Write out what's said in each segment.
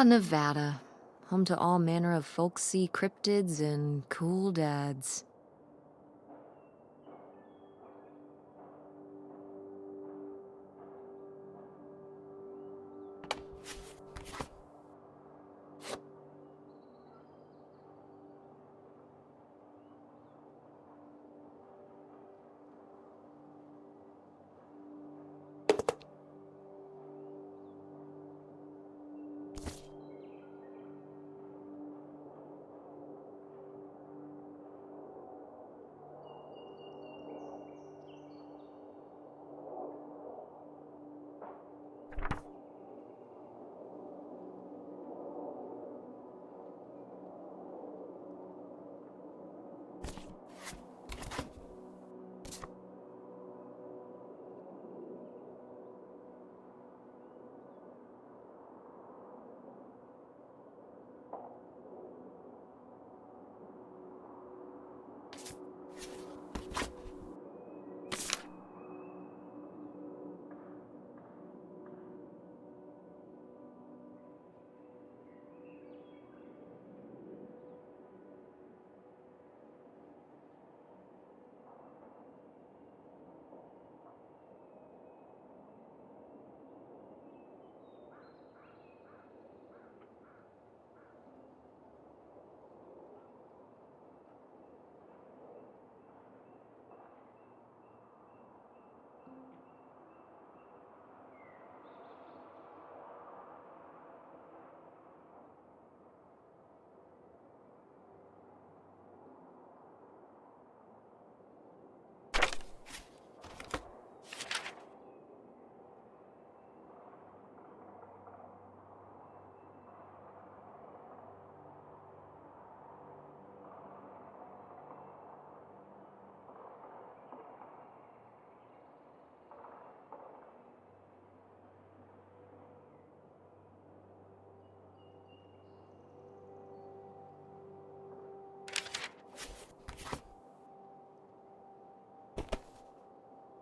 Nevada. Home to all manner of folksy cryptids and cool dads.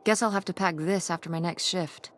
Guess I'll have to pack this after my next shift.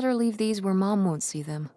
Better leave these where Mom won't see them.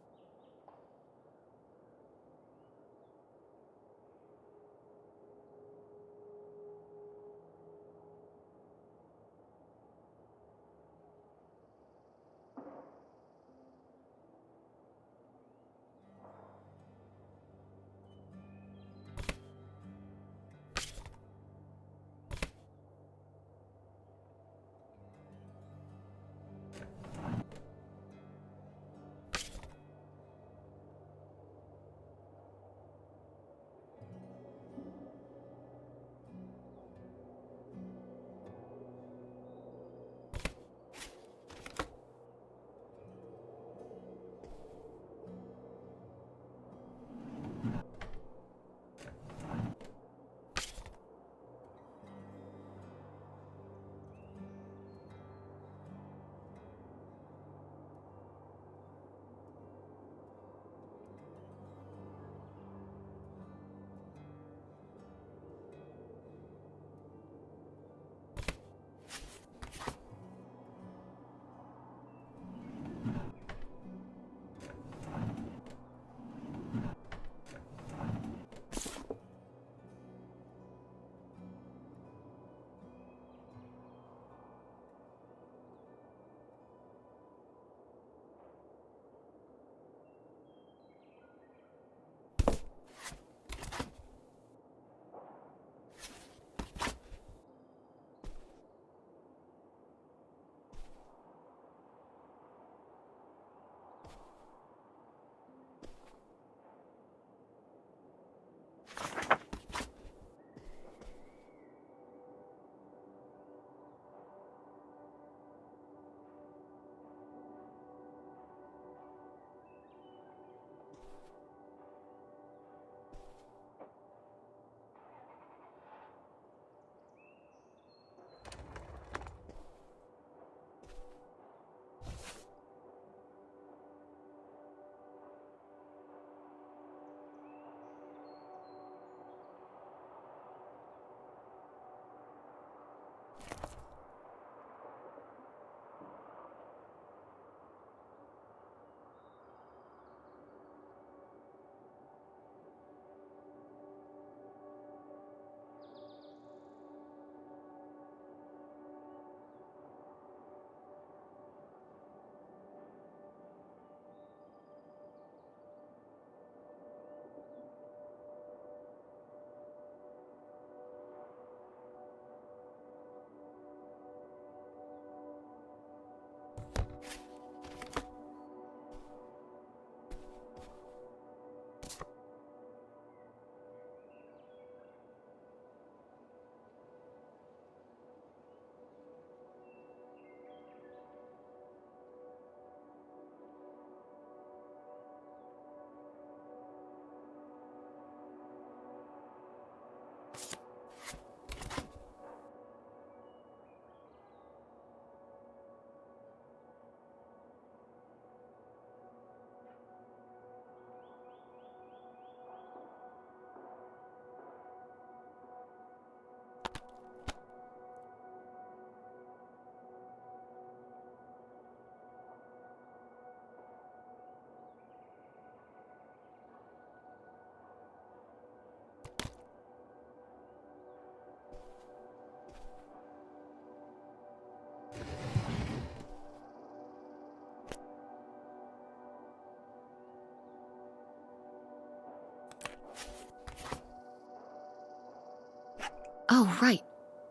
Oh, right.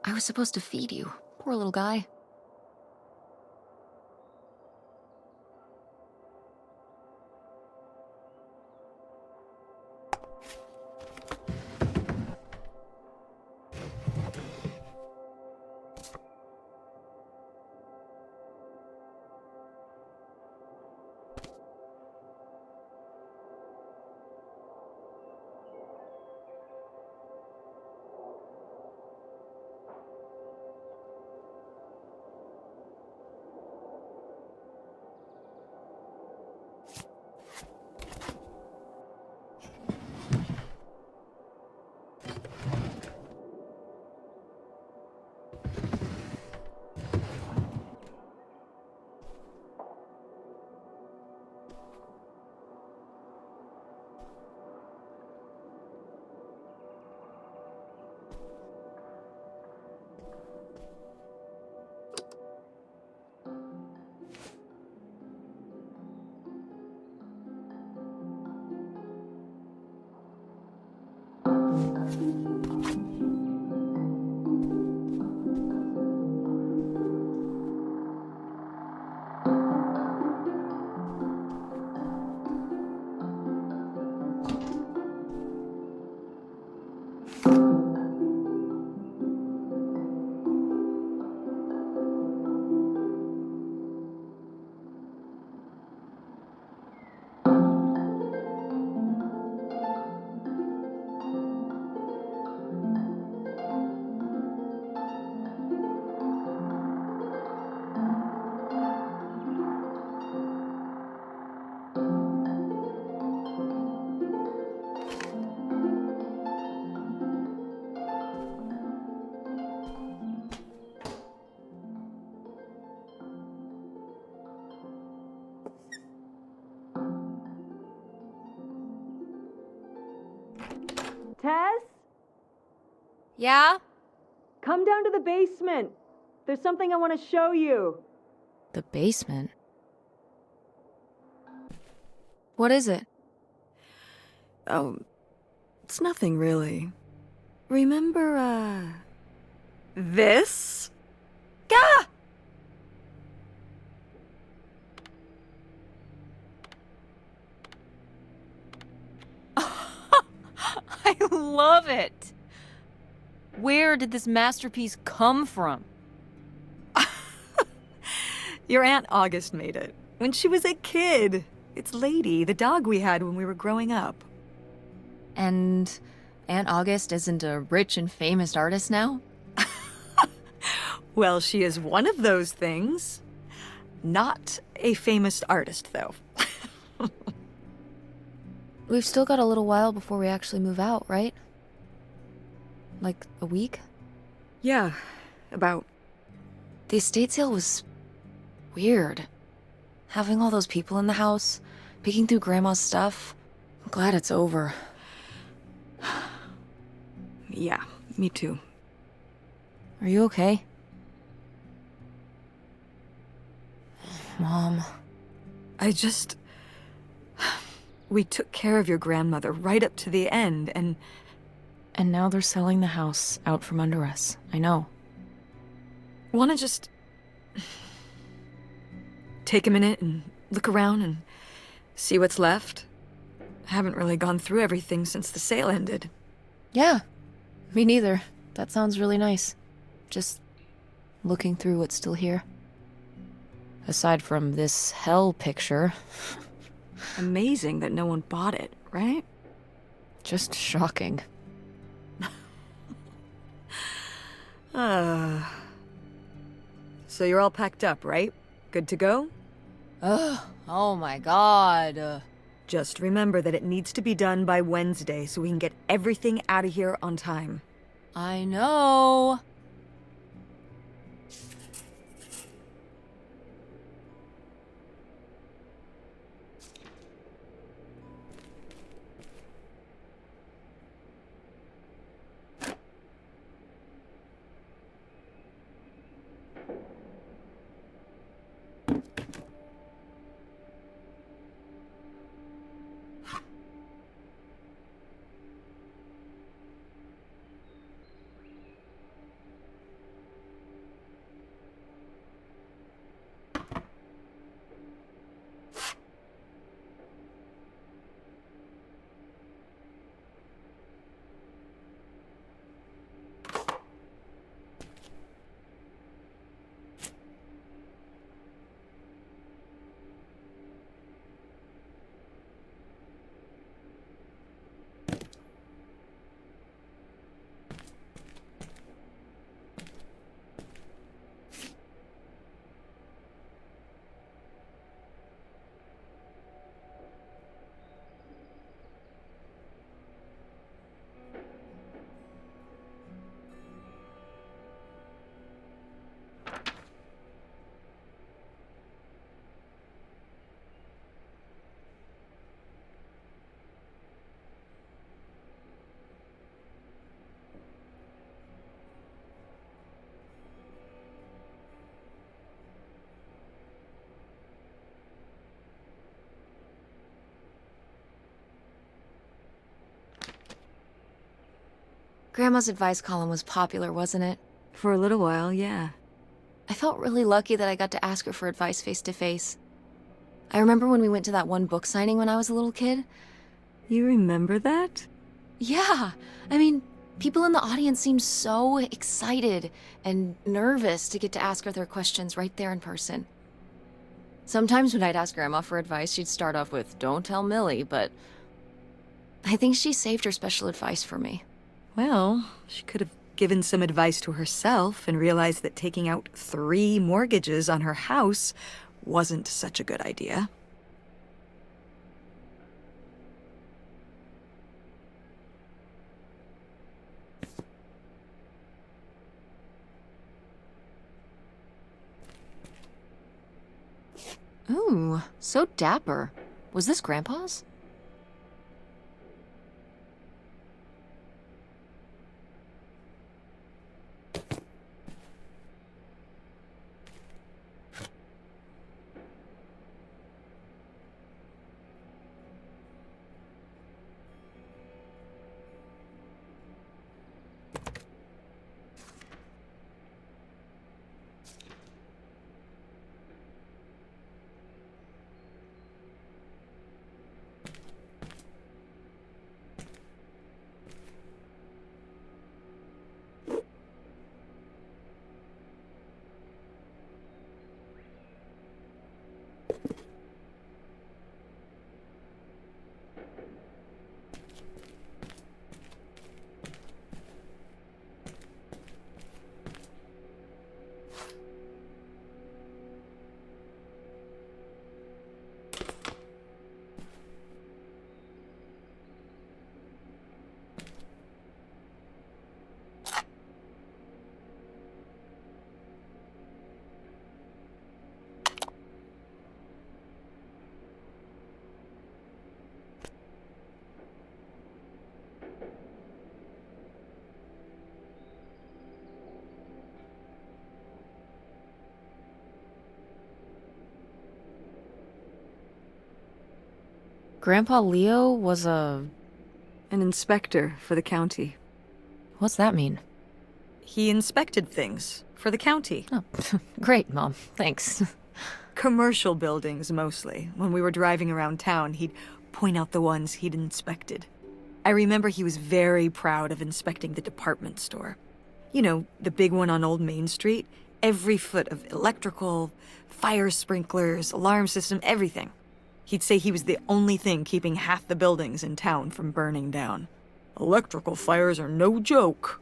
I was supposed to feed you. Poor little guy. Tess? Yeah? Come down to the basement. There's something I want to show you. The basement? What is it? Oh, it's nothing really. Remember, this? Gah! I love it! Where did this masterpiece come from? Your Aunt August made it. When she was a kid. It's Lady, the dog we had when we were growing up. And Aunt August isn't a rich and famous artist now? Well, she is one of those things. Not a famous artist, though. We've still got a little while before we actually move out, right? Like a week? Yeah, about. The estate sale was weird. Having all those people in the house, picking through Grandma's stuff. I'm glad it's over. Yeah, me too. Are you okay? Mom. We took care of your grandmother right up to the end, and now they're selling the house out from under us. I know. wanna just take a minute and look around and see what's left. I haven't really gone through everything since the sale ended. Yeah. Me neither. That sounds really nice. Just looking through what's still here. Aside from this hell picture. Amazing that no one bought it, right? Just shocking. So you're all packed up, right? Good to go? Ugh, oh my god. Just remember that it needs to be done by Wednesday so we can get everything out of here on time. I know. Grandma's advice column was popular, wasn't it? For a little while, yeah. I felt really lucky that I got to ask her for advice face to face. I remember when we went to that one book signing when I was a little kid. You remember that? Yeah, I mean, people in the audience seemed so excited and nervous to get to ask her their questions right there in person. Sometimes when I'd ask Grandma for advice, she'd start off with, "Don't tell Millie," but I think she saved her special advice for me. Well, she could have given some advice to herself and realized that taking out 3 mortgages on her house wasn't such a good idea. Ooh, so dapper. Was this Grandpa's? Grandpa Leo was a... An inspector for the county. What's that mean? He inspected things for the county. Oh, great, Mom. Thanks. Commercial buildings, mostly. When we were driving around town, he'd point out the ones he'd inspected. I remember he was very proud of inspecting the department store. You know, the big one on Old Main Street. Every foot of electrical, fire sprinklers, alarm system, everything. He'd say he was the only thing keeping half the buildings in town from burning down. Electrical fires are no joke.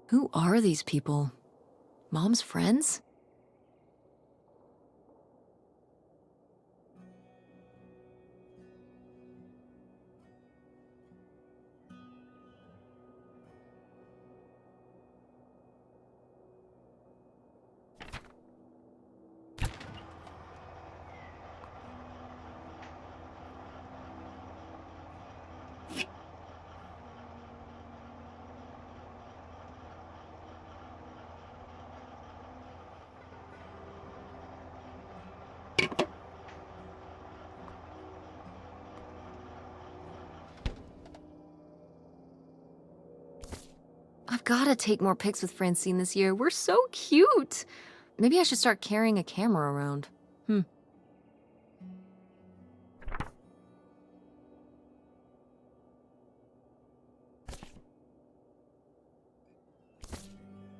Who are these people? Mom's friends? I've gotta take more pics with Francine this year. We're so cute. Maybe I should start carrying a camera around.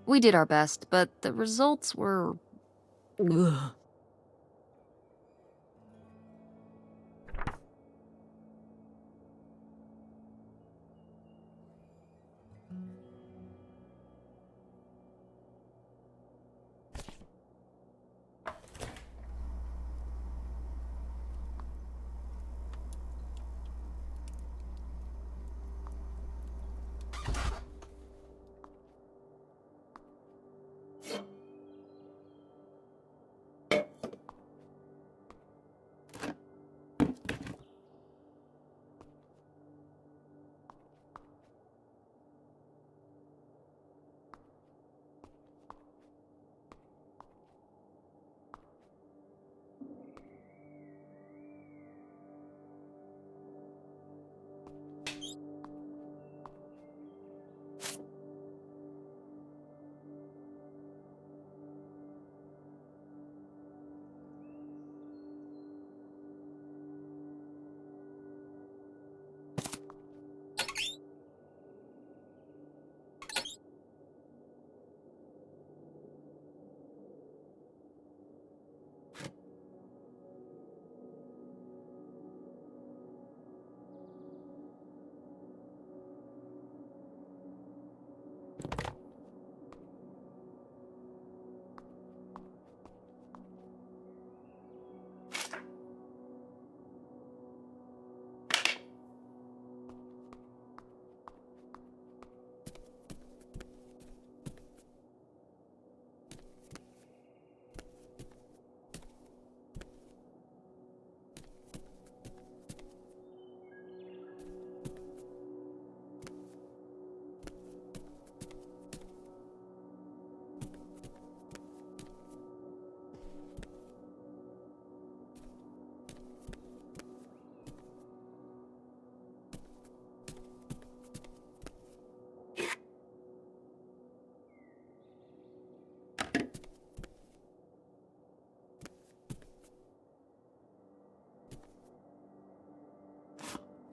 We did our best, but the results were... Ugh.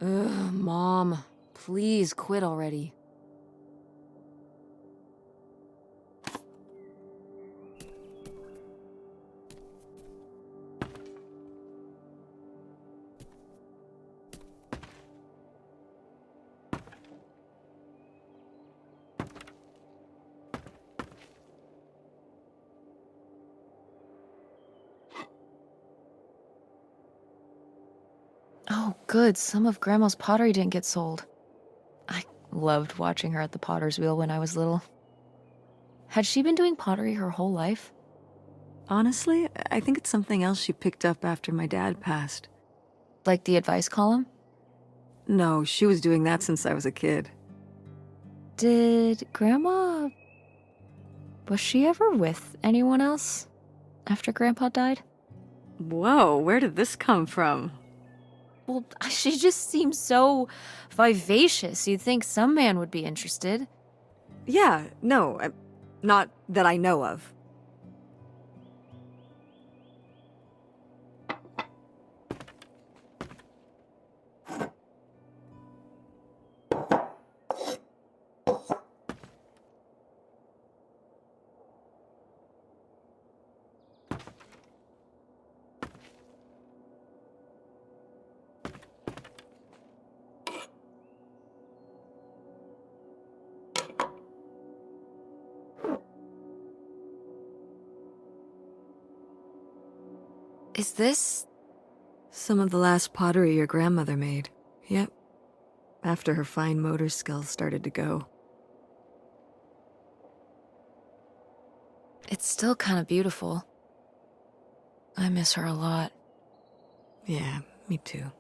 Ugh, Mom. Please quit already. Oh, good. Some of Grandma's pottery didn't get sold. I loved watching her at the potter's wheel when I was little. Had she been doing pottery her whole life? Honestly, I think it's something else she picked up after my dad passed. Like the advice column? No, she was doing that since I was a kid. Did Grandma... Was she ever with anyone else after Grandpa died? Whoa, where did this come from? Well, she just seems so vivacious. You'd think some man would be interested. Yeah, no, not that I know of. Is this... Some of the last pottery your grandmother made. Yep. After her fine motor skills started to go. It's still kind of beautiful. I miss her a lot. Yeah, me too.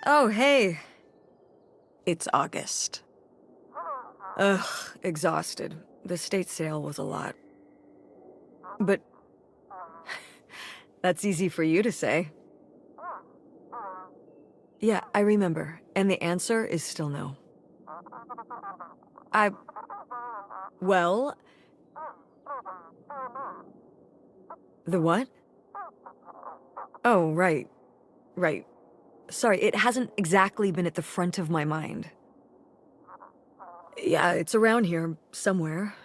Oh, hey. It's August. Ugh, exhausted. The state sale was a lot. But that's easy for you to say. Yeah, I remember. And the answer is still no. Well... The what? Oh, right. Right. Sorry, it hasn't exactly been at the front of my mind. Yeah, it's around here, somewhere.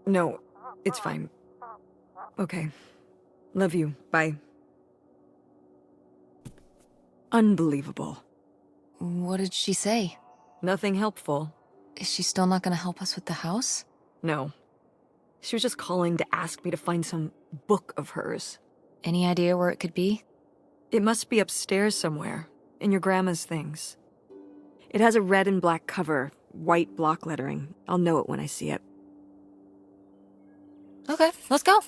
No, it's fine. Okay. Love you. Bye. Unbelievable. What did she say? Nothing helpful. Is she still not gonna help us with the house? No. She was just calling to ask me to find some book of hers. Any idea where it could be? It must be upstairs somewhere, in your grandma's things. It has a red and black cover, white block lettering. I'll know it when I see it. Okay, let's go.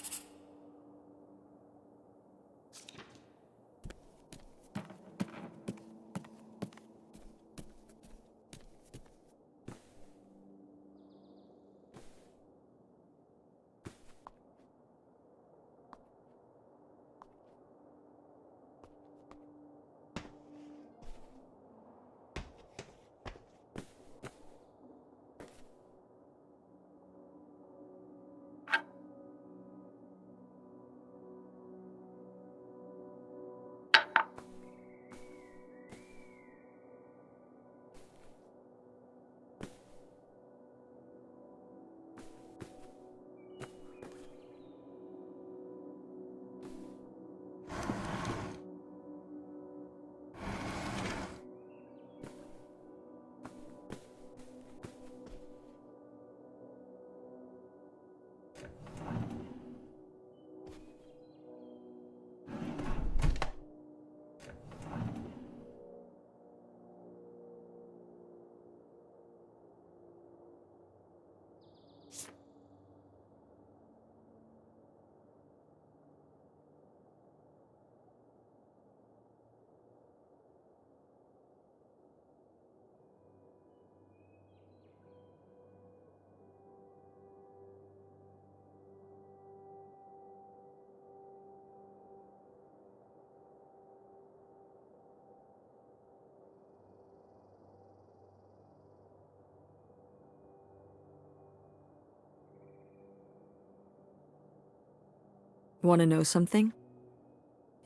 Want to know something?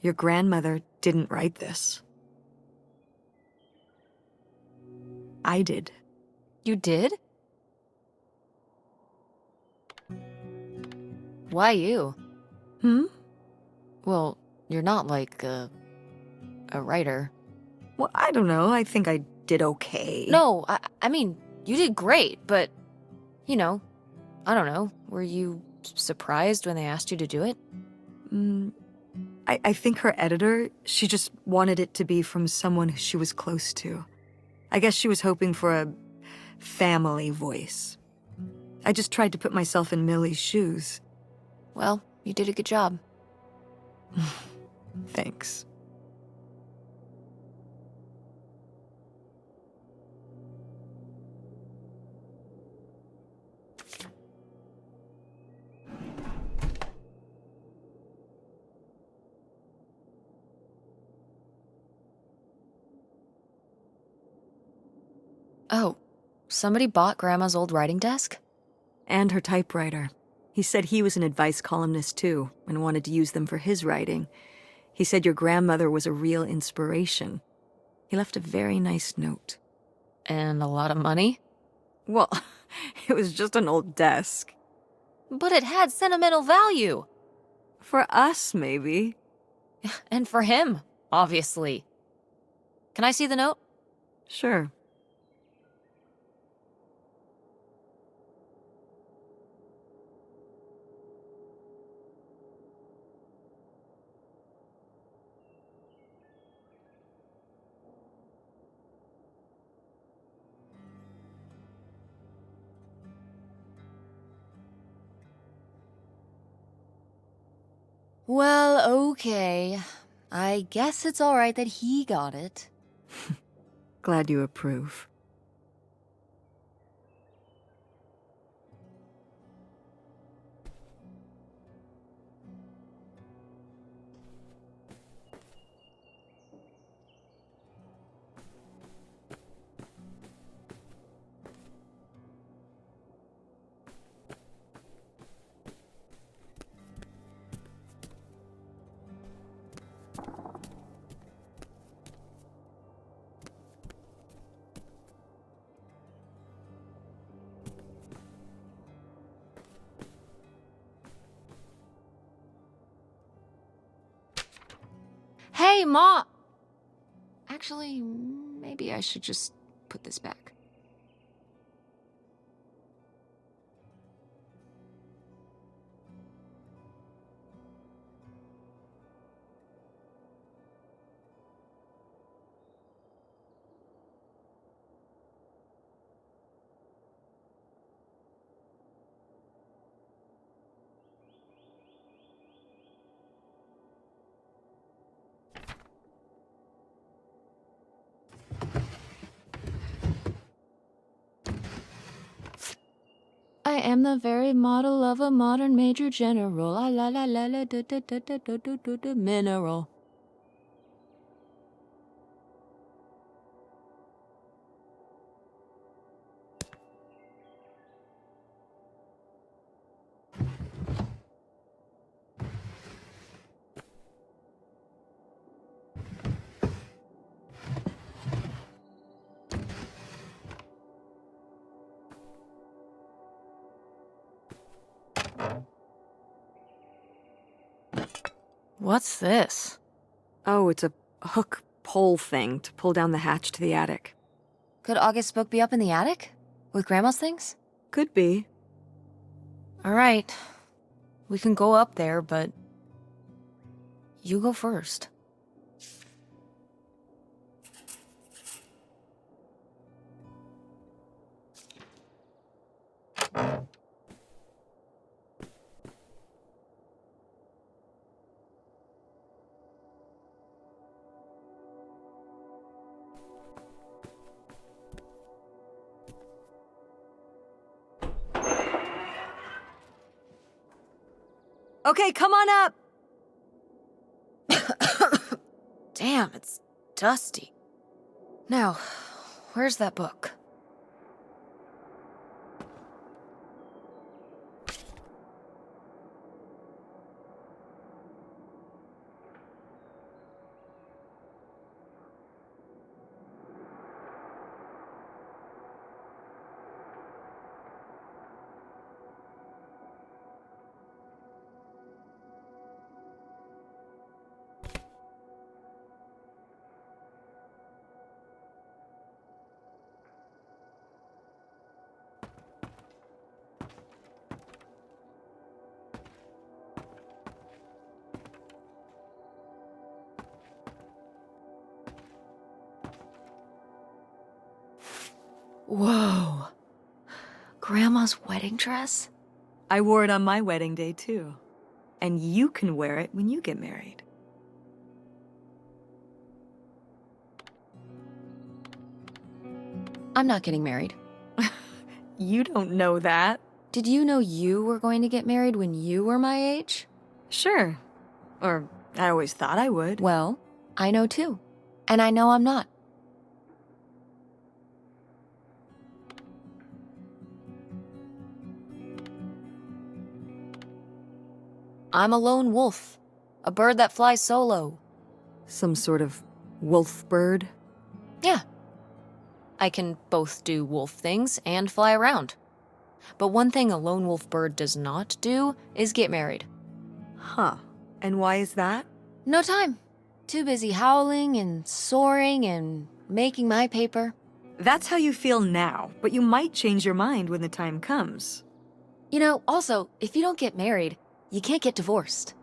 Your grandmother didn't write this. I did. You did? Why you? Hmm? Well, you're not like a writer. Well, I don't know. I think I did okay. No, I mean, you did great, but, you know, I don't know. Were you surprised when they asked you to do it? I think her editor, she just wanted it to be from someone she was close to. I guess she was hoping for a family voice. I just tried to put myself in Millie's shoes. Well, you did a good job. Thanks. Oh, somebody bought Grandma's old writing desk? And her typewriter. He said he was an advice columnist too, and wanted to use them for his writing. He said your grandmother was a real inspiration. He left a very nice note. And a lot of money? Well, it was just an old desk. But it had sentimental value. For us, maybe. And for him, obviously. Can I see the note? Sure. Well, okay. I guess it's all right that he got it. Glad you approve. Hey, Ma! Actually, maybe I should just put this back. I am the very model of a modern major general. La la la la la da da da da da da da da mineral. What's this? Oh, it's a hook pole thing to pull down the hatch to the attic. Could August's book be up in the attic? With Grandma's things? Could be. All right. We can go up there, but you go first. Okay, come on up! Damn, it's dusty. Now, where's that book? Whoa. Grandma's wedding dress? I wore it on my wedding day, too. And you can wear it when you get married. I'm not getting married. You don't know that. Did you know you were going to get married when you were my age? Sure. Or I always thought I would. Well, I know too. And I know I'm not. I'm a lone wolf. A bird that flies solo. Some sort of wolf bird? Yeah. I can both do wolf things and fly around. But one thing a lone wolf bird does not do is get married. Huh. And why is that? No time. Too busy howling and soaring and making my paper. That's how you feel now, but you might change your mind when the time comes. You know, also, if you don't get married, you can't get divorced.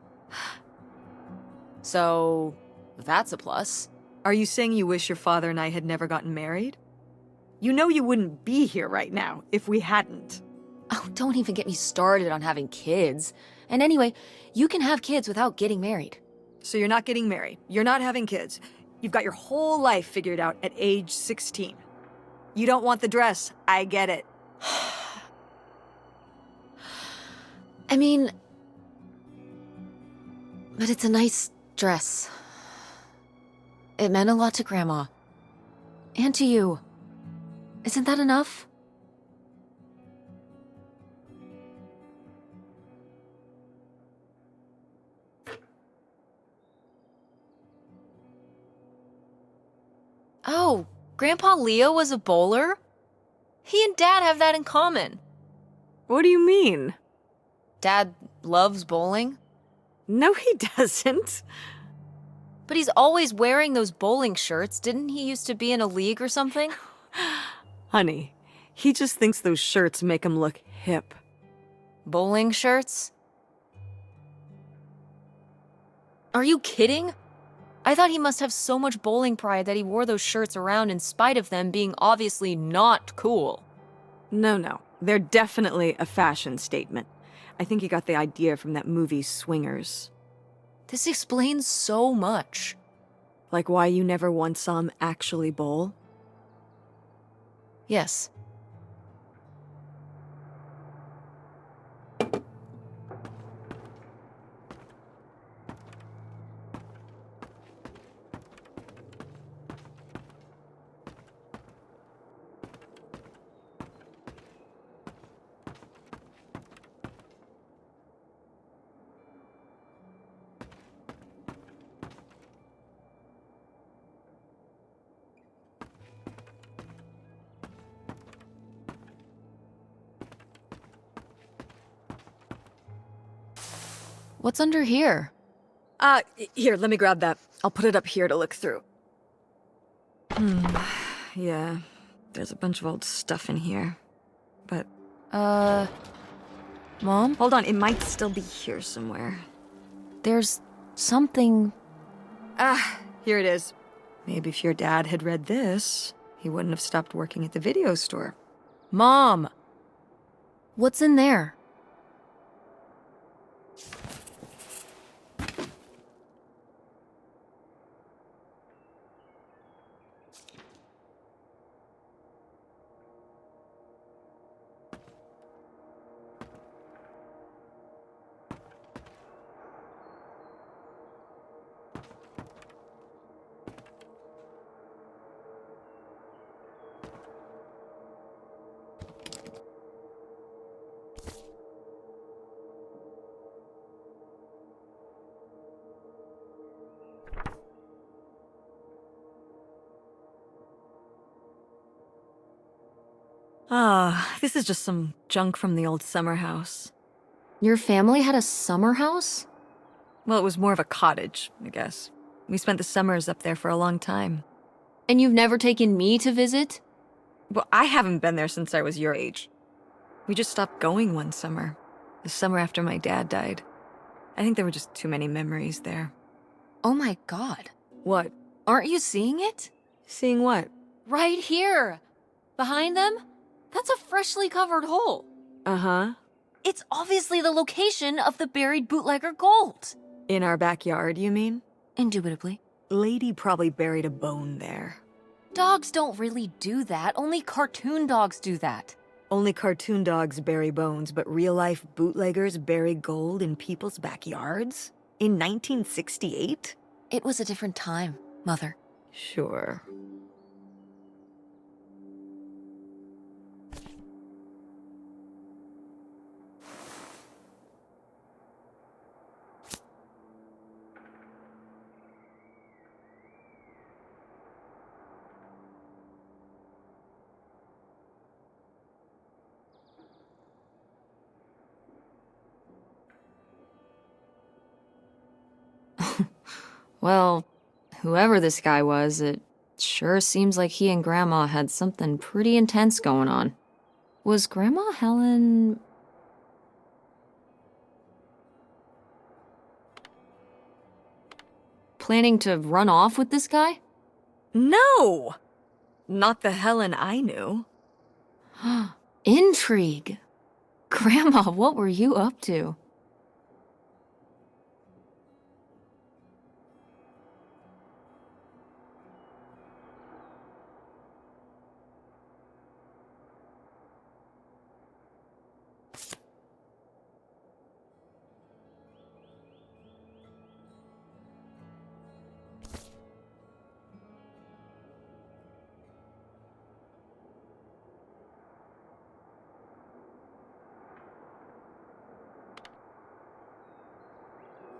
So, that's a plus. Are you saying you wish your father and I had never gotten married? You know you wouldn't be here right now if we hadn't. Oh, don't even get me started on having kids. And anyway, you can have kids without getting married. So you're not getting married. You're not having kids. You've got your whole life figured out at age 16. You don't want the dress. I get it. I mean, but it's a nice dress. It meant a lot to Grandma. And to you. Isn't that enough? Oh, Grandpa Leo was a bowler? He and Dad have that in common. What do you mean? Dad loves bowling, No, he doesn't. but he's always wearing those bowling shirts. Didn't he used to be in a league or something? Honey, he just thinks those shirts make him look hip. Bowling shirts? Are you kidding? I thought he must have so much bowling pride that he wore those shirts around in spite of them being obviously not cool. No. They're definitely a fashion statement. I think he got the idea from that movie Swingers. This explains so much. Like why you never once saw him actually bowl? Yes. What's under here? Here, let me grab that. I'll put it up here to look through. Yeah, there's a bunch of old stuff in here. But, Mom? hold on, it might still be here somewhere. There's something... Here it is. Maybe if your dad had read this, he wouldn't have stopped working at the video store. Mom! What's in there? This is just some junk from the old summer house. Your family had a summer house? Well, it was more of a cottage, I guess. We spent the summers up there for a long time. And you've never taken me to visit? Well, I haven't been there since I was your age. We just stopped going one summer. The summer after my dad died. I think there were just too many memories there. Oh my god. What? Aren't you seeing it? Seeing what? Right here! Behind them? That's a freshly covered hole. Uh-huh. It's obviously the location of the buried bootlegger gold. In our backyard, you mean? Indubitably. Lady probably buried a bone there. Dogs don't really do that. Only cartoon dogs do that. Only cartoon dogs bury bones, but real-life bootleggers bury gold in people's backyards? In 1968? It was a different time, Mother. Sure. Well, whoever this guy was, it sure seems like he and Grandma had something pretty intense going on. Was Grandma Helen... planning to run off with this guy? No! Not the Helen I knew. Intrigue. Grandma, what were you up to?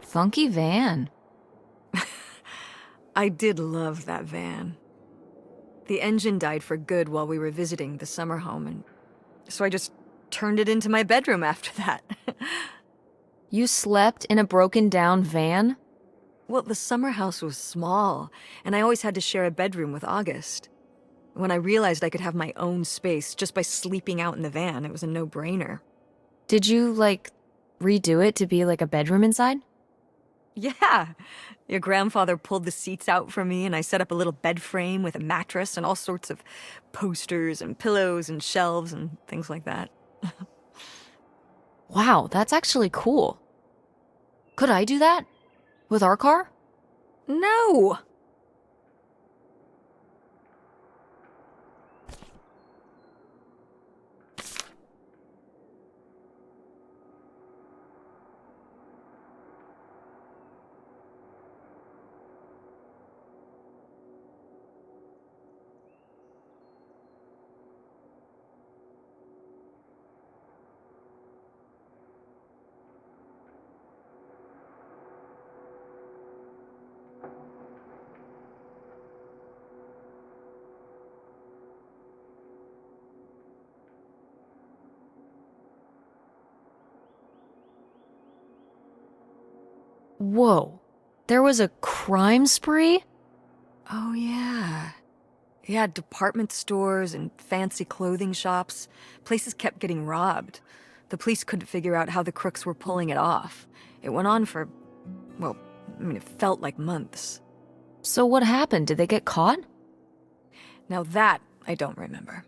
Funky van. I did love that van. The engine died for good while we were visiting the summer home, and so I just turned it into my bedroom after that. You slept in a broken down van? Well, the summer house was small, and I always had to share a bedroom with August. When I realized I could have my own space just by sleeping out in the van, it was a no-brainer. Did you, like, redo it to be like a bedroom inside? Yeah. Your grandfather pulled the seats out for me, and I set up a little bed frame with a mattress and all sorts of posters and pillows and shelves and things like that. Wow, that's actually cool. Could I do that? With our car? No! Whoa. There was a crime spree? Oh, yeah. Yeah, department stores and fancy clothing shops. Places kept getting robbed. The police couldn't figure out how the crooks were pulling it off. It went on for, well, I mean, it felt like months. So what happened? Did they get caught? Now that I don't remember.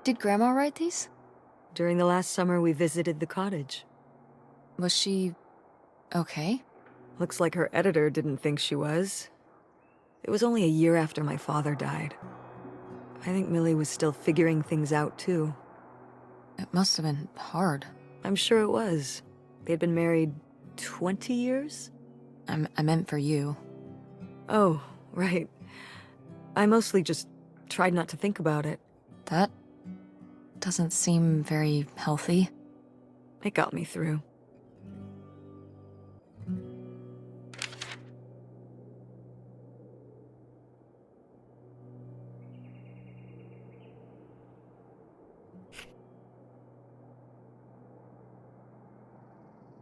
Did Grandma write these? During the last summer, we visited the cottage. Was she okay? Looks like her editor didn't think she was. It was only a year after my father died. I think Millie was still figuring things out, too. It must have been hard. I'm sure it was. They'd been married 20 years? I meant for you. Oh, right. I mostly just tried not to think about it. That doesn't seem very healthy. It got me through.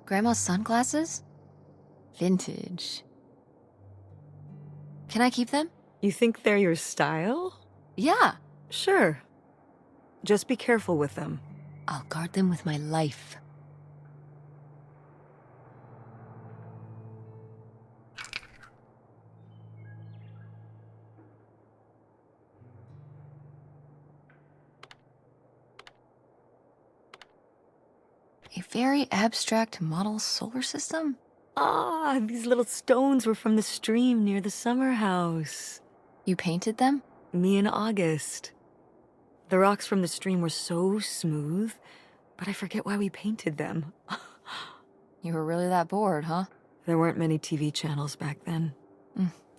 Grandma's sunglasses? Vintage. Can I keep them? You think they're your style? Yeah. Sure. Just be careful with them. I'll guard them with my life. A very abstract model solar system? Ah, these little stones were from the stream near the summer house. You painted them? Me and August. The rocks from the stream were so smooth, but I forget why we painted them. You were really that bored, huh? There weren't many TV channels back then.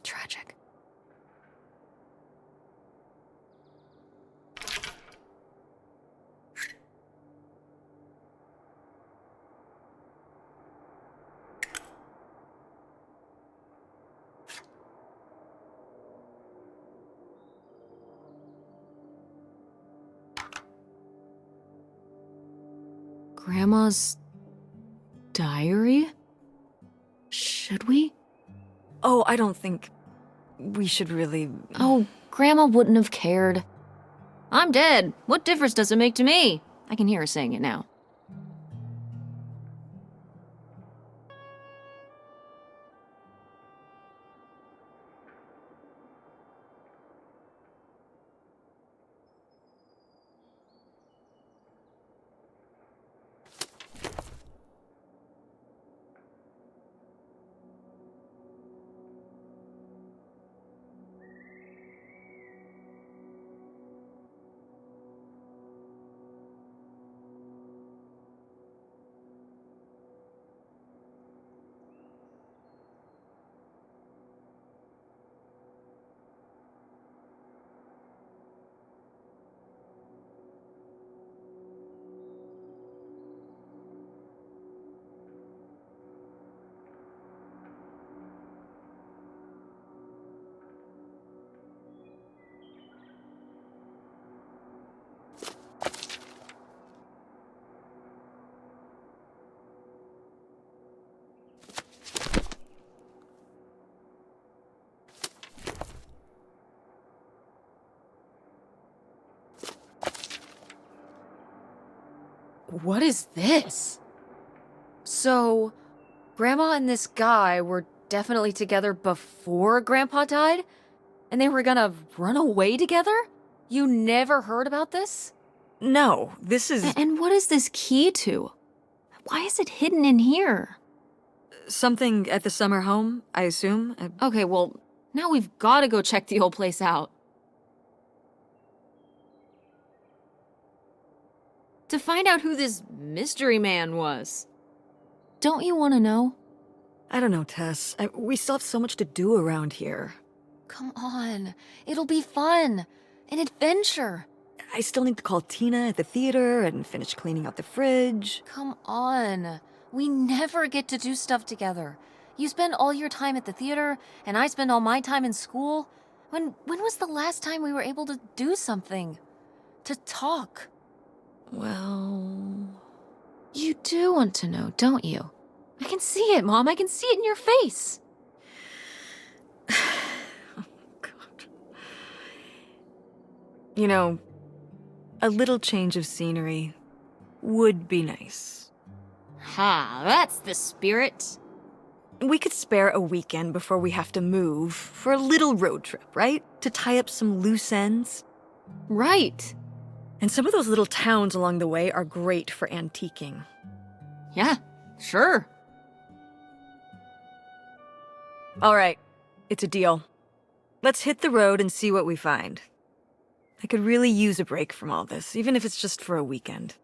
Tragic. Grandma's diary? Should we? Oh, I don't think we should really... Oh, Grandma wouldn't have cared. I'm dead. What difference does it make to me? I can hear her saying it now. What is this? So, Grandma and this guy were definitely together before Grandpa died? And they were gonna run away together? You never heard about this? No, this is... And what is this key to? Why is it hidden in here? something at the summer home, I assume? Okay, well, now we've got to go check the old place out. To find out who this mystery man was. Don't you want to know? I don't know, Tess. We still have so much to do around here. Come on. It'll be fun. An adventure. I still need to call Tina at the theater and finish cleaning out the fridge. Come on. We never get to do stuff together. You spend all your time at the theater, and I spend all my time in school. When was the last time we were able to do something? To talk? Well... You do want to know, don't you? I can see it, Mom. I can see it in your face. Oh, God. You know, a little change of scenery would be nice. Ha, that's the spirit. We could spare a weekend before we have to move for a little road trip, right? To tie up some loose ends. Right. And some of those little towns along the way are great for antiquing. Yeah, Sure. All right, it's a deal. Let's hit the road and see what we find. I could really use a break from all this, even if it's just for a weekend.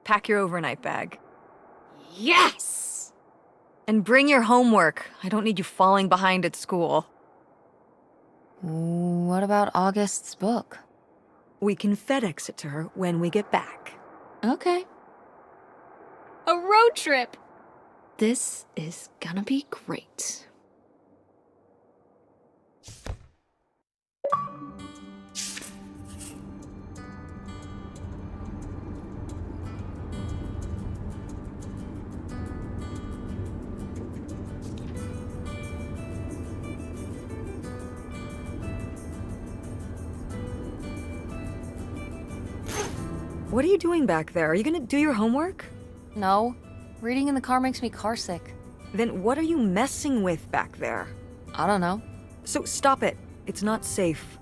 Pack your overnight bag. Yes! And bring your homework. I don't need you falling behind at school. What about August's book? We can FedEx it to her when we get back. Okay. A road trip! This is gonna be great. What are you doing back there? Are you gonna do your homework? No. Reading in the car makes me carsick. Then what are you messing with back there? I don't know. So stop it. It's not safe.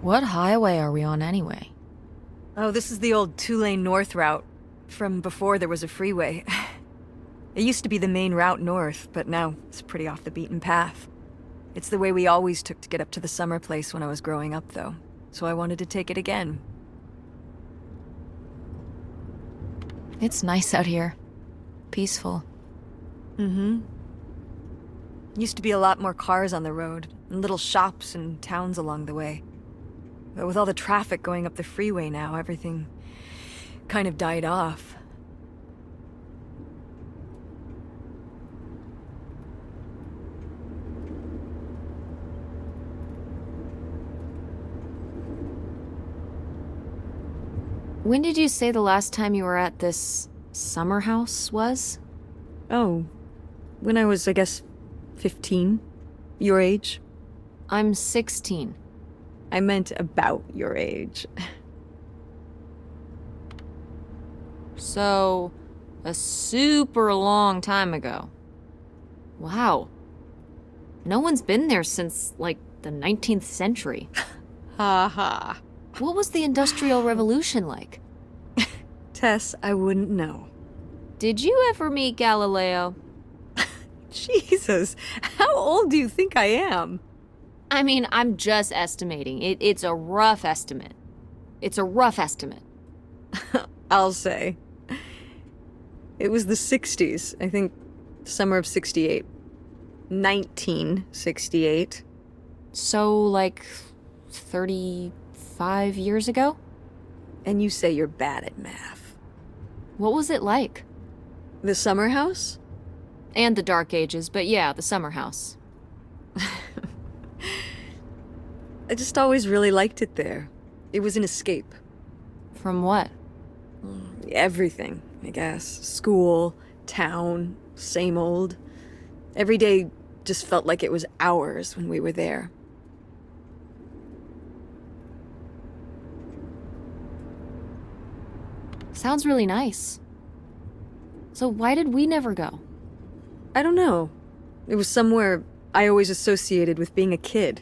What highway are we on anyway? Oh, this is the old two-lane north route, from before there was a freeway. It used to be the main route north, but now it's pretty off the beaten path. It's the way we always took to get up to the summer place when I was growing up, though, so I wanted to take it again. It's nice out here. Peaceful. Mm-hmm. Used to be a lot more cars on the road, and little shops and towns along the way. But with all the traffic going up the freeway now, everything kind of died off. When did you say the last time you were at this summer house was? Oh, when I was, I guess, 15? Your age? I'm 16. I meant about your age. So, a super long time ago. Wow. No one's been there since, like, the 19th century. Ha ha. What was the Industrial Revolution like? Tess, I wouldn't know. Did you ever meet Galileo? Jesus, how old do you think I am? I mean, I'm just estimating. It's a rough estimate. It's a rough estimate. I'll say. It was the 60s, I think, summer of 68. 1968. So, like, 35 years ago? And you say you're bad at math. What was it like? The summer house? And the Dark Ages, but yeah, the summer house. I just always really liked it there. It was an escape. From what? Everything, I guess. School, town, same old. Every day just felt like it was hours when we were there. Sounds really nice. So why did we never go? I don't know. It was somewhere I always associated with being a kid.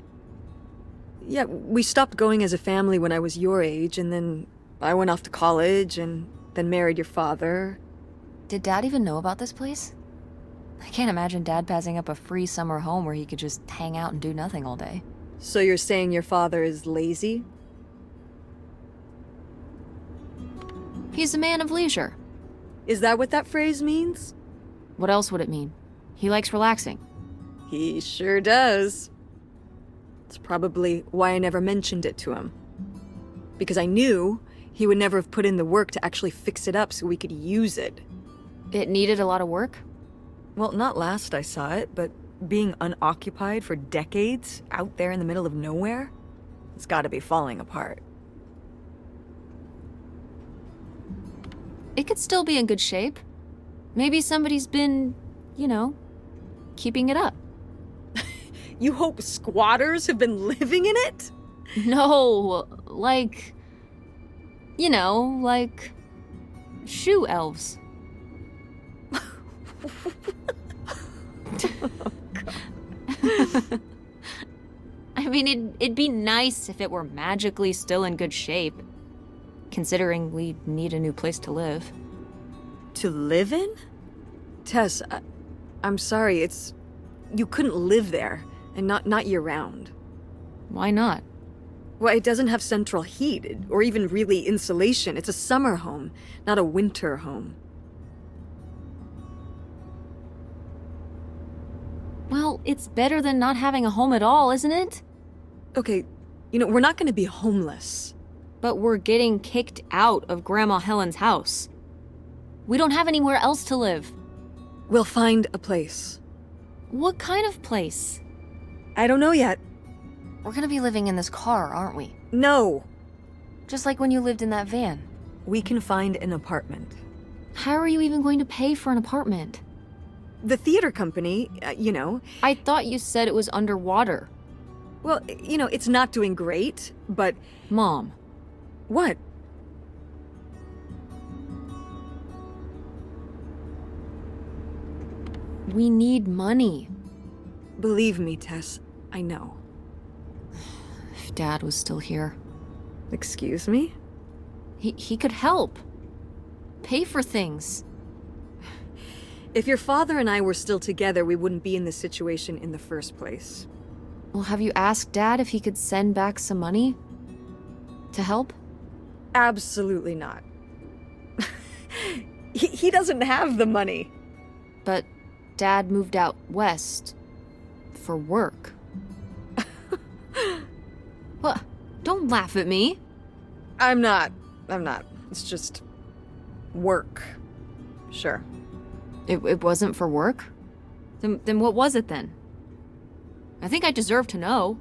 Yeah, we stopped going as a family when I was your age, and then I went off to college and then married your father. Did Dad even know about this place? I can't imagine Dad passing up a free summer home where he could just hang out and do nothing all day. So you're saying your father is lazy? He's a man of leisure. Is that what that phrase means? What else would it mean? He likes relaxing. He sure does. It's probably why I never mentioned it to him. Because I knew he would never have put in the work to actually fix it up so we could use it. It needed a lot of work? Well, not last I saw it, but being unoccupied for decades out there in the middle of nowhere, it's gotta be falling apart. It could still be in good shape. Maybe somebody's been, keeping it up. You hope squatters have been living in it? No, like shoe elves. I mean, it'd be nice if it were magically still in good shape, considering we need a new place to live. To live in? Tess, I'm sorry, you couldn't live there, and not year-round. Why not? Well, it doesn't have central heat, or even really insulation. It's a summer home, not a winter home. Well, it's better than not having a home at all, isn't it? Okay, we're not gonna be homeless. But we're getting kicked out of Grandma Helen's house. We don't have anywhere else to live. We'll find a place. What kind of place? I don't know yet. We're gonna be living in this car, aren't we? No. Just like when you lived in that van. We can find an apartment. How are you even going to pay for an apartment? The theater company, I thought you said it was underwater. well, it's not doing great, but... Mom. What? We need money. Believe me, Tess, I know. If Dad was still here, Excuse me? he could help. Pay for things. If your father and I were still together, we wouldn't be in this situation in the first place. Well, have you asked Dad if he could send back some money? To help? Absolutely not. He doesn't have the money. But Dad moved out west. For work. What? Don't laugh at me. I'm not. It's just... work. Sure. It wasn't for work? Then what was it then? I think I deserve to know.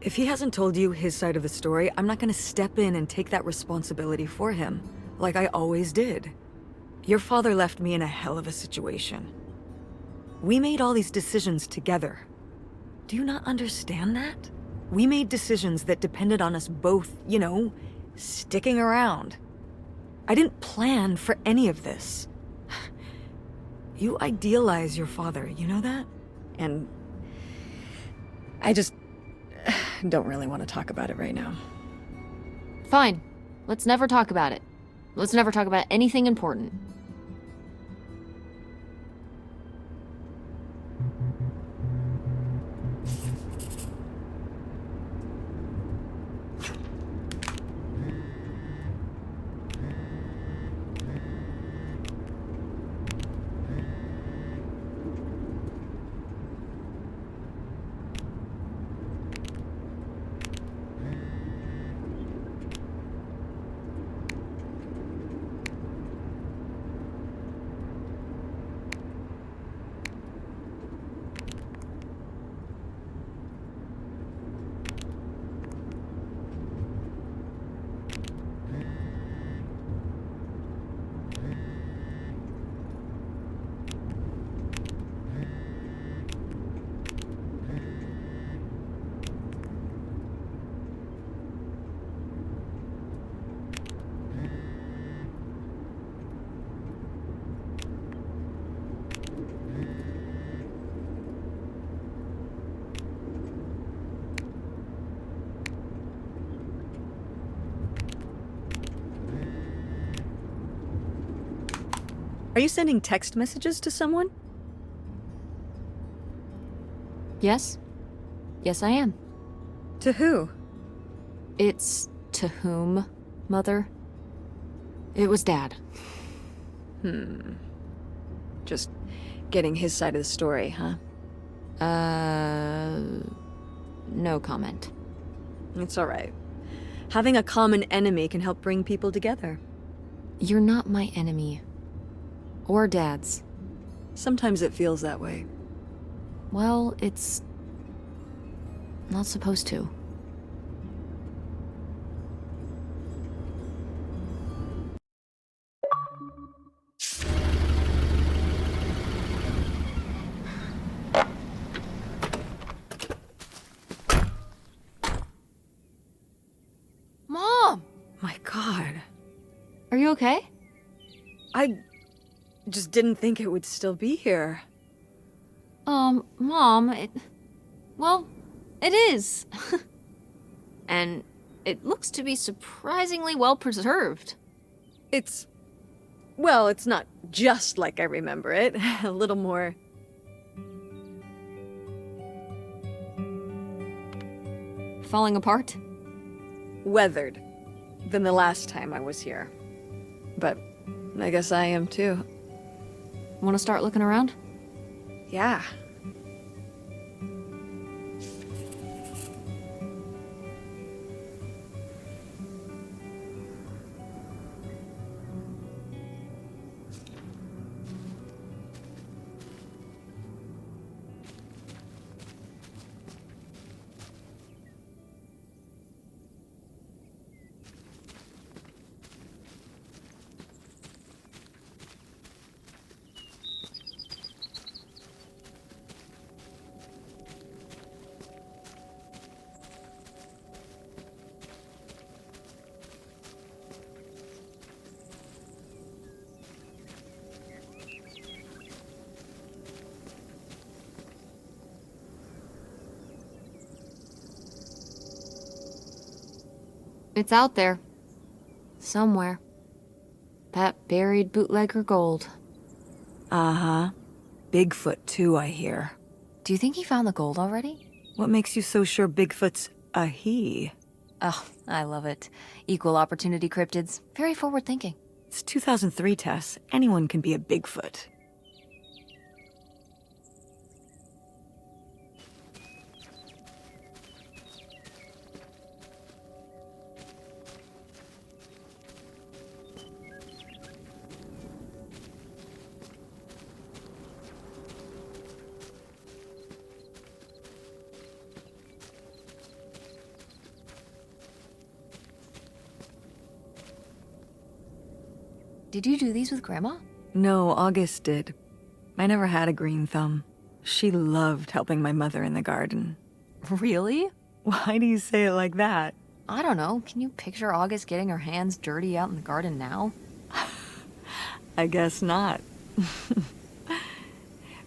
If he hasn't told you his side of the story, I'm not gonna step in and take that responsibility for him, like I always did. Your father left me in a hell of a situation. We made all these decisions together. Do you not understand that? We made decisions that depended on us both, sticking around. I didn't plan for any of this. You idealize your father, you know that? And I just don't really want to talk about it right now. Fine. Let's never talk about it. Let's never talk about anything important. Are you sending text messages to someone? Yes? Yes, I am. To who? It's to whom, Mother? It was Dad. Just getting his side of the story, huh? No comment. It's alright. Having a common enemy can help bring people together. You're not my enemy. Or Dad's. Sometimes it feels that way. Well, it's not supposed to. Mom! My God. Are you okay? I just didn't think it would still be here. Mom, well, it is. And it looks to be surprisingly well preserved. Well, it's not just like I remember it. A little more... Falling apart? weathered than the last time I was here. But I guess I am too. Want to start looking around? Yeah. It's out there. Somewhere. That buried bootlegger gold. Uh-huh. Bigfoot too, I hear. Do you think he found the gold already? What makes you so sure Bigfoot's a he? Oh, I love it. Equal opportunity cryptids. Very forward thinking. It's 2003, Tess. Anyone can be a Bigfoot. Did you do these with Grandma? No, August did. I never had a green thumb. She loved helping my mother in the garden. Really? Why do you say it like that? I don't know. Can you picture August getting her hands dirty out in the garden now? I guess not.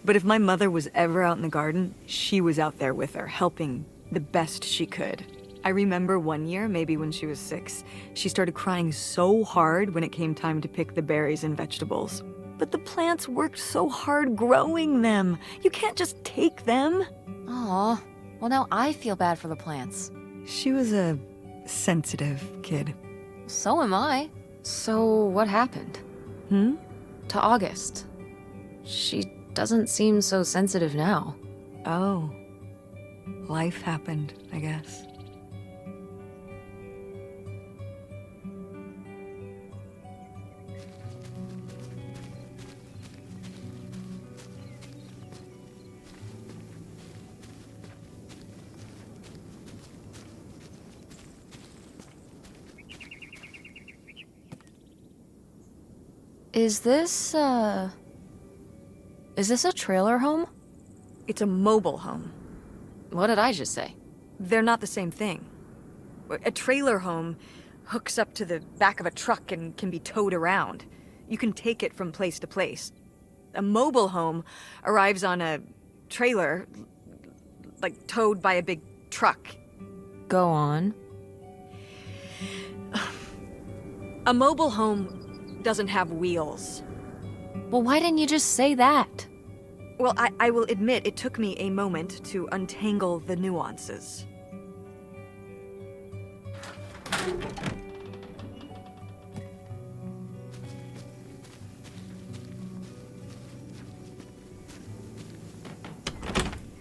But if my mother was ever out in the garden, she was out there with her, helping the best she could. I remember one year, maybe when she was 6, she started crying so hard when it came time to pick the berries and vegetables. But the plants worked so hard growing them. You can't just take them. Aw, well now I feel bad for the plants. She was a sensitive kid. So am I. So what happened? Hmm? To August. She doesn't seem so sensitive now. Oh. Life happened, I guess. Is this a trailer home? It's a mobile home. What did I just say? They're not the same thing. A trailer home hooks up to the back of a truck and can be towed around. You can take it from place to place. A mobile home arrives on a trailer, like towed by a big truck. Go on. A mobile home doesn't have wheels. Well, why didn't you just say that? Well, I will admit it took me a moment to untangle the nuances.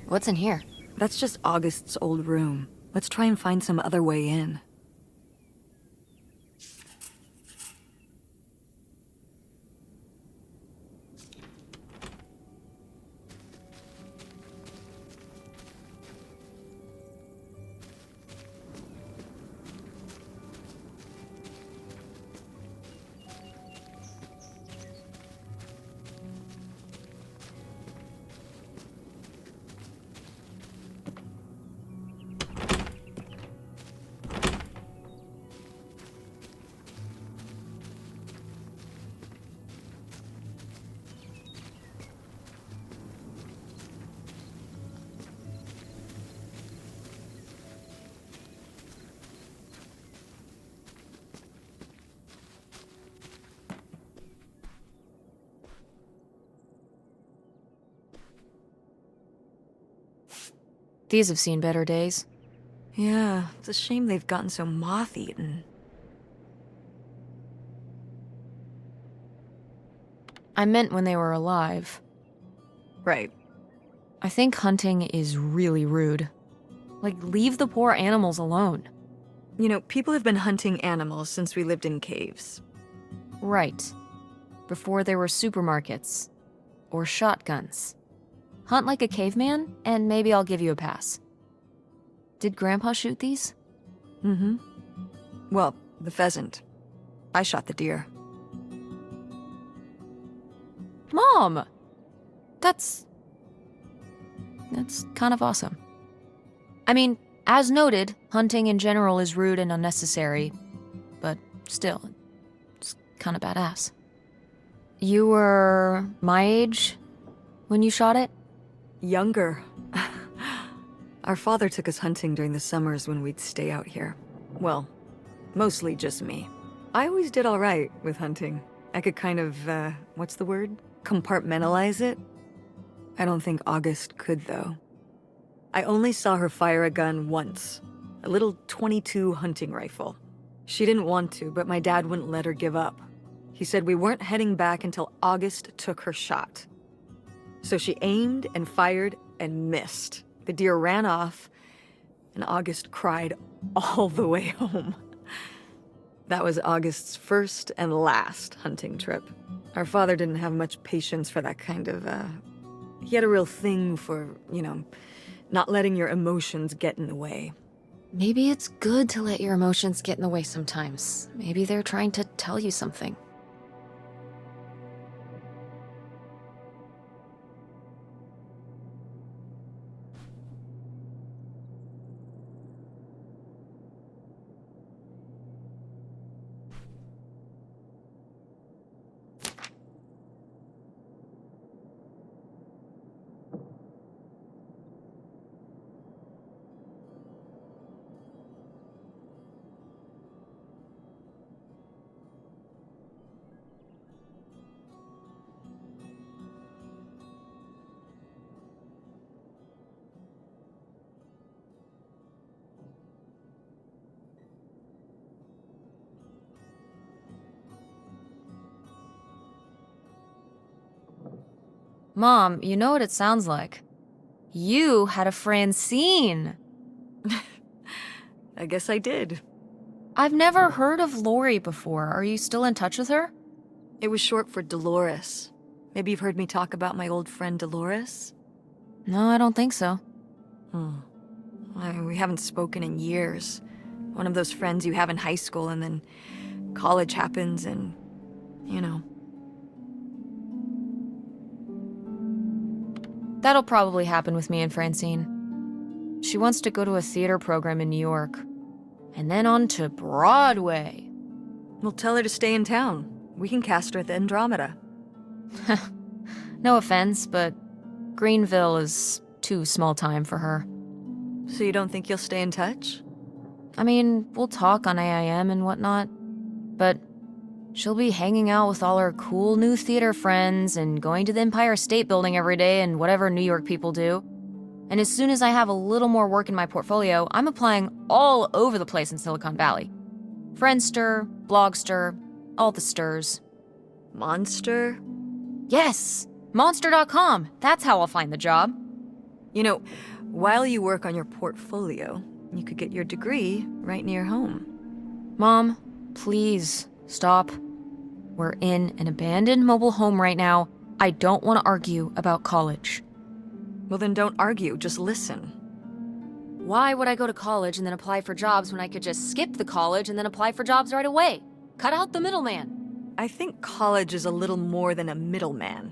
What's in here? That's just August's old room. Let's try and find some other way in. These have seen better days. Yeah, it's a shame they've gotten so moth-eaten. I meant when they were alive. Right. I think hunting is really rude. Like, leave the poor animals alone. You know, people have been hunting animals since we lived in caves. Right. Before there were supermarkets. Or shotguns. Hunt like a caveman, and maybe I'll give you a pass. Did Grandpa shoot these? Mm-hmm. Well, the pheasant. I shot the deer. Mom! That's kind of awesome. I mean, as noted, hunting in general is rude and unnecessary, but still, it's kind of badass. You were my age when you shot it? Younger. Our father took us hunting during the summers when we'd stay out here. Well, mostly just me. I always did all right with hunting. I could kind of, what's the word? Compartmentalize it? I don't think August could, though. I only saw her fire a gun once. A little .22 hunting rifle. She didn't want to, but my dad wouldn't let her give up. He said we weren't heading back until August took her shot. So she aimed and fired and missed. The deer ran off, and August cried all the way home. That was August's first and last hunting trip. Our father didn't have much patience for that kind of, he had a real thing for, you know, not letting your emotions get in the way. Maybe it's good to let your emotions get in the way sometimes. Maybe they're trying to tell you something. Mom, you know what it sounds like. You had a Francine. I guess I did. I've never heard of Lori before. Are you still in touch with her? It was short for Dolores. Maybe you've heard me talk about my old friend Dolores? No, I don't think so. We haven't spoken in years. One of those friends you have in high school and then college happens and, you know. That'll probably happen with me and Francine. She wants to go to a theater program in New York. And then on to Broadway. We'll tell her to stay in town. We can cast her at the Andromeda. No offense, but Greenville is too small time for her. So you don't think you'll stay in touch? I mean, we'll talk on AIM and whatnot, but she'll be hanging out with all her cool new theater friends and going to the Empire State Building every day and whatever New York people do. And as soon as I have a little more work in my portfolio, I'm applying all over the place in Silicon Valley. Friendster, Blogster, all the stirs. Monster? Yes! Monster.com! That's how I'll find the job. You know, while you work on your portfolio, you could get your degree right near home. Mom, please, stop. We're in an abandoned mobile home right now. I don't want to argue about college. Well, then don't argue, just listen. Why would I go to college and then apply for jobs when I could just skip the college and then apply for jobs right away? Cut out the middleman. I think college is a little more than a middleman.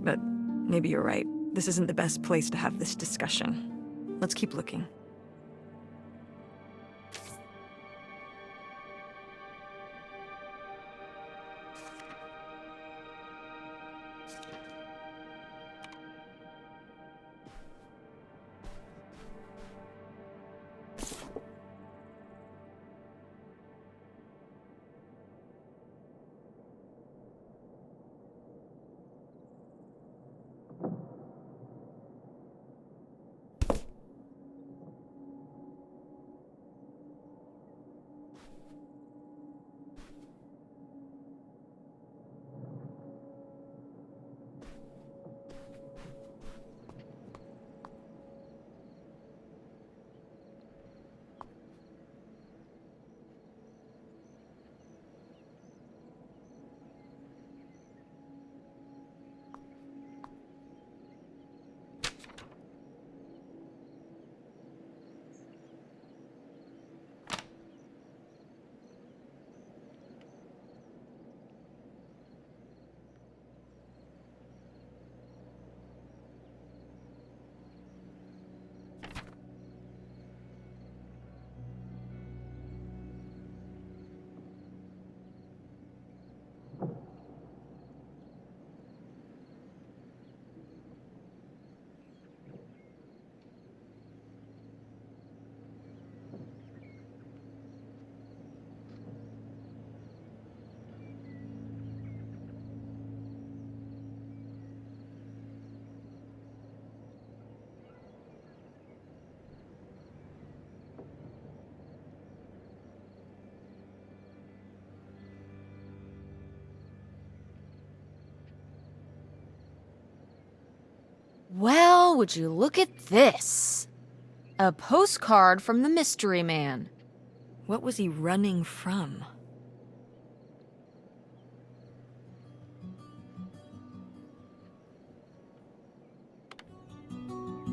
But maybe you're right. This isn't the best place to have this discussion. Let's keep looking. Well, would you look at this? A postcard from the mystery man. What was he running from?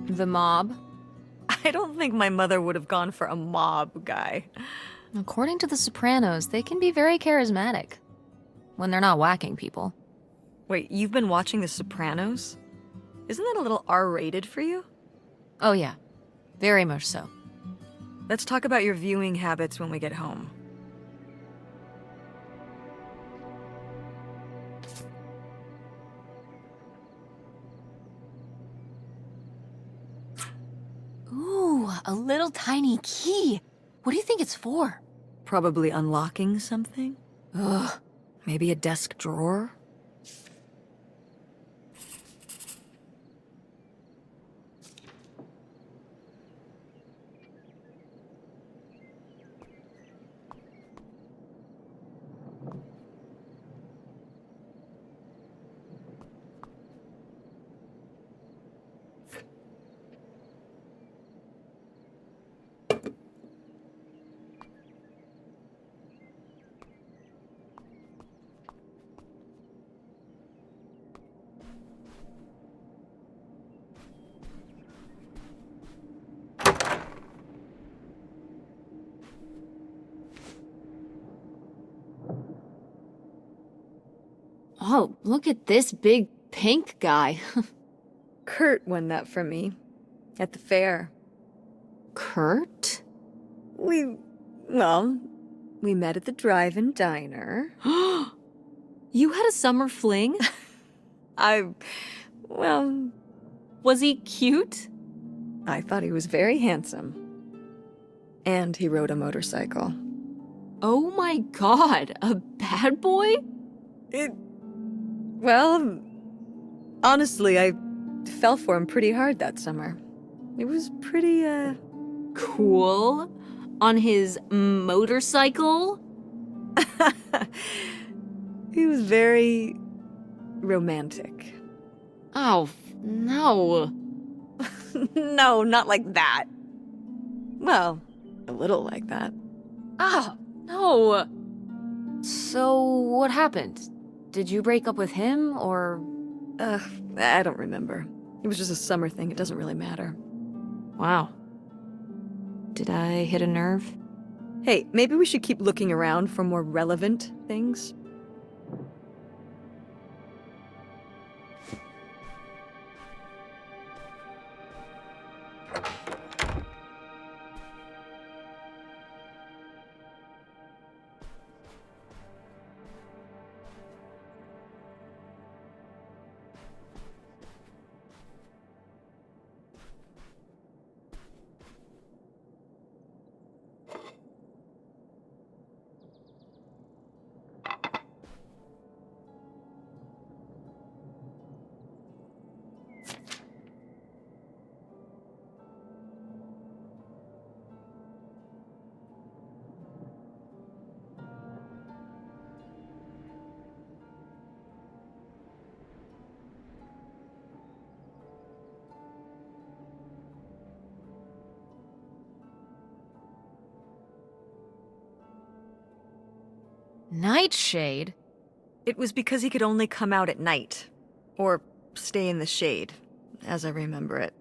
The mob? I don't think my mother would have gone for a mob guy. According to The Sopranos, they can be very charismatic. When they're not whacking people. Wait, you've been watching The Sopranos? Isn't that a little R-rated for you? Oh yeah, very much so. Let's talk about your viewing habits when we get home. Ooh, a little tiny key. What do you think it's for? Probably unlocking something? Ugh. Maybe a desk drawer? Oh, look at this big pink guy. Kurt won that from me at the fair. Kurt? Well, we met at the drive-in diner. You had a summer fling? Well, Was he cute? I thought he was very handsome. And he rode a motorcycle. Oh my god, a bad boy? Well, honestly, I fell for him pretty hard that summer. It was pretty, Cool. On his motorcycle? he was very romantic. Oh, no. No, not like that. Well, a little like that. Oh, no. So, what happened? Did you break up with him, or. I don't remember. It was just a summer thing, it doesn't really matter. Wow. Did I hit a nerve? Hey, maybe we should keep looking around for more relevant things. Nightshade? It was because he could only come out at night. Or stay in the shade, as I remember it.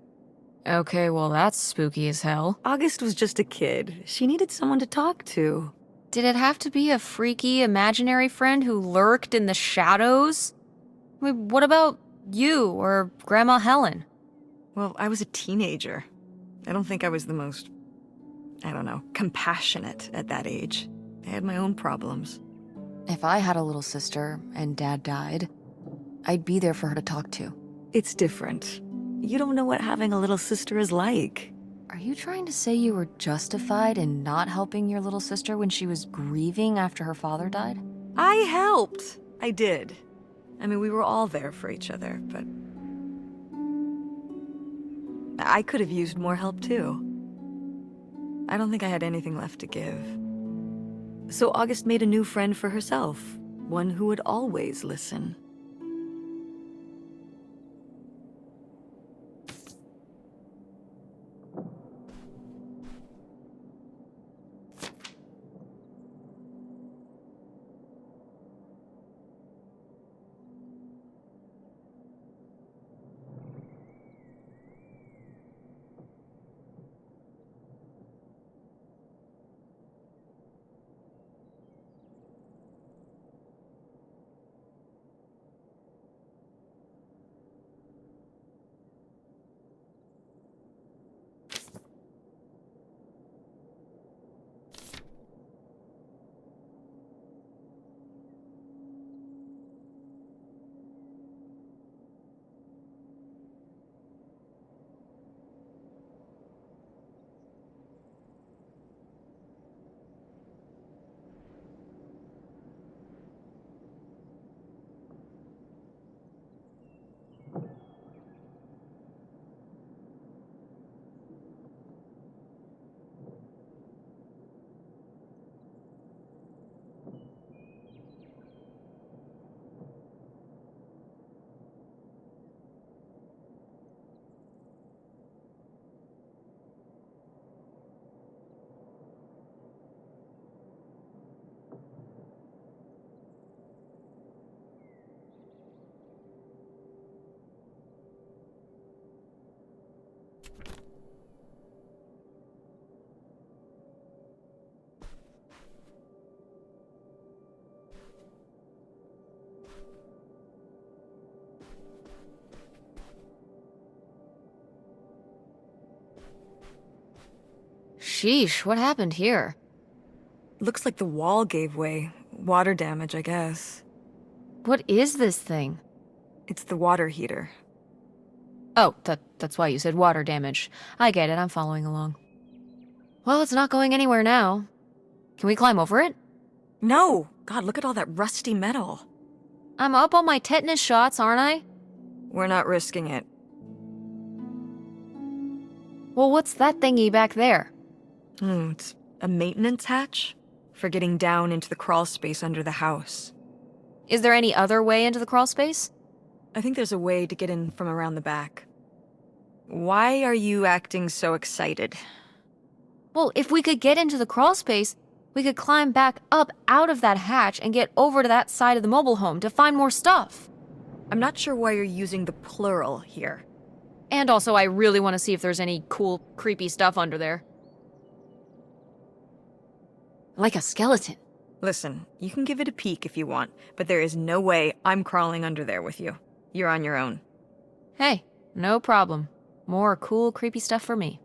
Okay, well, that's spooky as hell. August was just a kid. She needed someone to talk to. Did it have to be a freaky, imaginary friend who lurked in the shadows? I mean, what about you or Grandma Helen? Well, I was a teenager. I don't think I was the most, compassionate at that age. I had my own problems. If I had a little sister and Dad died, I'd be there for her to talk to. It's different. You don't know what having a little sister is like. Are you trying to say you were justified in not helping your little sister when she was grieving after her father died? I helped. I did. I mean, we were all there for each other, but I could have used more help too. I don't think I had anything left to give. So August made a new friend for herself, one who would always listen. Sheesh, what happened here? Looks like the wall gave way. Water damage, I guess. What is this thing? It's the water heater. Oh, that's why you said water damage. I get it, I'm following along. Well, it's not going anywhere now. Can we climb over it? No! God, look at all that rusty metal. I'm up on my tetanus shots, aren't I? We're not risking it. Well, what's that thingy back there? It's a maintenance hatch? For getting down into the crawl space under the house. Is there any other way into the crawl space? I think there's a way to get in from around the back. Why are you acting so excited? Well, if we could get into the crawl space, we could climb back up out of that hatch and get over to that side of the mobile home to find more stuff. I'm not sure why you're using the plural here. And also, I really want to see if there's any cool, creepy stuff under there. Like a skeleton. Listen, you can give it a peek if you want, but there is no way I'm crawling under there with you. You're on your own. Hey, no problem. More cool, creepy stuff for me.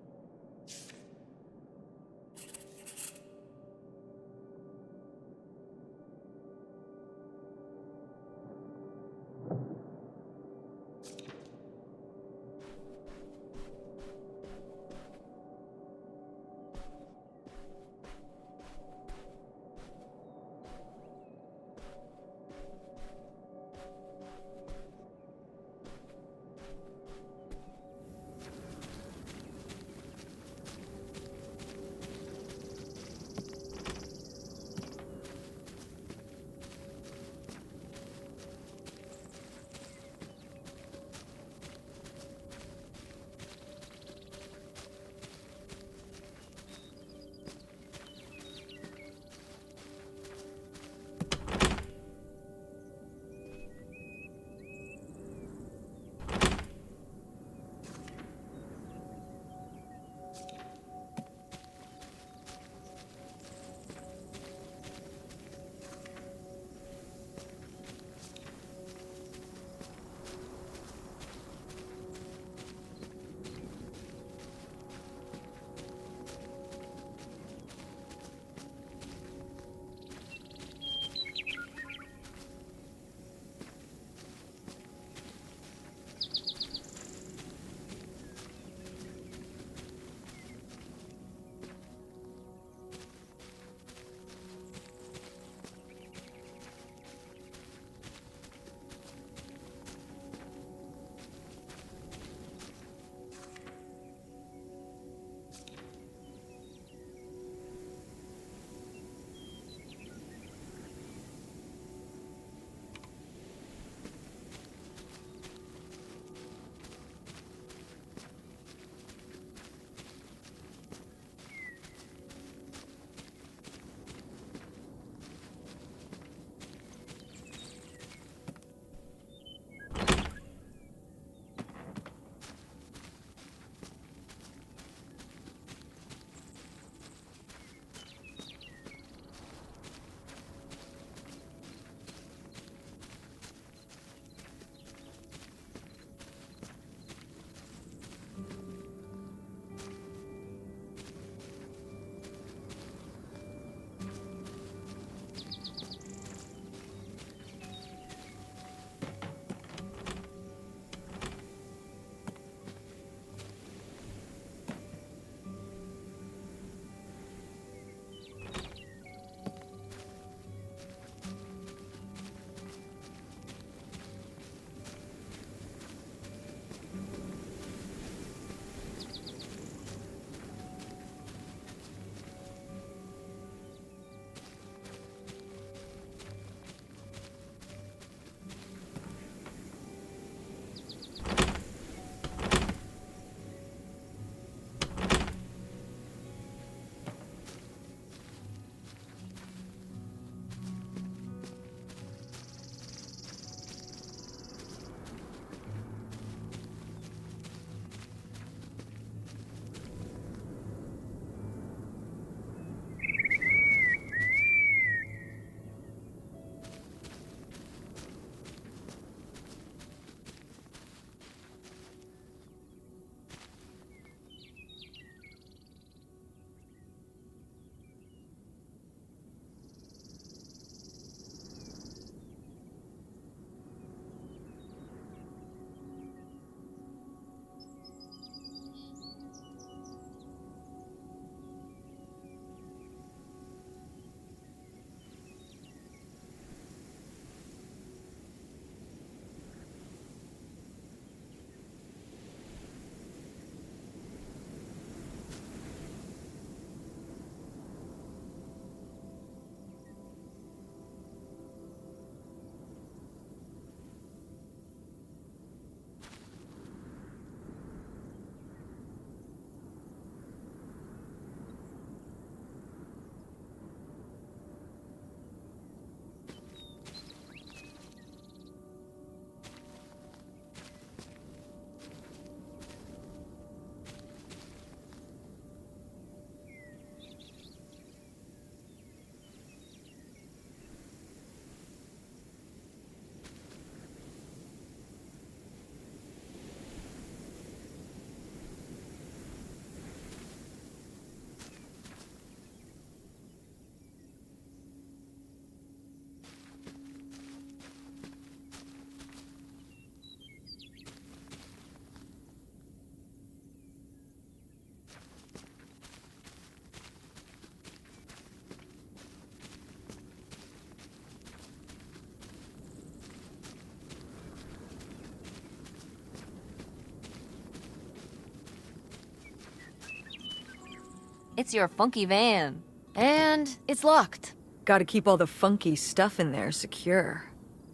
It's your funky van. And it's locked. Gotta keep all the funky stuff in there secure.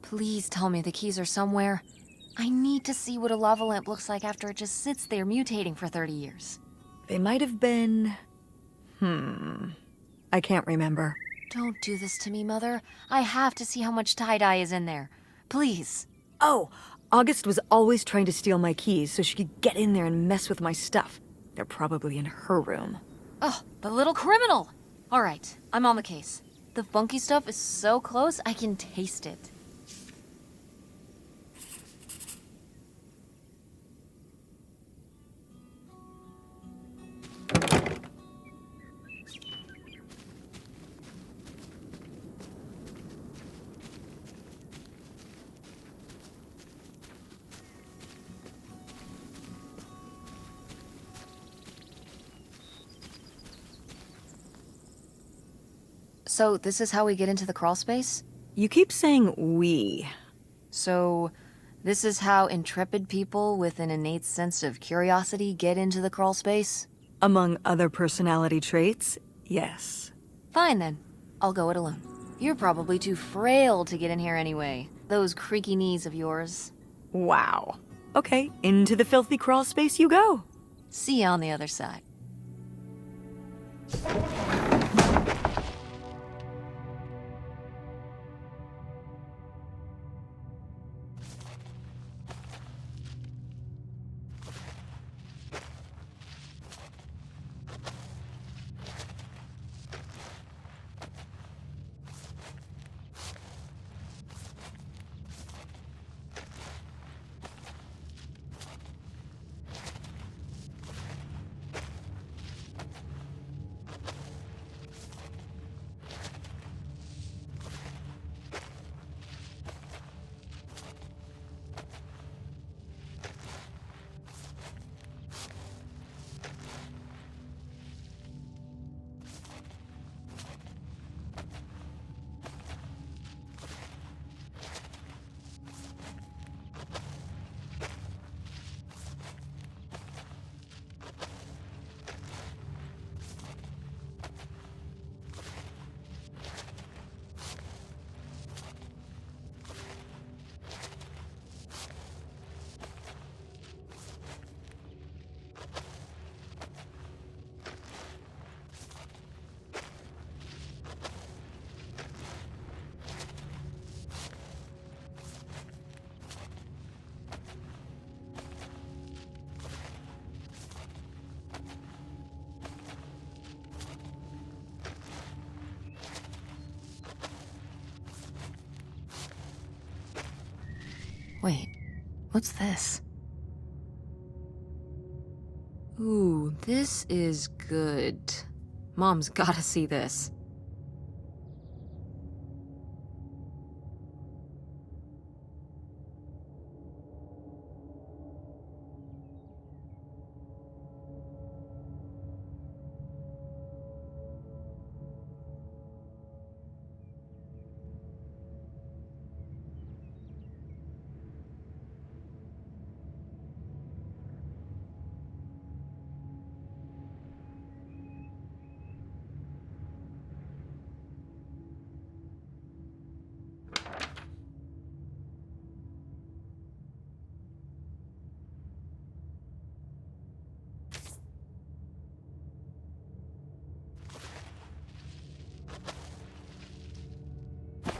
Please tell me the keys are somewhere. I need to see what a lava lamp looks like after it just sits there mutating for 30 years. They might have been... I can't remember. Don't do this to me, Mother. I have to see how much tie-dye is in there. Please. Oh, August was always trying to steal my keys so she could get in there and mess with my stuff. They're probably in her room. Oh, the little criminal! All right, I'm on the case. The funky stuff is so close, I can taste it. So, this is how we get into the crawl space? You keep saying we. So, this is how intrepid people with an innate sense of curiosity get into the crawl space? Among other personality traits, yes. Fine then. I'll go it alone. You're probably too frail to get in here anyway. Those creaky knees of yours. Wow. Okay, into the filthy crawl space you go. See you on the other side. Wait, what's this? Ooh, this is good. Mom's gotta see this.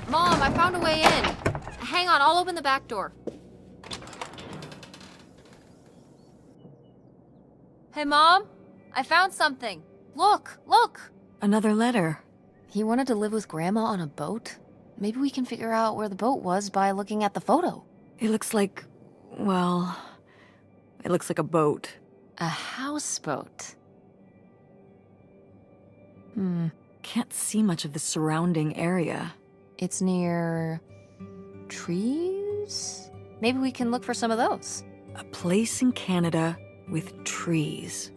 Mom, I found a way in. Hang on, I'll open the back door. Hey, Mom? I found something. Look, look! Another letter. He wanted to live with Grandma on a boat? Maybe we can figure out where the boat was by looking at the photo. It looks like, well, it looks like a boat. A houseboat. Can't see much of the surrounding area. It's near... trees? Maybe we can look for some of those. A place in Canada with trees.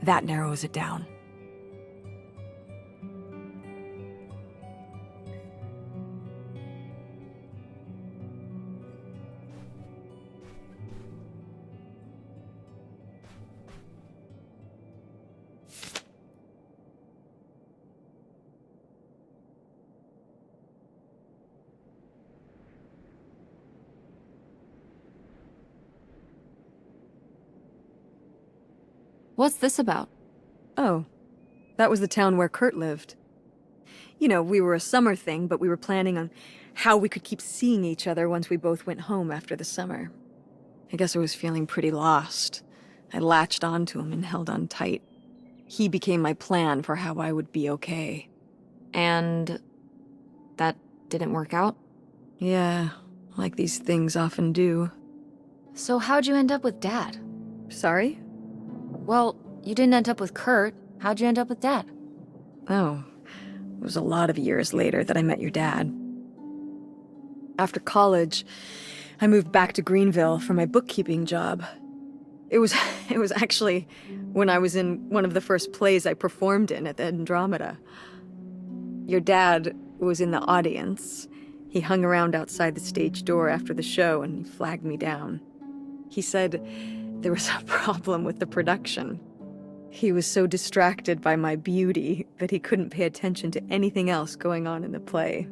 That narrows it down. What's this about? Oh, that was the town where Kurt lived. You know, we were a summer thing, but we were planning on how we could keep seeing each other once we both went home after the summer. I guess I was feeling pretty lost. I latched onto him and held on tight. He became my plan for how I would be okay. And that didn't work out? Yeah, like these things often do. So how'd you end up with Dad? Sorry? Well, you didn't end up with Kurt. How'd you end up with Dad? Oh, it was a lot of years later that I met your dad. After college, I moved back to Greenville for my bookkeeping job. It was actually when I was in one of the first plays I performed in at the Andromeda. Your dad was in the audience. He hung around outside the stage door after the show and he flagged me down. He said there was a problem with the production. He was so distracted by my beauty that he couldn't pay attention to anything else going on in the play.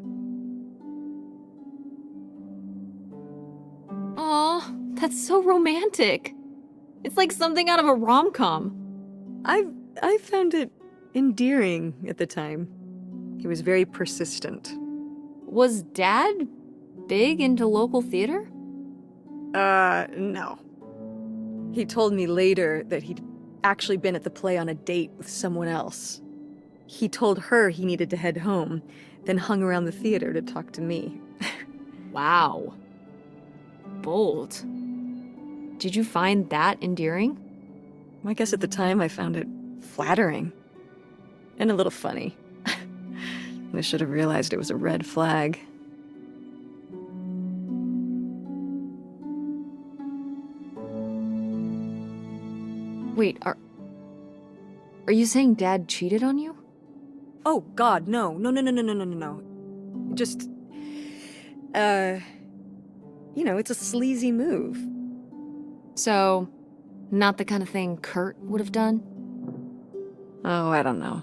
Aw, that's so romantic. It's like something out of a rom-com. I found it endearing at the time. He was very persistent. Was Dad big into local theater? No. He told me later that he'd actually been at the play on a date with someone else. He told her he needed to head home, then hung around the theater to talk to me. Wow. Bold. Did you find that endearing? I guess at the time I found it flattering. And a little funny. I should have realized it was a red flag. Wait, are you saying Dad cheated on you? Oh, God, no. No. Just, you know, it's a sleazy move. So, not the kind of thing Kurt would have done? Oh, I don't know.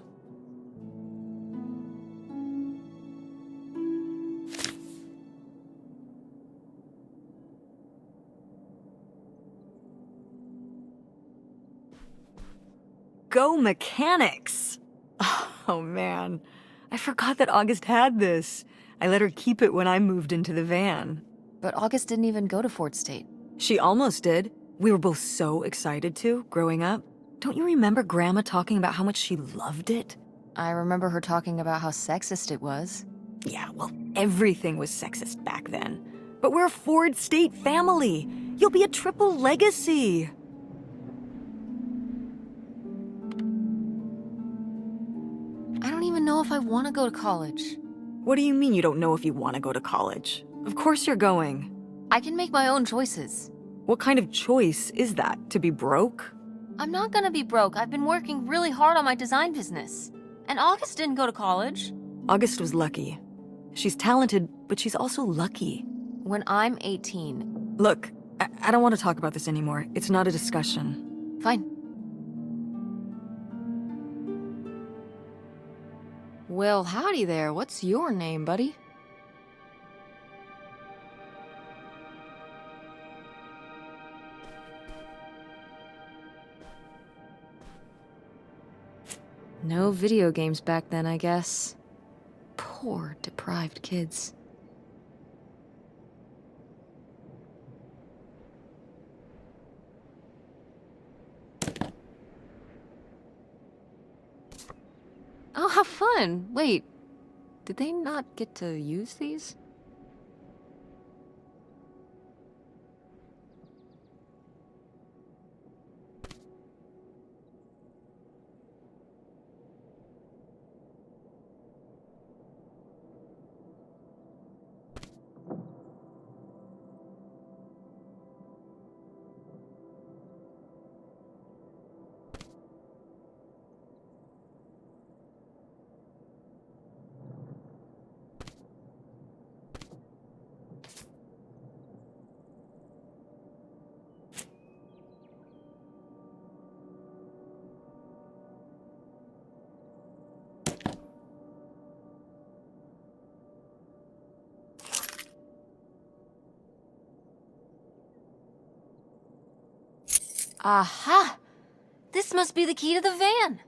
Go Mechanics! Oh, man. I forgot that August had this. I let her keep it when I moved into the van. But August didn't even go to Fort State. She almost did. We were both so excited to, growing up. Don't you remember Grandma talking about how much she loved it? I remember her talking about how sexist it was. Yeah, well, everything was sexist back then. But we're a Ford State family. You'll be a triple legacy. I don't even know if I want to go to college. What do you mean you don't know if you want to go to college? Of course you're going. I can make my own choices. What kind of choice is that? To be broke? I'm not gonna be broke. I've been working really hard on my design business. And August didn't go to college. August was lucky. She's talented, but she's also lucky. When I'm 18. Look, I don't want to talk about this anymore. It's not a discussion. Fine. Well, howdy there. What's your name, buddy? No video games back then, I guess. Poor, deprived kids. Oh, how fun! Wait, did they not get to use these? Aha! This must be the key to the van.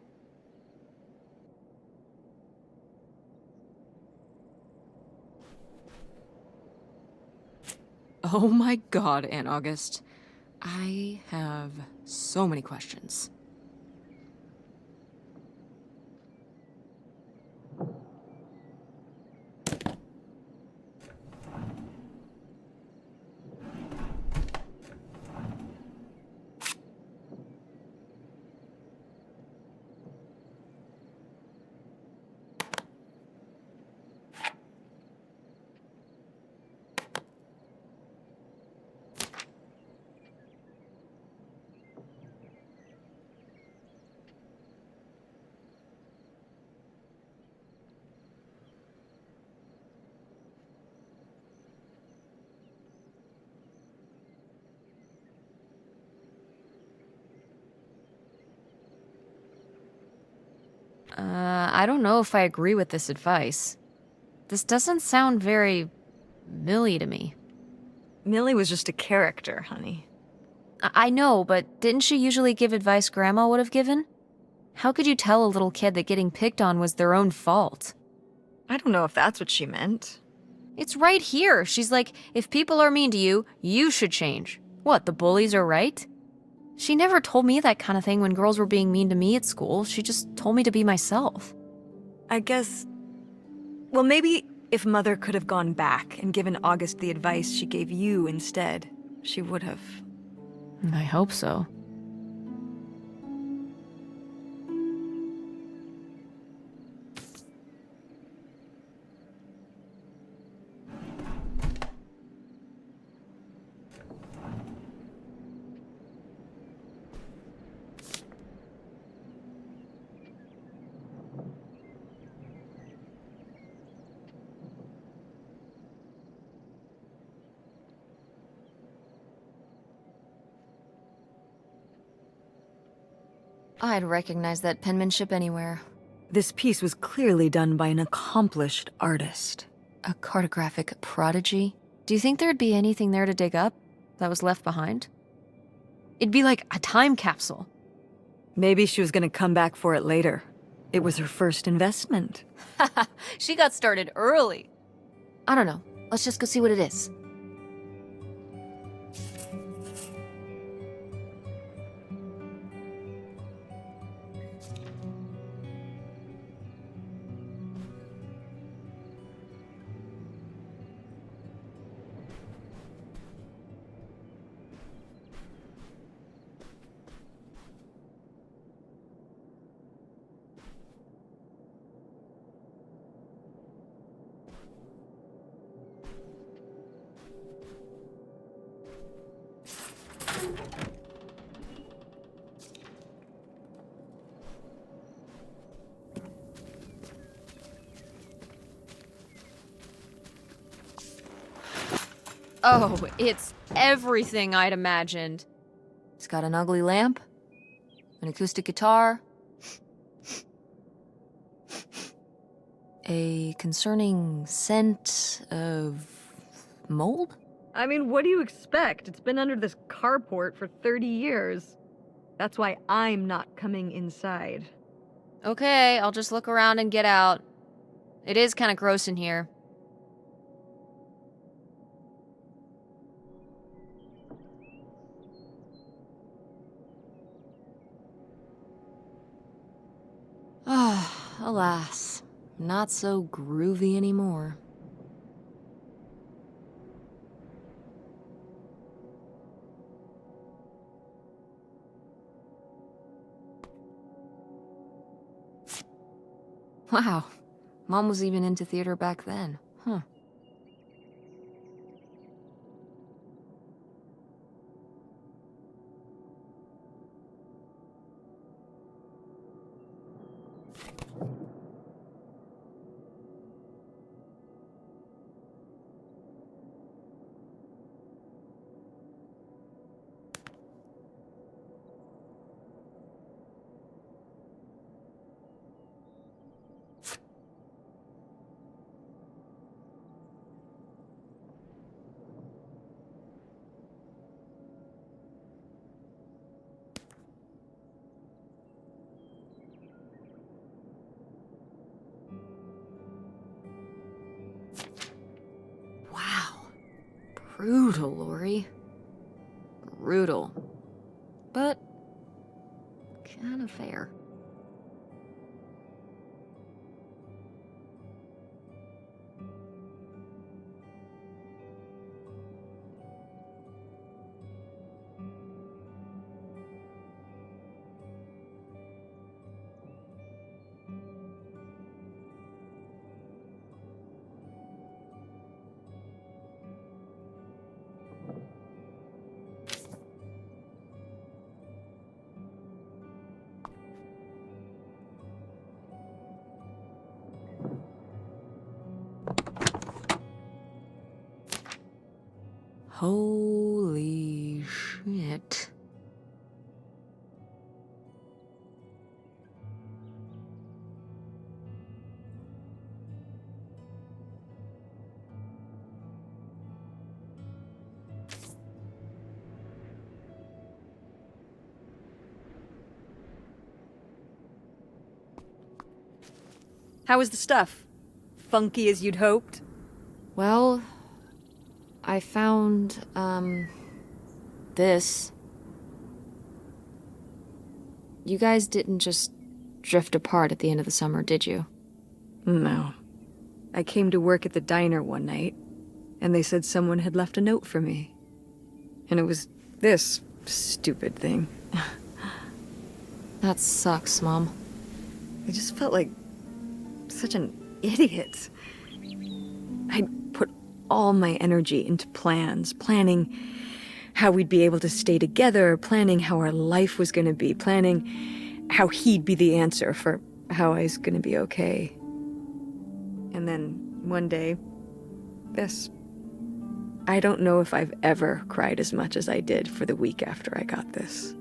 Oh my god, Aunt August. I have so many questions. I don't know if I agree with this advice. This doesn't sound very Millie to me. Millie was just a character, honey. I know, but didn't she usually give advice Grandma would have given? How could you tell a little kid that getting picked on was their own fault? I don't know if that's what she meant. It's right here. She's like, if people are mean to you, you should change. What, the bullies are right? She never told me that kind of thing when girls were being mean to me at school. She just told me to be myself. I guess... Well, maybe if Mother could have gone back and given August the advice she gave you instead, she would have. I hope so. I'd recognize that penmanship anywhere. This piece was clearly done by an accomplished artist. A cartographic prodigy? Do you think there'd be anything there to dig up that was left behind? It'd be like a time capsule. Maybe she was gonna come back for it later. It was her first investment. She got started early. I don't know. Let's just go see what it is. Oh, it's everything I'd imagined. It's got an ugly lamp, an acoustic guitar, a concerning scent of mold? I mean, what do you expect? It's been under this carport for 30 years. That's why I'm not coming inside. Okay, I'll just look around and get out. It is kind of gross in here. Ah, alas. Not so groovy anymore. Wow. Mom was even into theater back then. Huh. Brutal, Lori. Brutal. But kind of fair. Holy shit. How was the stuff? Funky as you'd hoped? Well, I found, this. You guys didn't just drift apart at the end of the summer, did you? No. I came to work at the diner one night, and they said someone had left a note for me. And it was this stupid thing. That sucks, Mom. I just felt like such an idiot. I'd put all my energy into plans, planning how we'd be able to stay together, planning how our life was going to be, planning how he'd be the answer for how I was going to be okay. And then one day, this. I don't know if I've ever cried as much as I did for the week after I got this.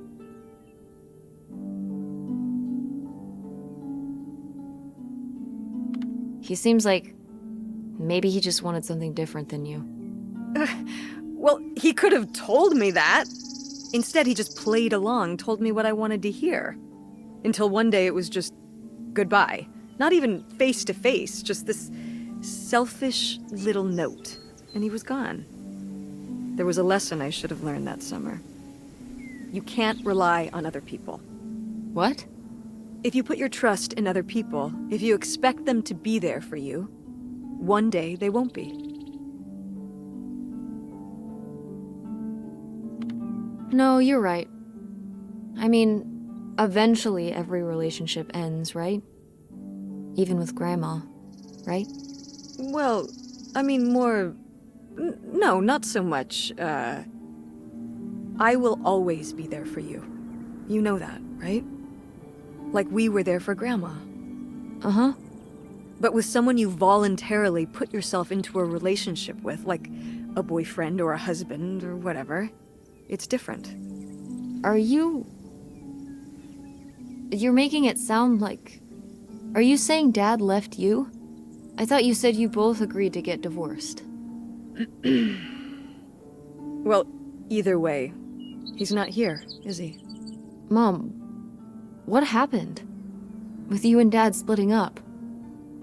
He seems like maybe he just wanted something different than you. Well, he could have told me that. Instead, he just played along, told me what I wanted to hear. Until one day it was just goodbye. Not even face to face, just this selfish little note. And he was gone. There was a lesson I should have learned that summer. You can't rely on other people. What? If you put your trust in other people, if you expect them to be there for you, one day they won't be. No, you're right. I mean, eventually every relationship ends, right? Even with Grandma, right? Well, I mean more... No, not so much. I will always be there for you. You know that, right? Like we were there for Grandma. Uh-huh. But with someone you voluntarily put yourself into a relationship with, like a boyfriend or a husband or whatever, it's different. You're making it sound like... Are you saying Dad left you? I thought you said you both agreed to get divorced. Well, either way, he's not here, is he? Mom, what happened? With you and Dad splitting up?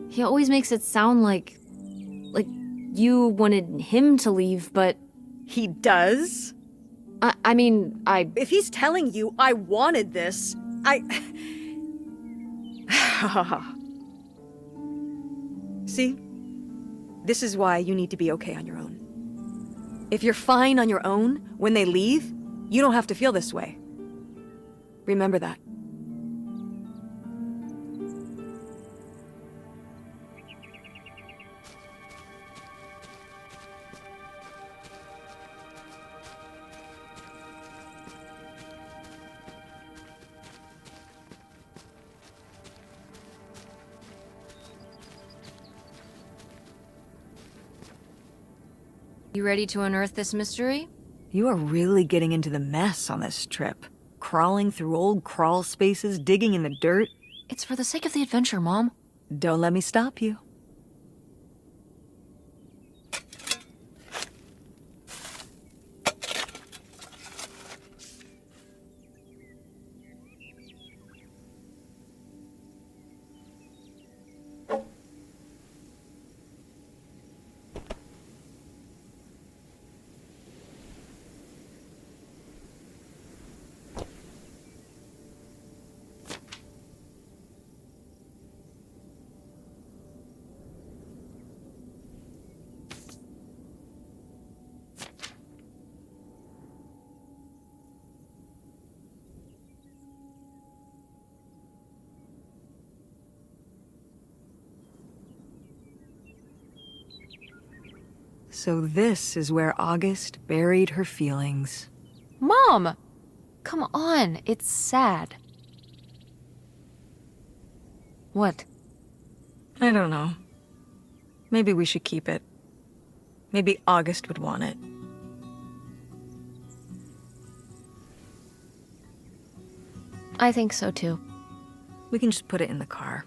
He always makes it sound like you wanted him to leave, but... He does? I mean, If he's telling you I wanted this, See? This is why you need to be okay on your own. If you're fine on your own, when they leave, you don't have to feel this way. Remember that. You ready to unearth this mystery? You are really getting into the mess on this trip. Crawling through old crawl spaces, digging in the dirt. It's for the sake of the adventure, Mom. Don't let me stop you. So this is where August buried her feelings. Mom! Come on, it's sad. What? I don't know. Maybe we should keep it. Maybe August would want it. I think so too. We can just put it in the car.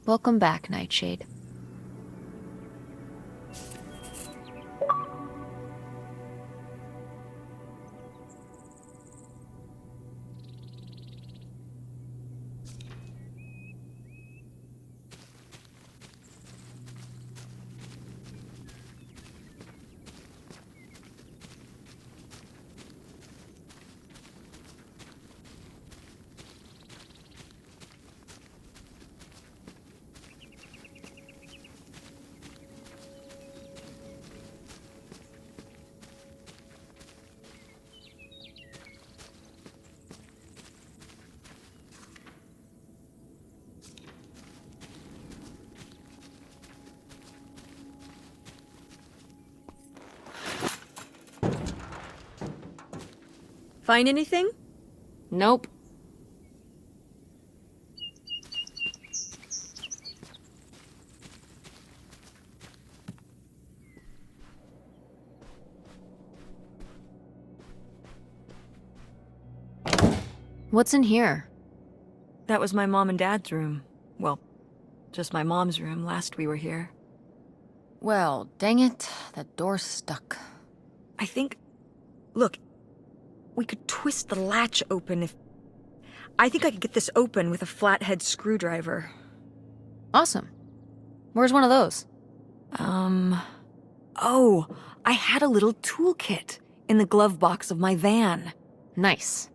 Welcome back, Nightshade. Find anything? Nope. What's in here? That was my mom and dad's room. Well, just my mom's room last we were here. Well, dang it, that door's stuck. I think... Look, we could twist the latch open if... I think I could get this open with a flathead screwdriver. Awesome. Where's one of those? Oh, I had a little toolkit in the glove box of my van. Nice.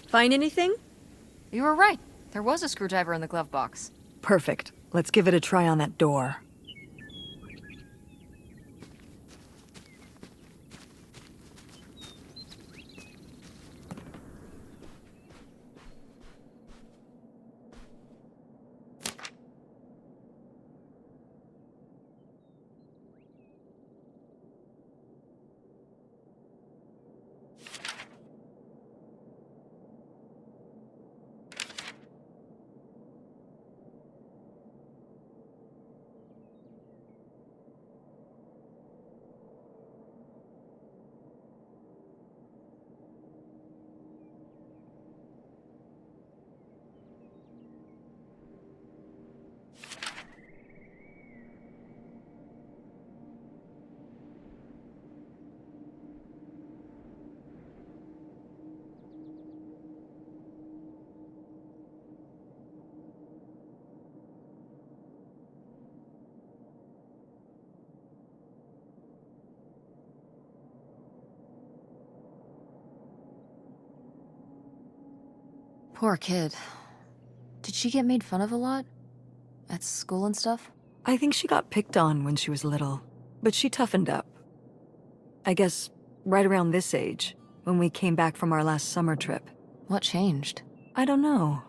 Find anything? You were right. There was a screwdriver in the glove box. Perfect. Let's give it a try on that door. Poor kid. Did she get made fun of a lot? At school and stuff? I think she got picked on when she was little, but she toughened up. I guess right around this age, when we came back from our last summer trip. What changed? I don't know.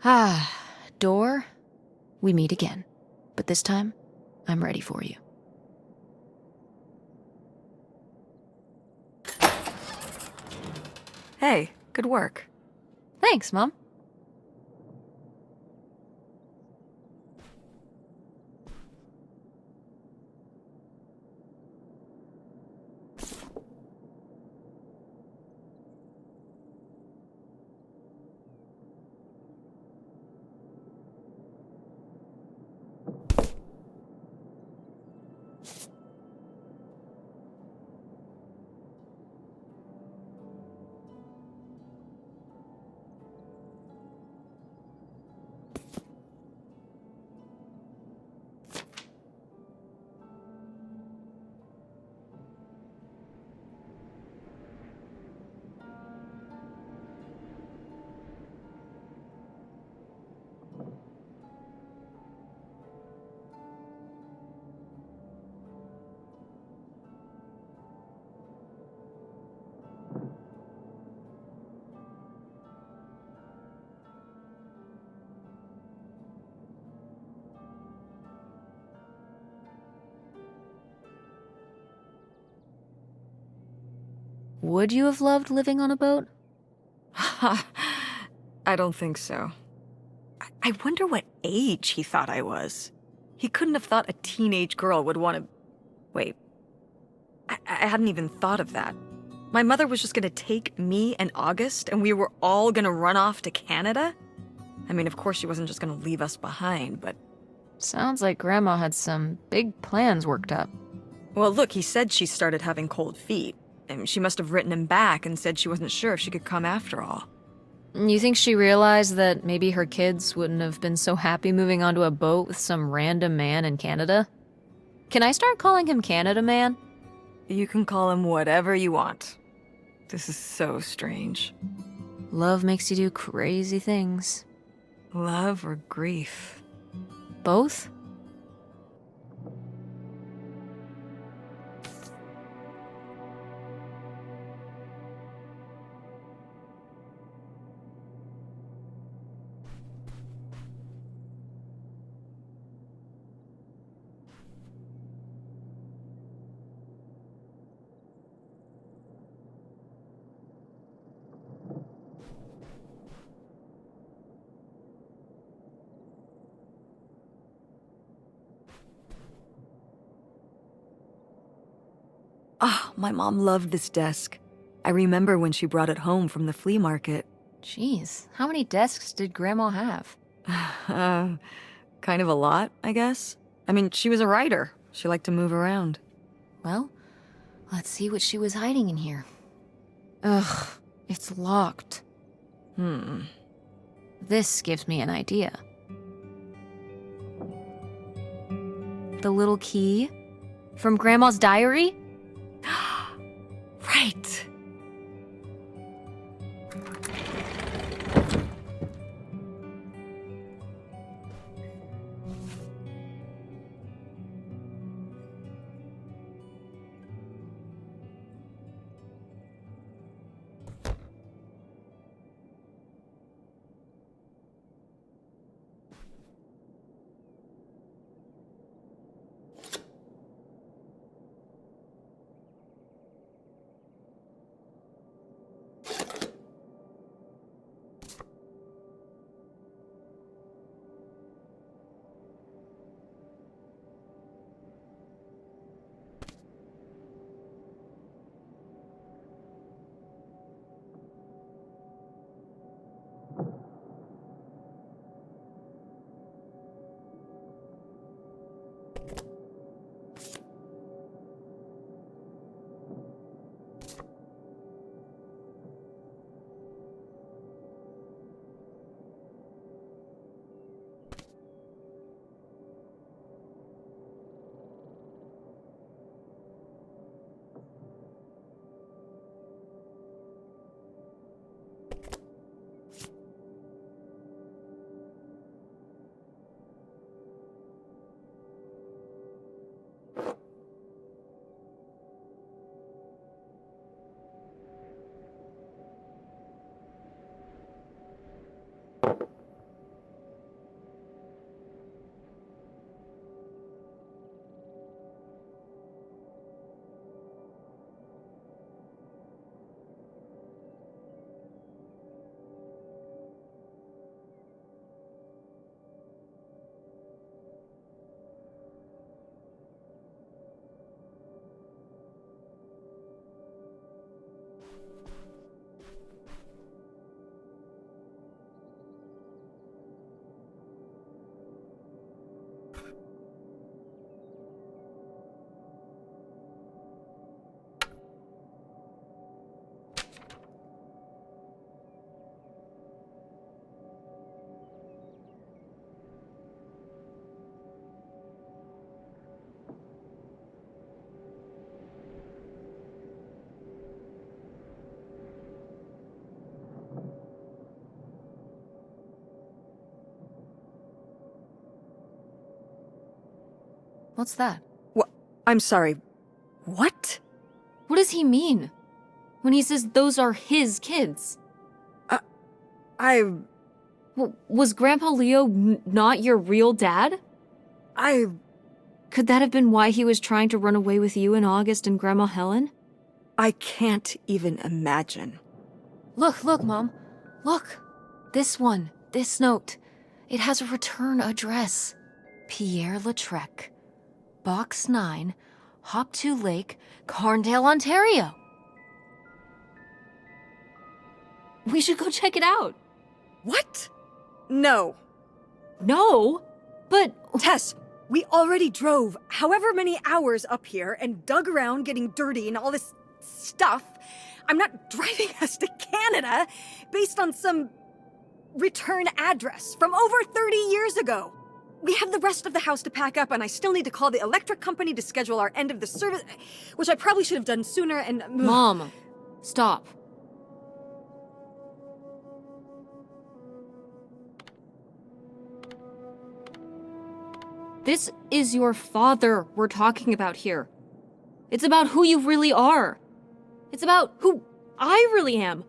Ah, door. We meet again. But this time, I'm ready for you. Hey, good work. Thanks, Mom. Would you have loved living on a boat? I don't think so. I wonder what age he thought I was. He couldn't have thought a teenage girl would want to... Wait. I hadn't even thought of that. My mother was just gonna take me and August, and we were all gonna run off to Canada? I mean, of course she wasn't just gonna leave us behind, but... Sounds like Grandma had some big plans worked up. Well, look, he said she started having cold feet. And she must have written him back and said she wasn't sure if she could come after all. You think she realized that maybe her kids wouldn't have been so happy moving onto a boat with some random man in Canada? Can I start calling him Canada Man? You can call him whatever you want. This is so strange. Love makes you do crazy things. Love or grief? Both? Oh, my mom loved this desk. I remember when she brought it home from the flea market. Jeez, how many desks did Grandma have? Kind of a lot, I guess. I mean, she was a writer. She liked to move around. Well, let's see what she was hiding in here. Ugh, it's locked. This gives me an idea. The little key? From Grandma's diary? Right. What's that? I'm sorry. What? What does he mean? When he says those are his kids? I... Was Grandpa Leo not your real dad? Could that have been why he was trying to run away with you and August and Grandma Helen? I can't even imagine. Look, Mom. Look. This one. This note. It has a return address. Pierre Lautrec. Box 9, Hop2 Lake, Carndale, Ontario. We should go check it out. What? No. No? But... Tess, we already drove however many hours up here and dug around getting dirty and all this stuff. I'm not driving us to Canada based on some return address from over 30 years ago. We have the rest of the house to pack up, and I still need to call the electric company to schedule our end of the service, which I probably should have done sooner, and... Mom, stop. This is your father we're talking about here. It's about who you really are. It's about who I really am.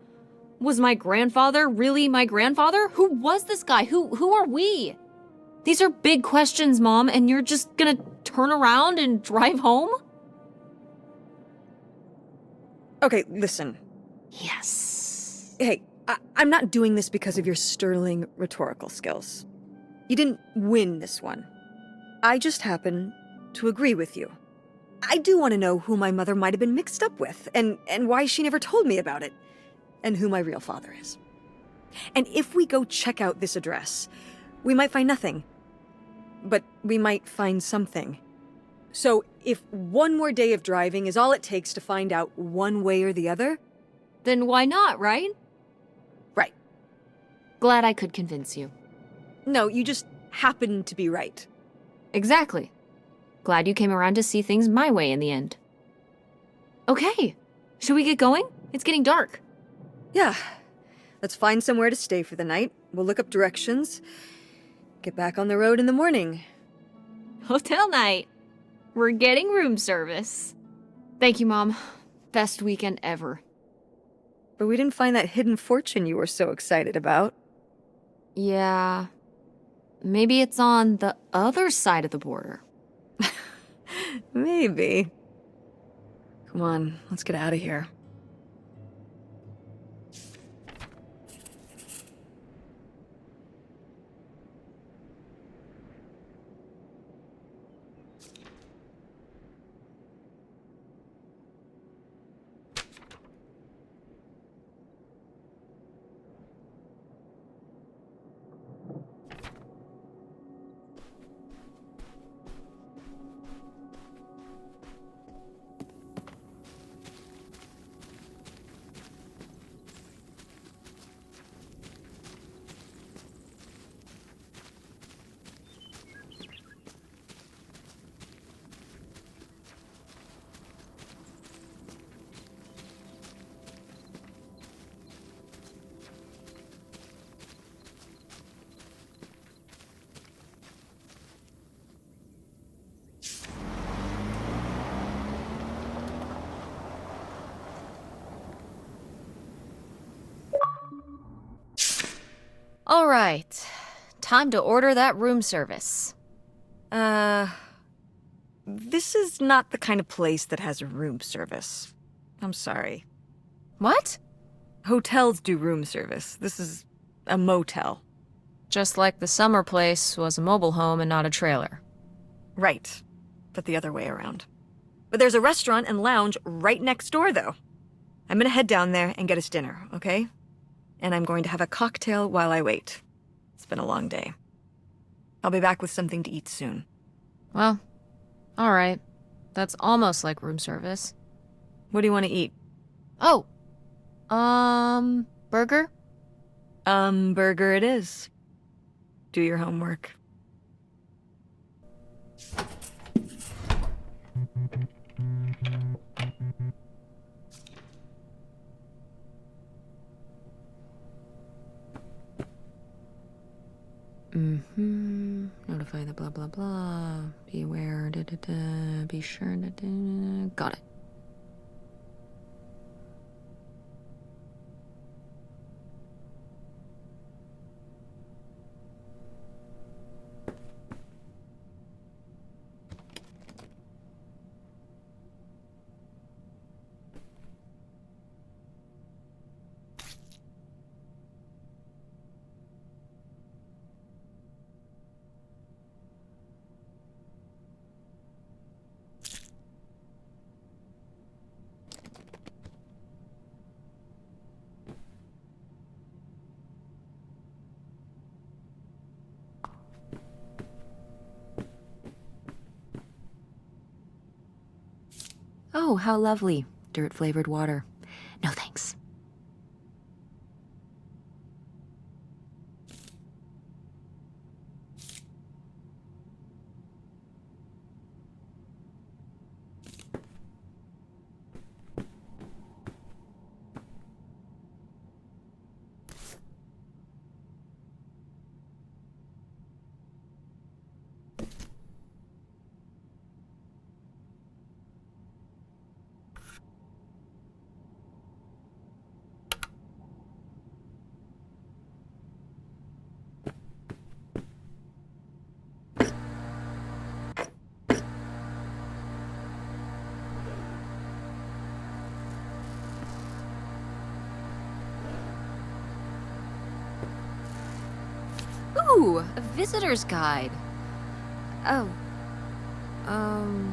Was my grandfather really my grandfather? Who was this guy? Who are we? These are big questions, Mom, and you're just gonna turn around and drive home? Okay, listen. Yes. Hey, I'm not doing this because of your sterling rhetorical skills. You didn't win this one. I just happen to agree with you. I do want to know who my mother might have been mixed up with, and why she never told me about it, and who my real father is. And if we go check out this address, we might find nothing. But we might find something. So if one more day of driving is all it takes to find out one way or the other... Then why not, right? Right. Glad I could convince you. No, you just happen to be right. Exactly. Glad you came around to see things my way in the end. Okay, should we get going? It's getting dark. Yeah. Let's find somewhere to stay for the night. We'll look up directions. Get back on the road in the morning. Hotel night. We're getting room service. Thank you, Mom. Best weekend ever. But we didn't find that hidden fortune you were so excited about. Yeah. Maybe it's on the other side of the border. Maybe. Come on, let's get out of here. All right. Time to order that room service. This is not the kind of place that has room service. I'm sorry. What? Hotels do room service. This is a motel. Just like the summer place was a mobile home and not a trailer. Right. But the other way around. But there's a restaurant and lounge right next door, though. I'm gonna head down there and get us dinner, okay? And I'm going to have a cocktail while I wait. It's been a long day. I'll be back with something to eat soon. Well, all right. That's almost like room service. What do you want to eat? Oh, burger? Burger it is. Do your homework. Notify the the blah blah blah. Beware, da da da. Be sure, da da. Got it. Oh, how lovely. Dirt-flavored water. No thanks. Ooh, a visitor's guide. Oh. Hmm.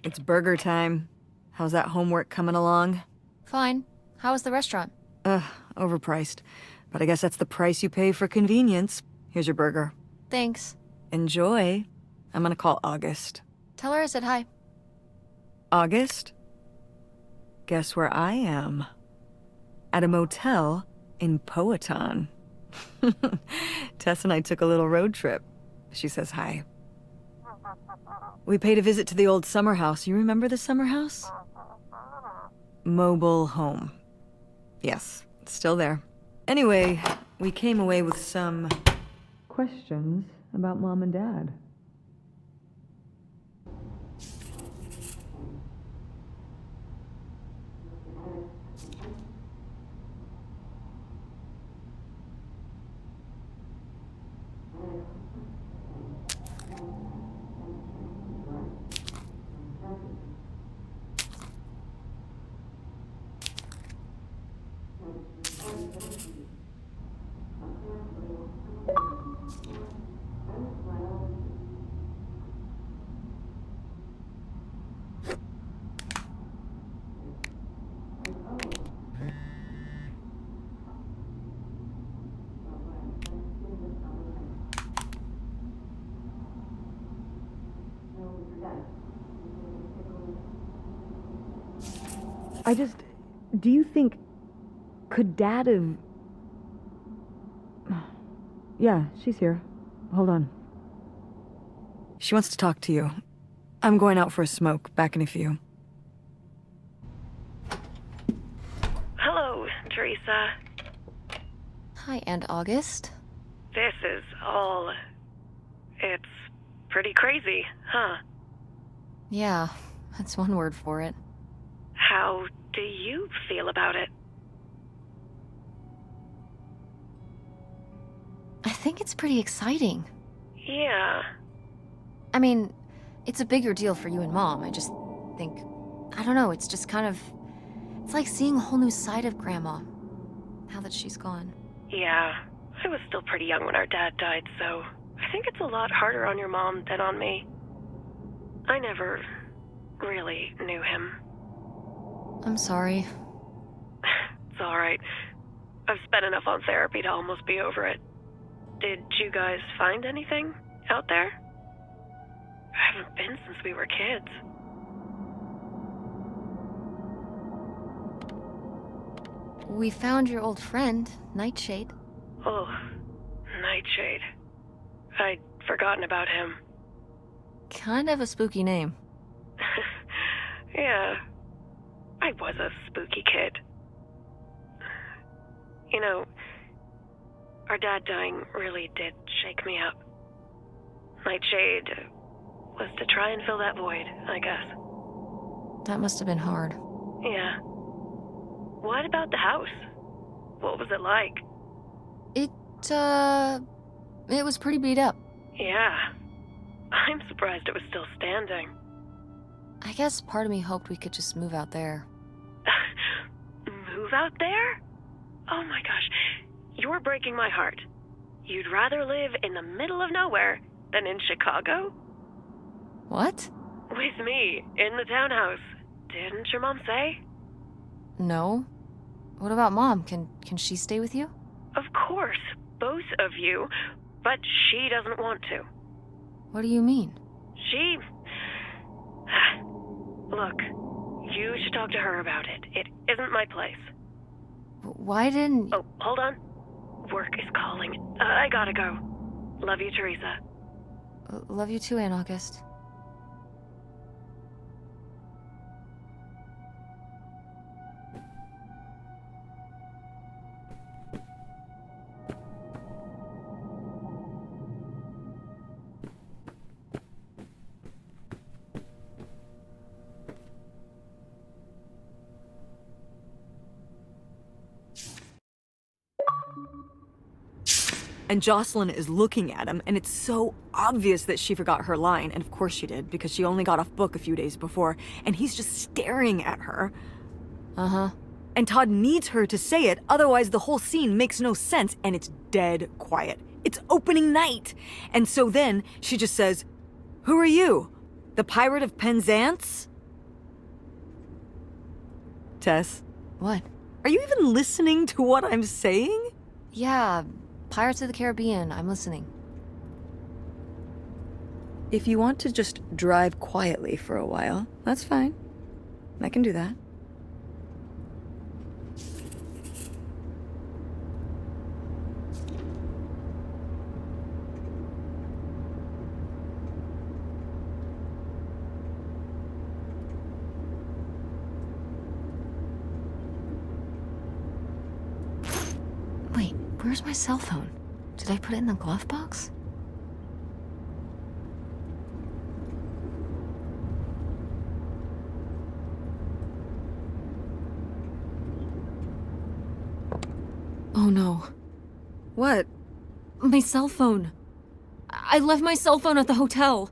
It's burger time. How's that homework coming along? Fine. How was the restaurant? Overpriced. But I guess that's the price you pay for convenience. Here's your burger. Thanks. Enjoy. I'm gonna call August. Tell her I said hi. August? Guess where I am? At a motel in Powhatan. Tess and I took a little road trip. She says hi. We paid a visit to the old summer house. You remember the summer house? Mobile home. Yes, it's still there. Anyway, we came away with some questions about Mom and Dad. Do you think, could Dad have... Yeah, she's here. Hold on. She wants to talk to you. I'm going out for a smoke, back in a few. Hello, Teresa. Hi, Aunt August. This is all... It's pretty crazy, huh? Yeah, that's one word for it. How do you feel about it? I think it's pretty exciting. Yeah. I mean, it's a bigger deal for you and Mom. I just think, I don't know, it's just kind of... It's like seeing a whole new side of Grandma, now that she's gone. Yeah. I was still pretty young when our dad died, so I think it's a lot harder on your mom than on me. I never really knew him. I'm sorry. It's alright. I've spent enough on therapy to almost be over it. Did you guys find anything out there? I haven't been since we were kids. We found your old friend, Nightshade. Oh, Nightshade. I'd forgotten about him. Kind of a spooky name. Yeah. I was a spooky kid. You know, our dad dying really did shake me up. Nightshade was to try and fill that void, I guess. That must have been hard. Yeah. What about the house? What was it like? It was pretty beat up. Yeah. I'm surprised it was still standing. I guess part of me hoped we could just move out there. Move out there? Oh my gosh. You're breaking my heart. You'd rather live in the middle of nowhere than in Chicago? What? With me, in the townhouse. Didn't your mom say? No. What about Mom? Can she stay with you? Of course, both of you, but she doesn't want to. What do you mean? She... Look, you should talk to her about it. It isn't my place. Why didn't... Oh, hold on. Work is calling. I gotta go. Love you, Teresa. Love you too, Aunt August. And Jocelyn is looking at him, and it's so obvious that she forgot her line, and of course she did, because she only got off book a few days before, and he's just staring at her. Uh-huh. And Todd needs her to say it, otherwise the whole scene makes no sense, and it's dead quiet. It's opening night! And so then, she just says, "Who are you? The Pirate of Penzance?" Tess, What? are you even listening to what I'm saying? Yeah, Pirates of the Caribbean. I'm listening. If you want to just drive quietly for a while, that's fine. I can do that. Wait, where's my cell phone? Did I put it in the glove box? Oh no. What? My cell phone. I left my cell phone at the hotel.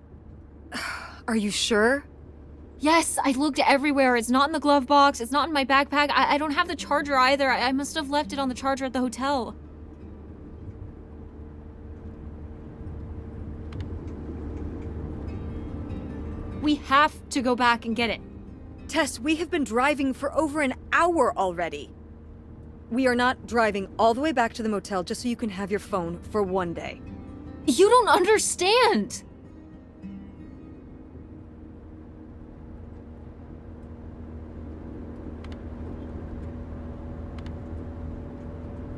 Are you sure? Yes, I looked everywhere. It's not in the glove box. It's not in my backpack. I don't have the charger either. I must have left it on the charger at the hotel. We have to go back and get it. Tess, we have been driving for over an hour already. We are not driving all the way back to the motel just so you can have your phone for one day. You don't understand.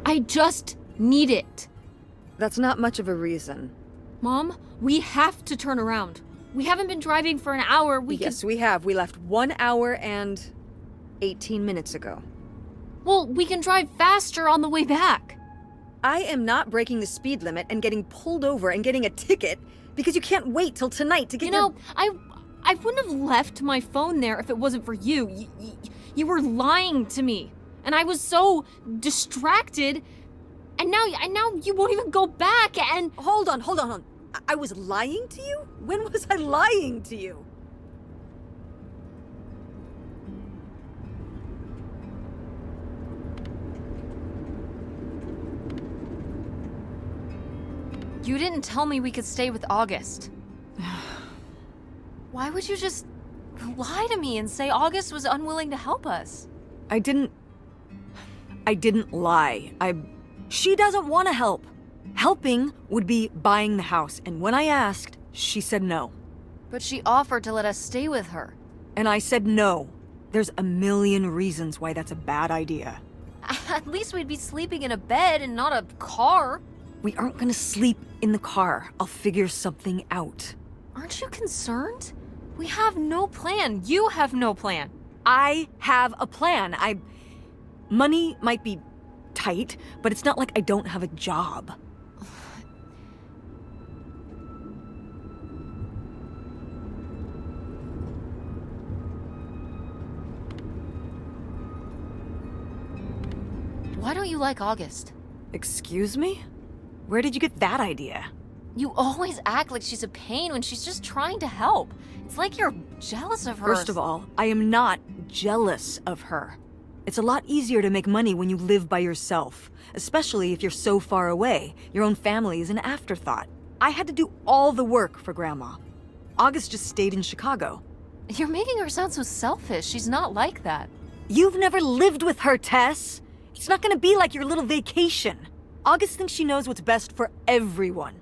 I just need it. That's not much of a reason. Mom, we have to turn around. We haven't been driving for an hour. Yes, we have. We left 1 hour and 18 minutes ago. Well, we can drive faster on the way back. I am not breaking the speed limit and getting pulled over and getting a ticket because you can't wait till tonight to get I wouldn't have left my phone there if it wasn't for you. You were lying to me, and I was so distracted. And now you won't even go back. And Hold on. I was lying to you? When was I lying to you? you didn't tell me we could stay with August. Why would you just lie to me and say August was unwilling to help us? I didn't lie. She doesn't want to help. Helping would be buying the house, and when I asked, she said no. But she offered to let us stay with her. And I said no. There's a million reasons why that's a bad idea. At least we'd be sleeping in a bed and not a car. We aren't gonna sleep in the car. I'll figure something out. Aren't you concerned? We have no plan. You have no plan. I have a plan. Money might be tight, but it's not like I don't have a job. Why don't you like August? Excuse me? Where did you get that idea? You always act like she's a pain when she's just trying to help. It's like you're jealous of her. First of all, I am not jealous of her. It's a lot easier to make money when you live by yourself, especially if you're so far away. Your own family is an afterthought. I had to do all the work for Grandma. August just stayed in Chicago. You're making her sound so selfish. She's not like that. You've never lived with her, Tess. It's not gonna be like your little vacation. August thinks she knows what's best for everyone.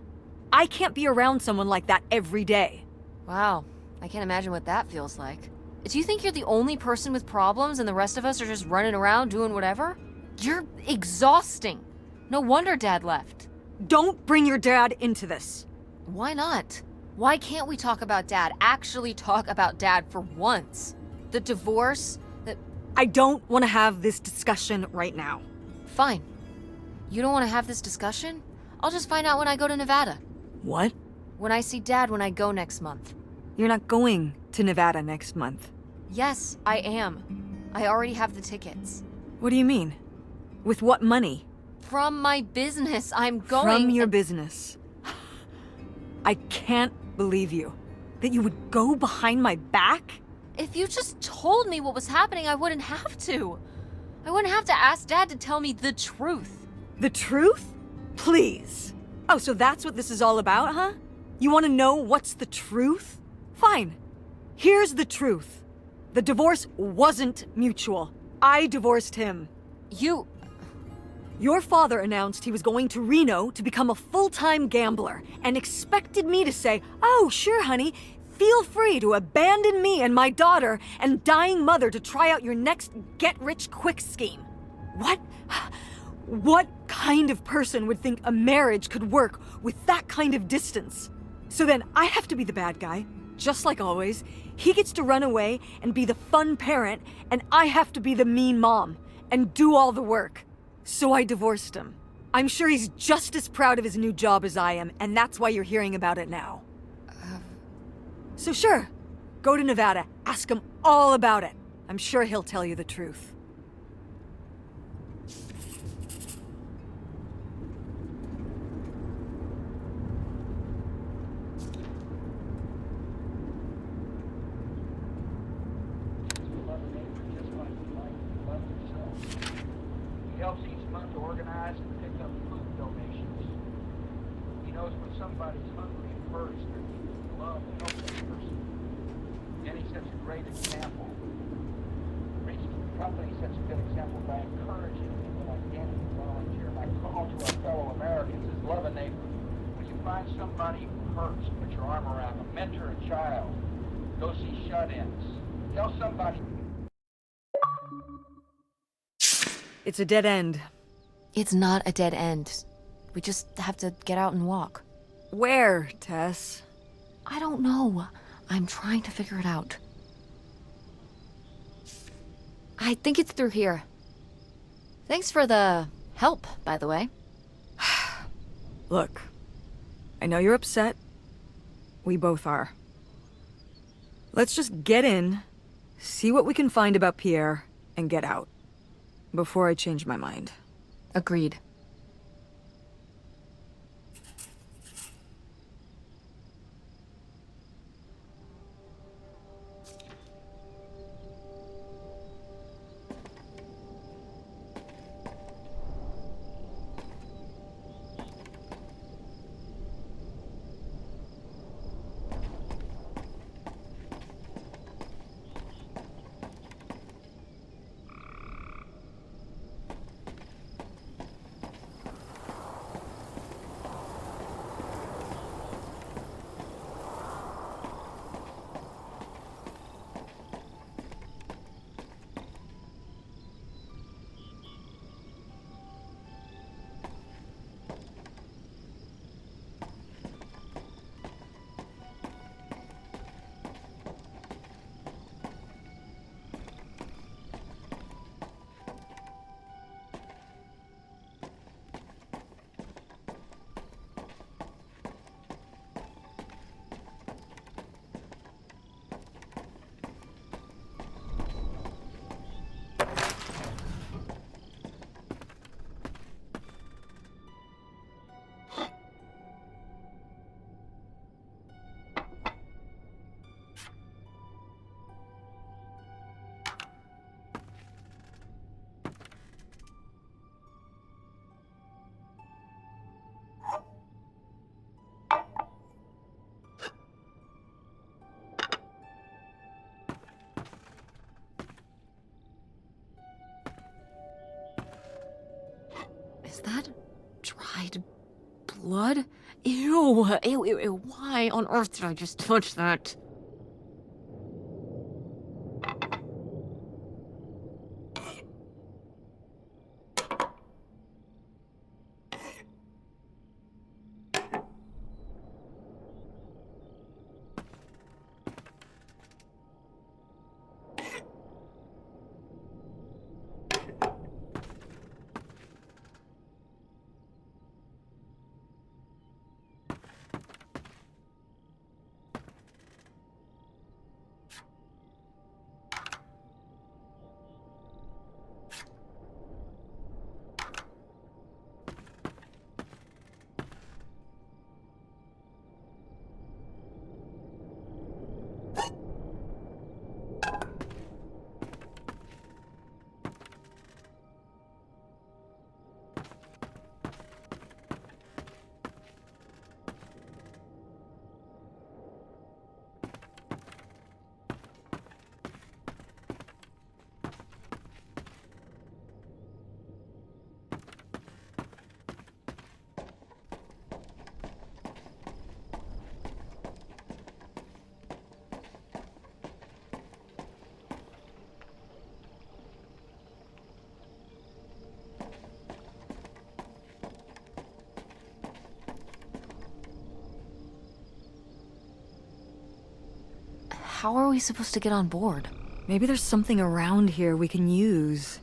I can't be around someone like that every day. Wow, I can't imagine what that feels like. Do you think you're the only person with problems and the rest of us are just running around doing whatever? You're exhausting. No wonder Dad left. Don't bring your dad into this. Why not? Why can't we talk about Dad? Actually talk about Dad for once. The divorce, I don't want to have this discussion right now. Fine. You don't want to have this discussion? I'll just find out when I go to Nevada. What? When I see Dad when I go next month. You're not going to Nevada next month. Yes, I am. I already have the tickets. What do you mean? With what money? From my business, I'm going. From your business. I can't believe you. That you would go behind my back? If you just told me what was happening, I wouldn't have to. I wouldn't have to ask Dad to tell me the truth. The truth? Please. Oh, so that's what this is all about, huh? You want to know what's the truth? Fine. Here's the truth. The divorce wasn't mutual. I divorced him. You. Your father announced he was going to Reno to become a full-time gambler and expected me to say, "Oh, sure, honey, feel free to abandon me and my daughter and dying mother to try out your next get-rich-quick scheme." What? What kind of person would think a marriage could work with that kind of distance? So then I have to be the bad guy, just like always. He gets to run away and be the fun parent, and I have to be the mean mom and do all the work. So I divorced him. I'm sure he's just as proud of his new job as I am, and that's why you're hearing about it now. So sure, go to Nevada, ask him all about it. I'm sure he'll tell you the truth. He helps each month to organize and pick up food donations. He knows when somebody's hungry and first, and he would love to help that person. And he sets a great example. The company sets a good example by encouraging people like Danny to volunteer. My call to our fellow Americans is love a neighbor. When you find somebody who hurts, put your arm around them. Mentor a child. Go see shut-ins. Tell somebody. It's a dead end. It's not a dead end. We just have to get out and walk. Where, Tess? I don't know. I'm trying to figure it out. I think it's through here. Thanks for the help, by the way. Look, I know you're upset. We both are. Let's just get in, see what we can find about Pierre, and get out. Before I change my mind. Agreed. Is that dried blood? Ew, ew, ew, ew. Why on earth did I just touch that? how are we supposed to get on board? Maybe there's something around here we can use.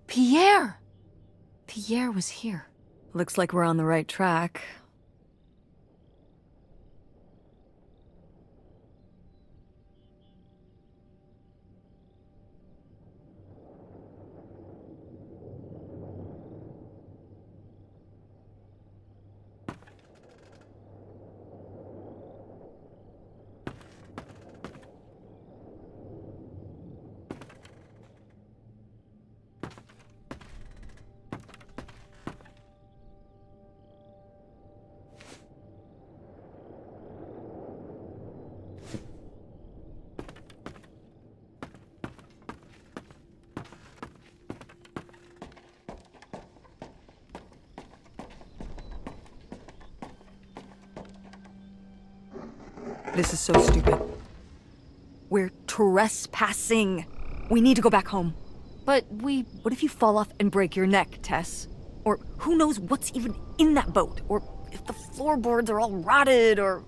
Pierre! Pierre was here. Looks like we're on the right track. This is so stupid. We're trespassing. We need to go back home. But What if you fall off and break your neck, Tess? Or who knows what's even in that boat? Or if the floorboards are all rotted, or...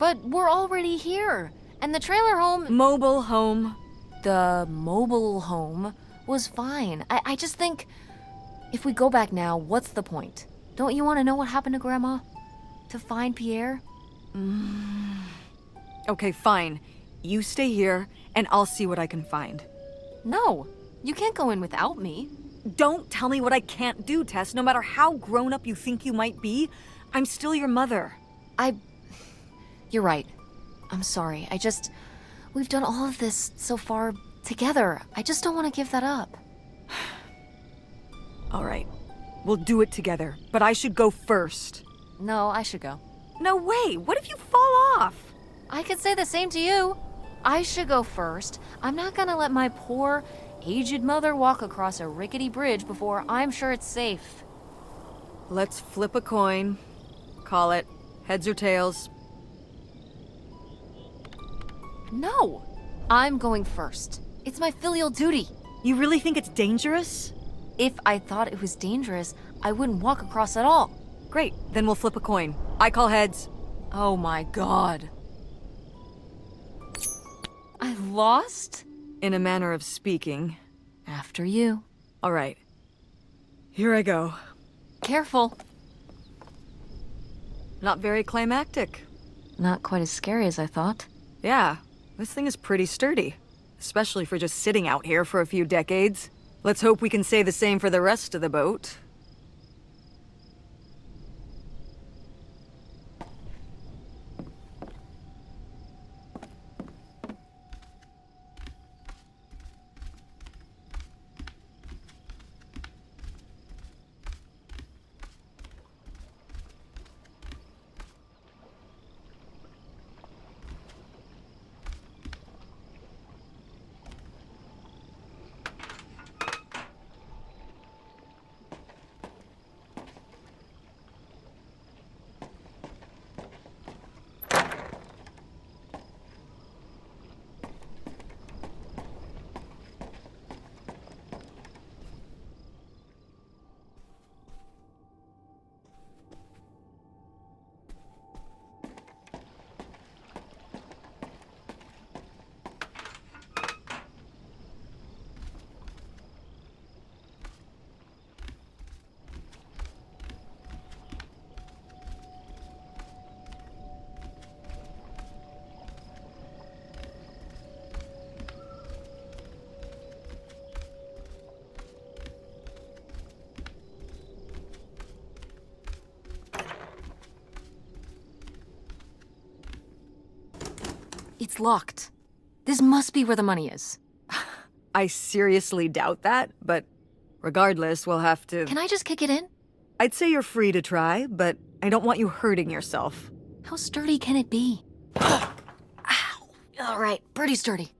But we're already here. And the trailer home... Mobile home. The mobile home was fine. I just think... If we go back now, what's the point? Don't you want to know what happened to Grandma? To find Pierre? Okay, fine. You stay here, and I'll see what I can find. No. You can't go in without me. Don't tell me what I can't do, Tess. No matter how grown up you think you might be, I'm still your mother. You're right. I'm sorry. We've done all of this so far together. I just don't want to give that up. All right. We'll do it together, but I should go first. No, I should go. No way! What if you fall off? I could say the same to you. I should go first. I'm not gonna let my poor, aged mother walk across a rickety bridge before I'm sure it's safe. Let's flip a coin. Call it heads or tails. No! I'm going first. It's my filial duty. You really think it's dangerous? If I thought it was dangerous, I wouldn't walk across at all. Great, then we'll flip a coin. I call heads. Oh my god. I lost? In a manner of speaking. After you. All right. Here I go. Careful. Not very climactic. Not quite as scary as I thought. Yeah, this thing is pretty sturdy. Especially for just sitting out here for a few decades. Let's hope we can say the same for the rest of the boat. It's locked. This must be where the money is. I seriously doubt that, but regardless, we'll have to... Can I just kick it in? I'd say you're free to try, but I don't want you hurting yourself. How sturdy can it be? Ow! All right, pretty sturdy.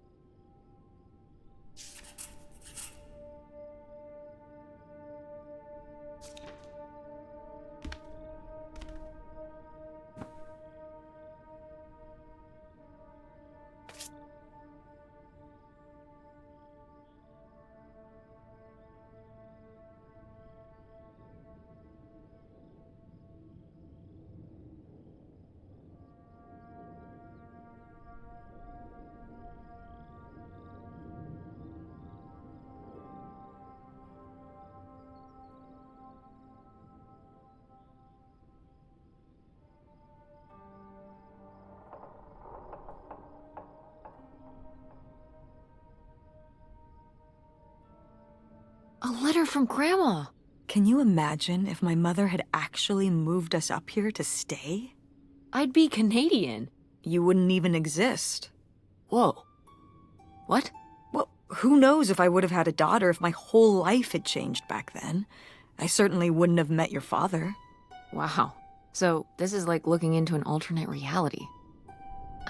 A letter from Grandma. Can you imagine if my mother had actually moved us up here to stay? I'd be Canadian. You wouldn't even exist. Whoa. What? Well, who knows if I would have had a daughter if my whole life had changed back then. I certainly wouldn't have met your father. Wow. So this is like looking into an alternate reality.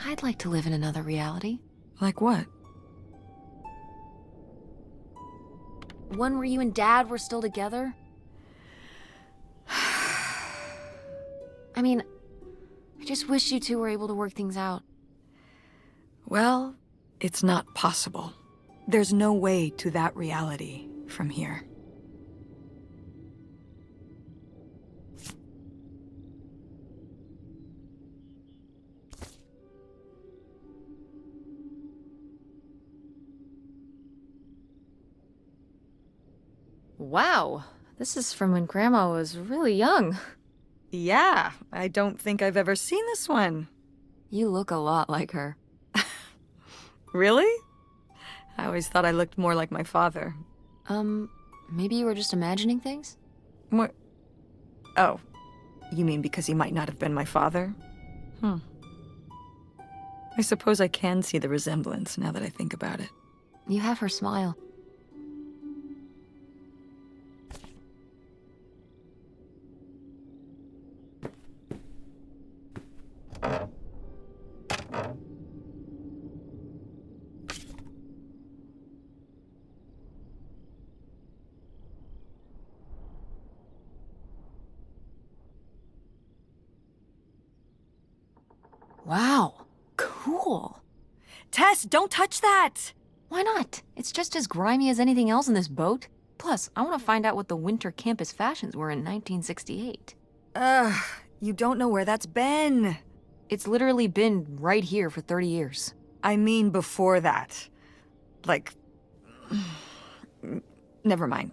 I'd like to live in another reality. Like what? One where you and Dad were still together? I mean, I just wish you two were able to work things out. Well, it's not possible. There's no way to that reality from here. Wow, this is from when Grandma was really young. Yeah, I don't think I've ever seen this one. You look a lot like her. Really? I always thought I looked more like my father. Maybe you were just imagining things? What? Oh, you mean because he might not have been my father? I suppose I can see the resemblance now that I think about it. You have her smile. Wow, cool. Tess, don't touch that! Why not? It's just as grimy as anything else in this boat. Plus, I want to find out what the winter campus fashions were in 1968. You don't know where that's been. It's literally been right here for 30 years. I mean before that. Like... Never mind.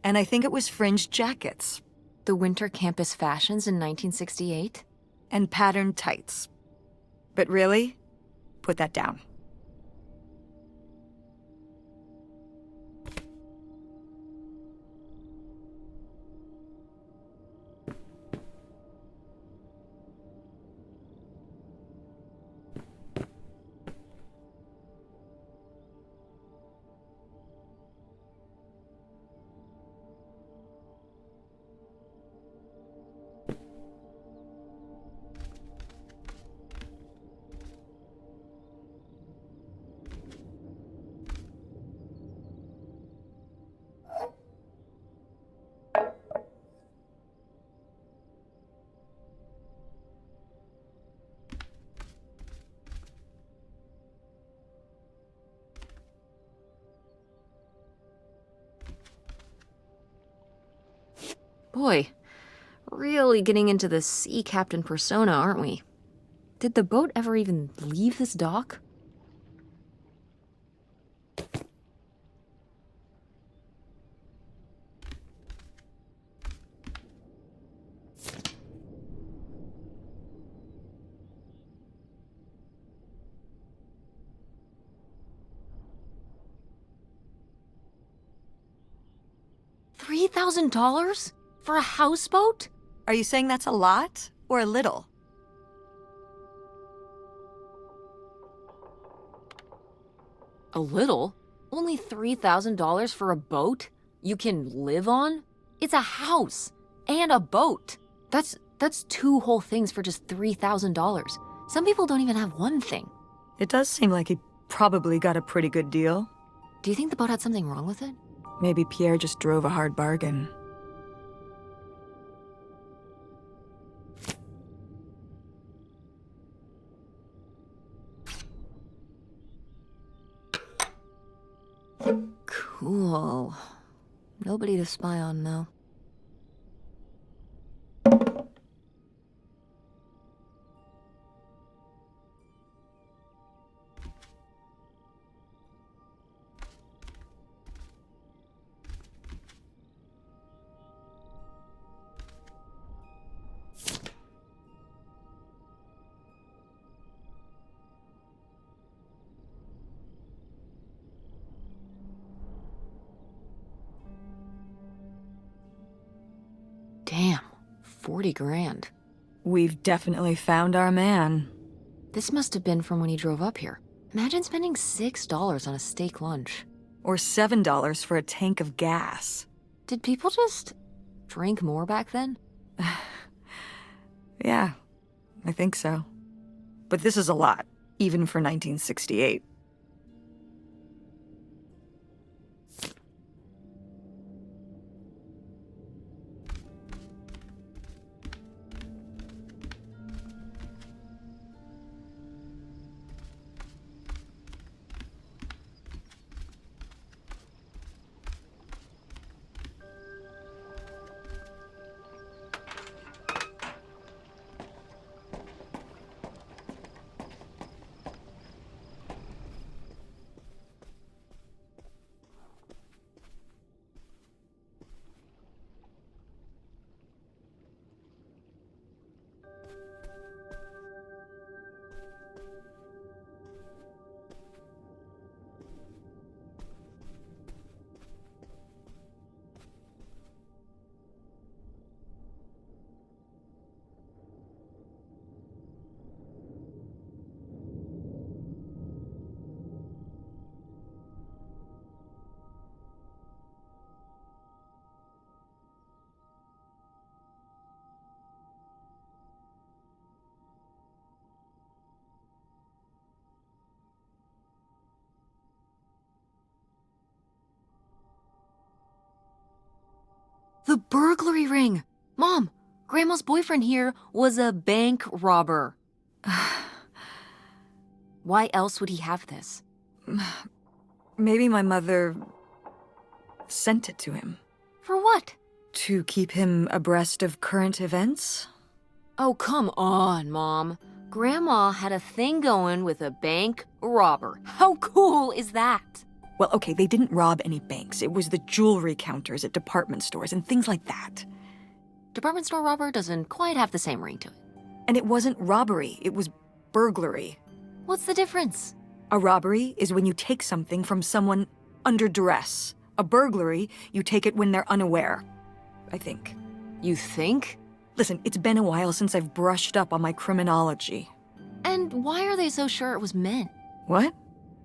And I think it was fringed jackets. The winter campus fashions in 1968? And patterned tights. But really? Put that down. Boy, really getting into the sea captain persona, aren't we? Did the boat ever even leave this dock? $3,000? For a houseboat? Are you saying that's a lot or a little? A little? Only $3,000 for a boat you can live on? It's a house and a boat. That's two whole things for just $3,000. Some people don't even have one thing. It does seem like he probably got a pretty good deal. Do you think the boat had something wrong with it? Maybe Pierre just drove a hard bargain. Cool. Nobody to spy on, though. Damn, 40 grand. We've definitely found our man. This must have been from when he drove up here. Imagine spending $6 on a steak lunch. Or $7 for a tank of gas. Did people just drink more back then? Yeah, I think so. But this is a lot, even for 1968. The burglary ring! Mom, Grandma's boyfriend here was a bank robber. Why else would he have this? Maybe my mother sent it to him. For what? To keep him abreast of current events? Oh, come on, Mom. Grandma had a thing going with a bank robber. How cool is that? Well, okay, they didn't rob any banks. It was the jewelry counters at department stores and things like that. Department store robber doesn't quite have the same ring to it. And it wasn't robbery, it was burglary. What's the difference? A robbery is when you take something from someone under duress. A burglary, you take it when they're unaware, I think. You think? Listen, it's been a while since I've brushed up on my criminology. And why are they so sure it was men? What?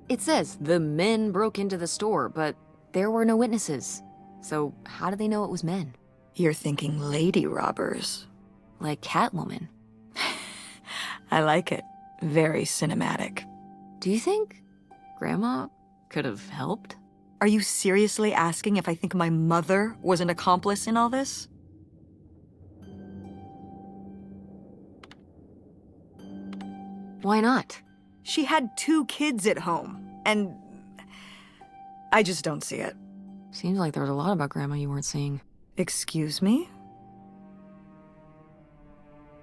It says the men broke into the store, but there were no witnesses. So how do they know it was men? You're thinking lady robbers. Like Catwoman. I like it. Very cinematic. Do you think Grandma could have helped? Are you seriously asking if I think my mother was an accomplice in all this? Why not? She had 2 kids at home, and I just don't see it. Seems like there was a lot about Grandma you weren't seeing. Excuse me?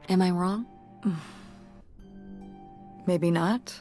Am I wrong? Maybe not.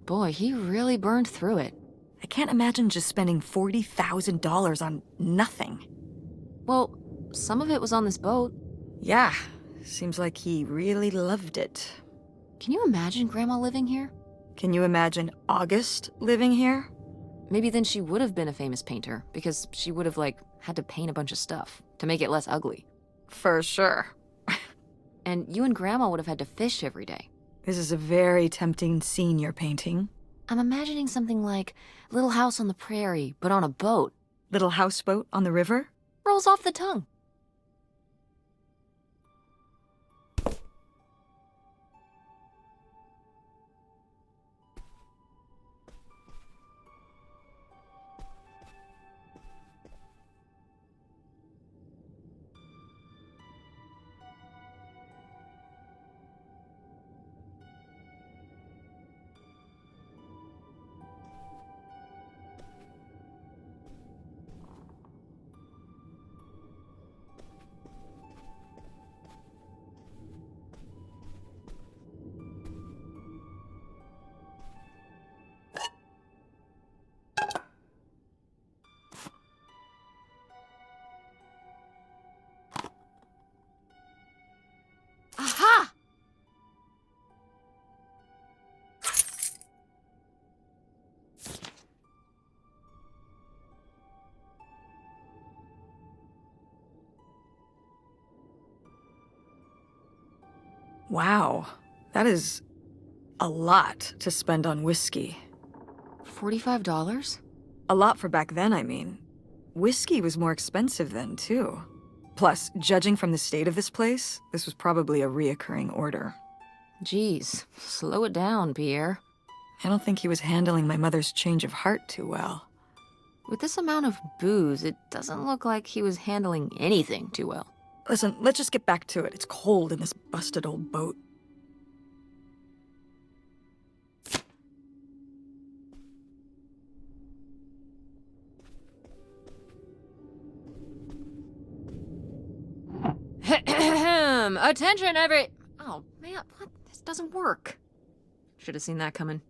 Boy, he really burned through it. I can't imagine just spending $40,000 on nothing. Well, some of it was on this boat. Yeah, seems like he really loved it. Can you imagine Grandma living here? Can you imagine August living here? Maybe then she would have been a famous painter, because she would have, like, had to paint a bunch of stuff to make it less ugly. For sure. And you and Grandma would have had to fish every day. This is a very tempting scene you're painting. I'm imagining something like Little House on the Prairie, but on a boat. Little houseboat on the river? Rolls off the tongue. Aha! Wow, that is a lot to spend on whiskey. $45? A lot for back then, I mean. Whiskey was more expensive then, too. Plus, judging from the state of this place, this was probably a reoccurring order. Geez, slow it down, Pierre. I don't think he was handling my mother's change of heart too well. With this amount of booze, it doesn't look like he was handling anything too well. Listen, let's just get back to it. It's cold in this busted old boat. Attention, Oh, man, what? This doesn't work. Should have seen that coming.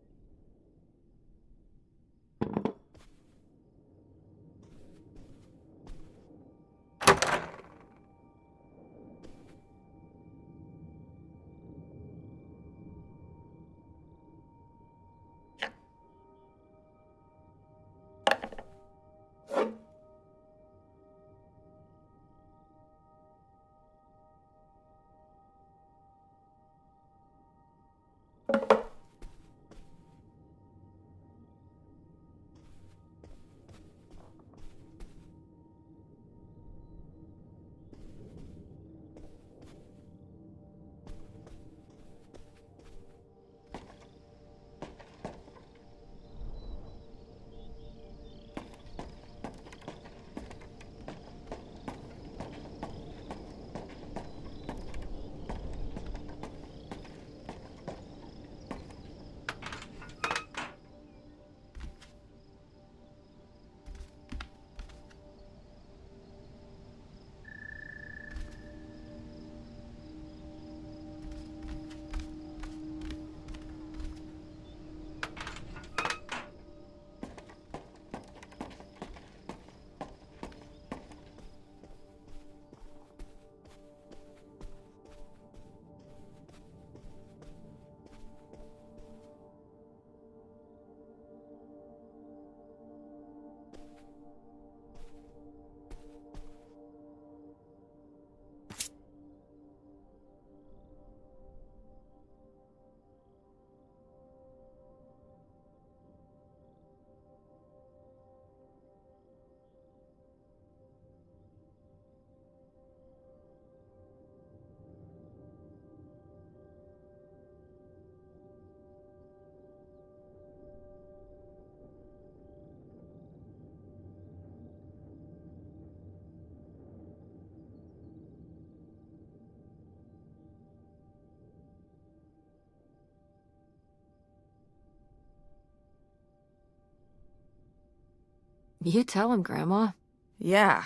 You tell him, Grandma. Yeah,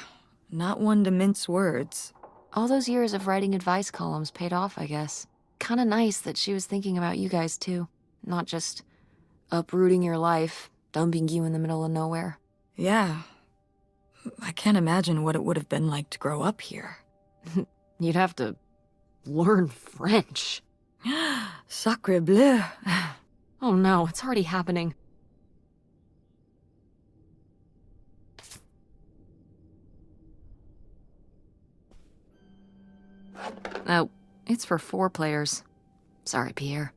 not one to mince words. All those years of writing advice columns paid off, I guess. Kinda nice that she was thinking about you guys, too. Not just uprooting your life, dumping you in the middle of nowhere. Yeah. I can't imagine what it would have been like to grow up here. You'd have to learn French. Sacre bleu. Oh no, it's already happening. Oh, it's for 4 players. Sorry, Pierre.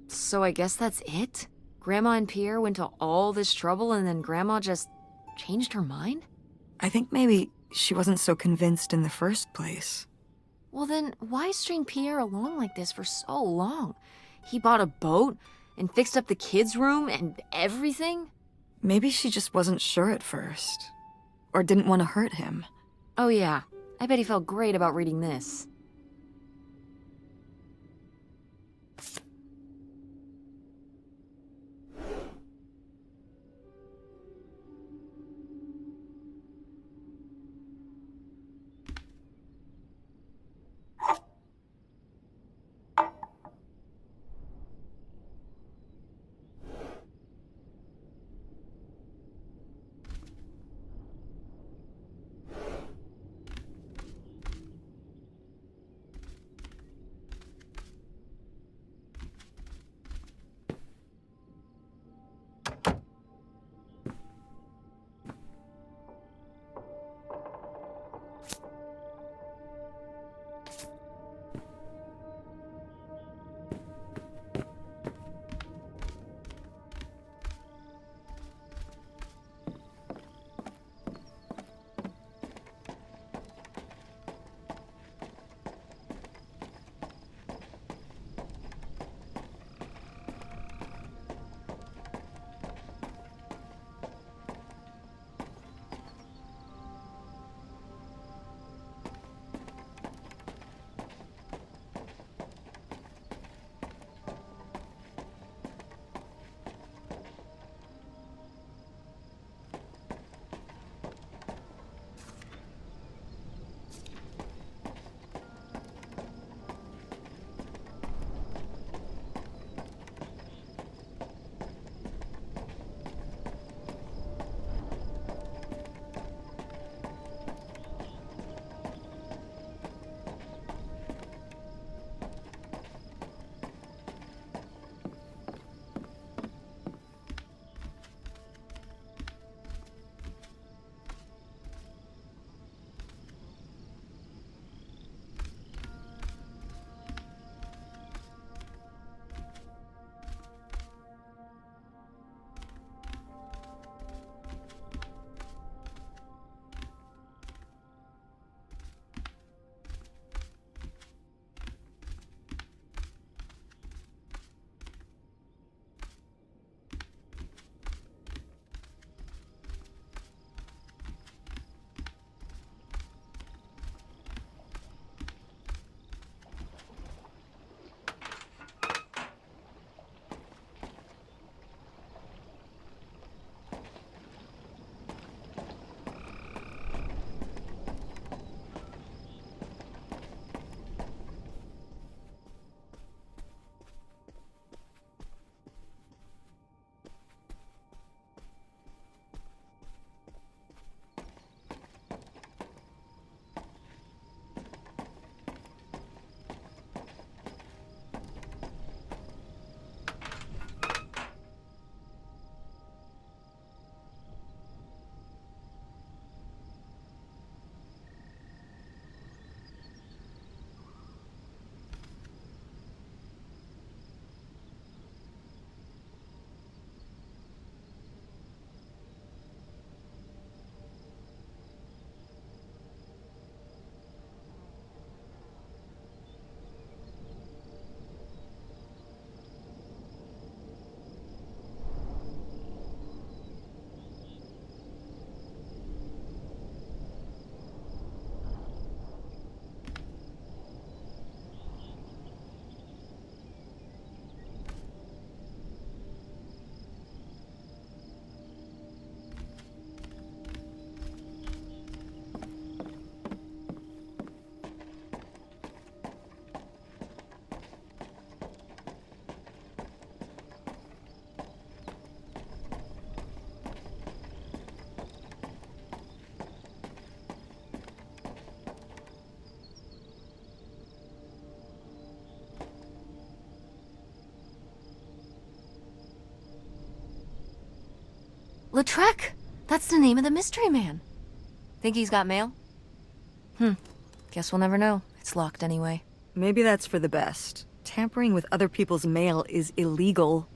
So I guess that's it? Grandma and Pierre went to all this trouble and then Grandma just changed her mind? I think maybe she wasn't so convinced in the first place. Well then, why string Pierre along like this for so long? He bought a boat and fixed up the kids' room and everything? Maybe she just wasn't sure at first. Or didn't want to hurt him. Oh yeah, I bet he felt great about reading this. Lautrec! That's the name of the mystery man. Think he's got mail? Guess we'll never know. It's locked anyway. Maybe that's for the best. Tampering with other people's mail is illegal.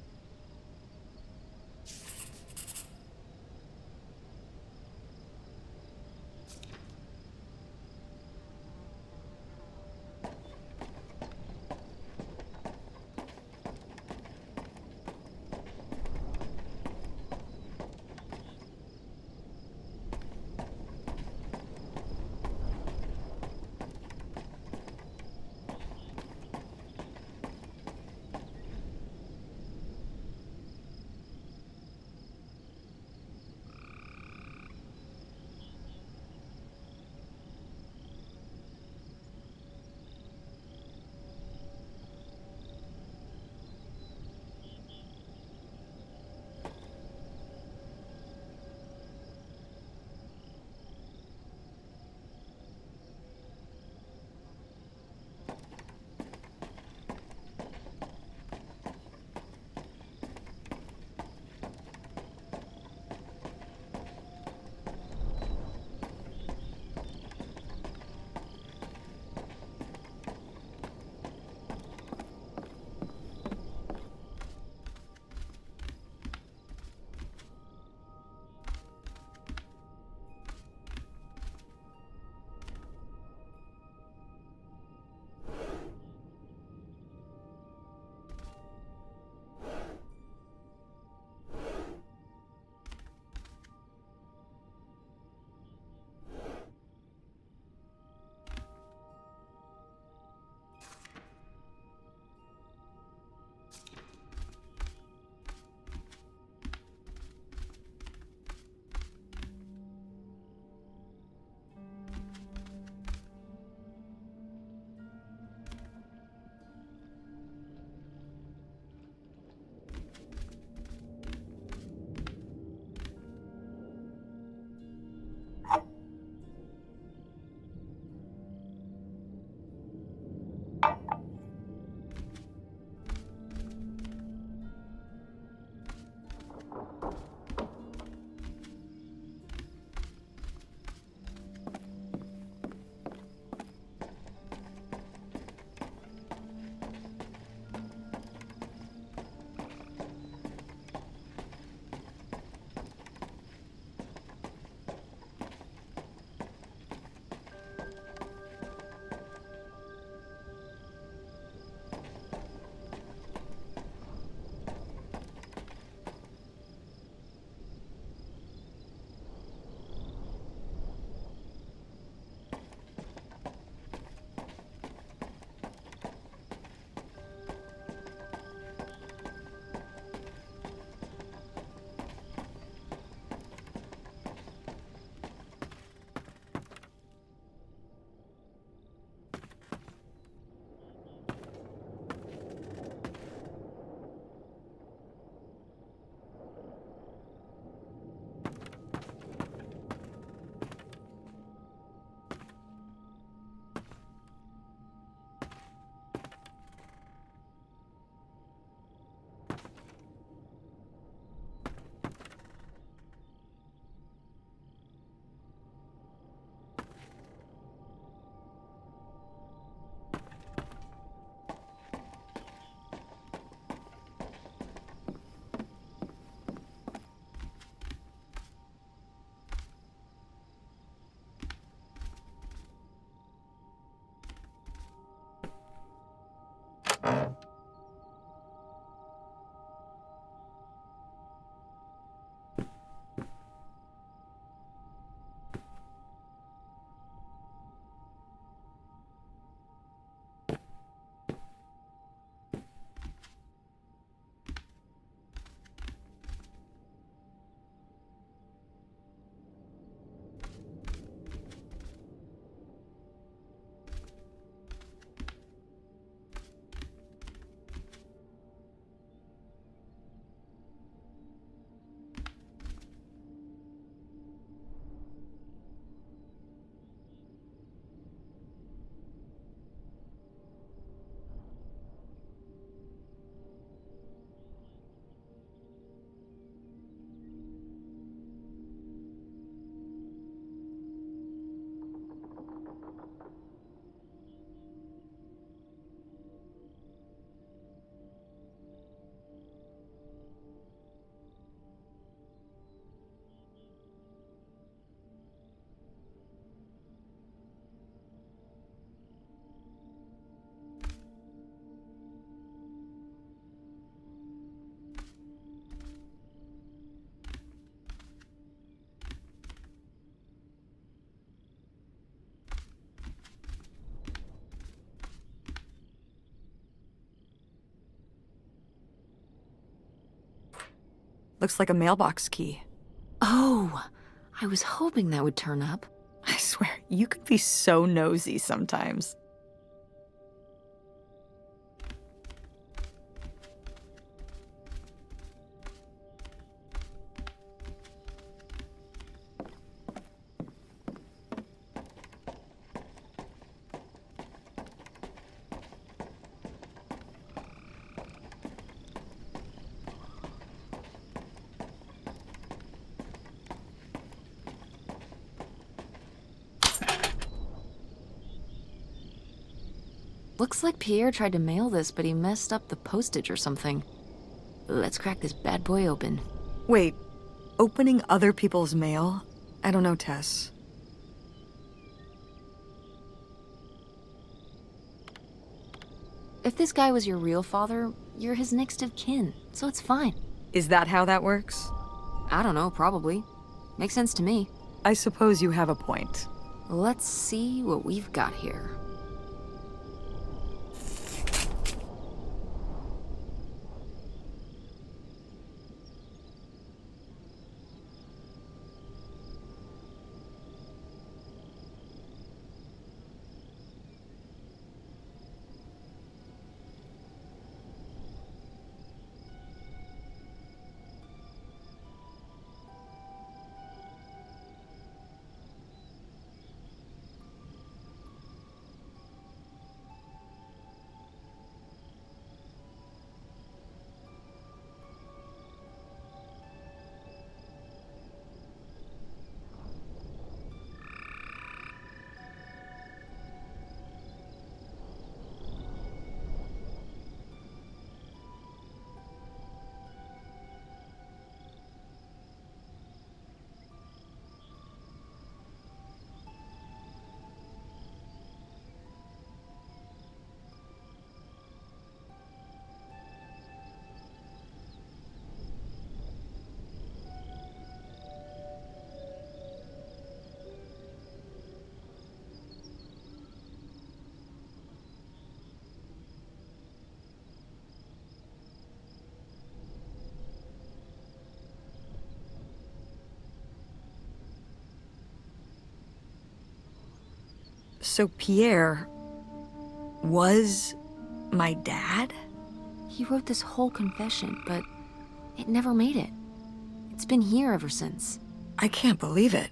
Looks like a mailbox key. Oh, I was hoping that would turn up. I swear, you could be so nosy sometimes. Looks like Pierre tried to mail this, but he messed up the postage or something. Let's crack this bad boy open. Wait, opening other people's mail? I don't know, Tess. If this guy was your real father, you're his next of kin, so it's fine. Is that how that works? I don't know, probably. Makes sense to me. I suppose you have a point. Let's see what we've got here. So Pierre was my dad? He wrote this whole confession, but it never made it. It's been here ever since. I can't believe it.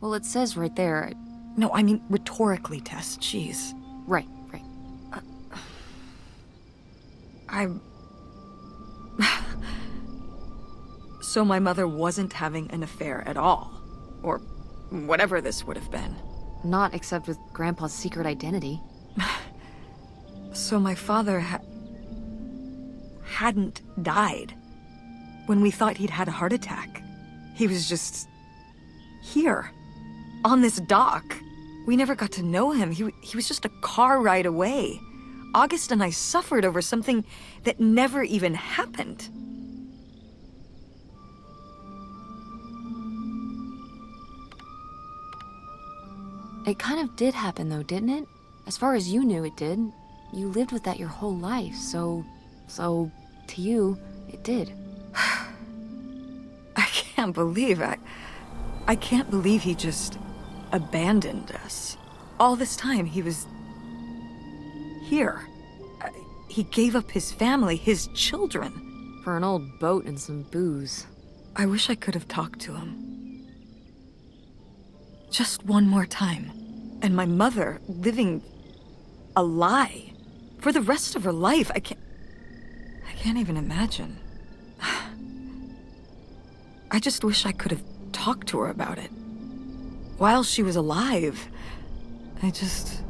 Well, it says right there. No, I mean rhetorically, Tess. Jeez. Right. I'm... So my mother wasn't having an affair at all. Or whatever this would have been. Not except with Grandpa's secret identity. So my father hadn't died. When we thought he'd had a heart attack. He was just... here. On this dock. We never got to know him. He was just a car ride away. August and I suffered over something that never even happened. It kind of did happen though, didn't it? As far as you knew, it did. You lived with that your whole life, so to you, it did. I can't believe I can't believe he just abandoned us. All this time he was here. He gave up his family, his children. For an old boat and some booze. I wish I could have talked to him. Just one more time. And my mother living a lie for the rest of her life. I can't even imagine. I just wish I could have talked to her about it. While she was alive. I just...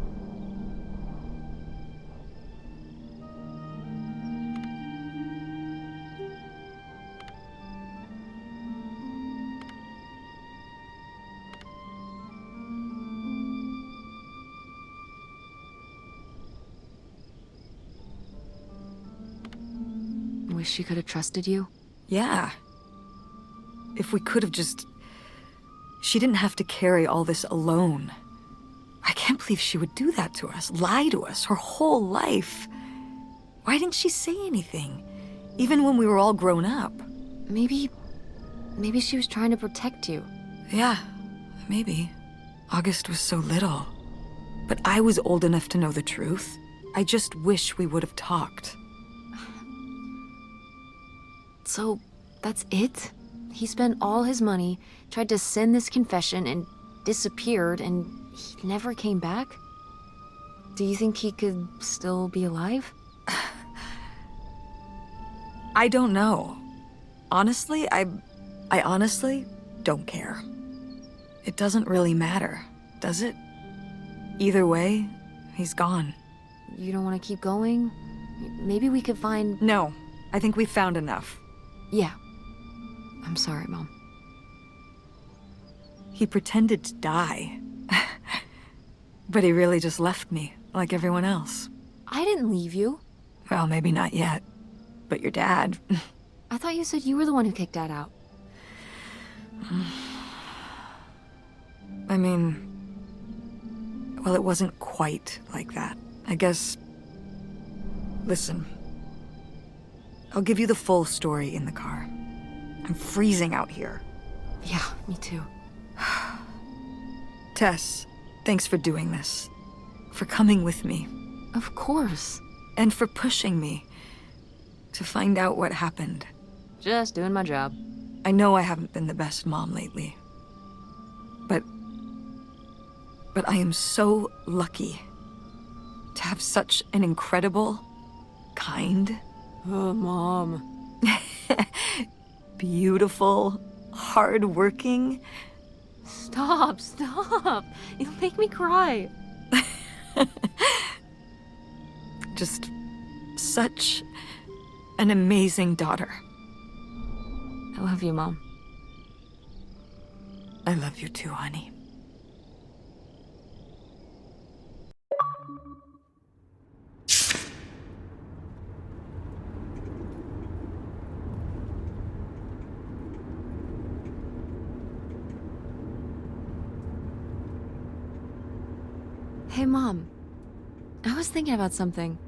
Wish she could have trusted you? Yeah. If we could have just... She didn't have to carry all this alone. I can't believe she would do that to us, lie to us, her whole life. Why didn't she say anything? Even when we were all grown up. Maybe maybe she was trying to protect you. Yeah, maybe. August was so little. But I was old enough to know the truth. I just wish we would have talked. So, that's it? He spent all his money, tried to send this confession, and disappeared, and he never came back? Do you think he could still be alive? I don't know. Honestly, I honestly don't care. It doesn't really matter, does it? Either way, he's gone. You don't want to keep going? Maybe we could find... No, I think we found enough. Yeah. I'm sorry, Mom. He pretended to die. But he really just left me, like everyone else. I didn't leave you. Well, maybe not yet. But your dad... I thought you said you were the one who kicked Dad out. I mean... Well, it wasn't quite like that. I guess... Listen. I'll give you the full story in the car. I'm freezing out here. Yeah, me too. Tess, thanks for doing this. For coming with me. Of course. And for pushing me to find out what happened. Just doing my job. I know I haven't been the best mom lately. But I am so lucky to have such an incredible, kind, Oh, Mom. beautiful, hardworking... Stop. You'll make me cry. just such an amazing daughter. I love you, Mom. I love you too, honey. Hey, Mom. I was thinking about something.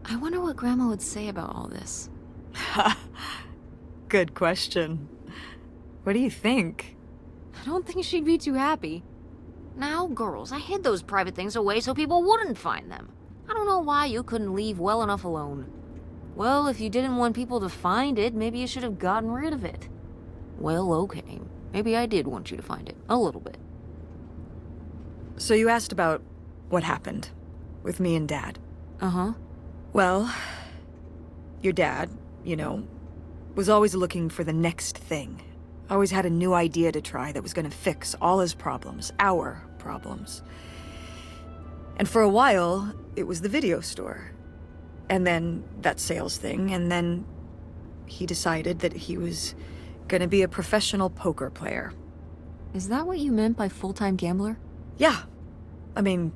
I wonder what Grandma would say about all this. Good question. What do you think? I don't think she'd be too happy. Now, girls, I hid those private things away so people wouldn't find them. I don't know why you couldn't leave well enough alone. Well, if you didn't want people to find it, maybe you should have gotten rid of it. Well, okay. Maybe I did want you to find it. A little bit. So you asked about what happened with me and Dad. Uh-huh. Well, your dad, you know, was always looking for the next thing. Always had a new idea to try that was going to fix all his problems, our problems. And for a while, it was the video store. And then that sales thing, and then he decided that he was going to be a professional poker player. Is that what you meant by full-time gambler? Yeah. I mean,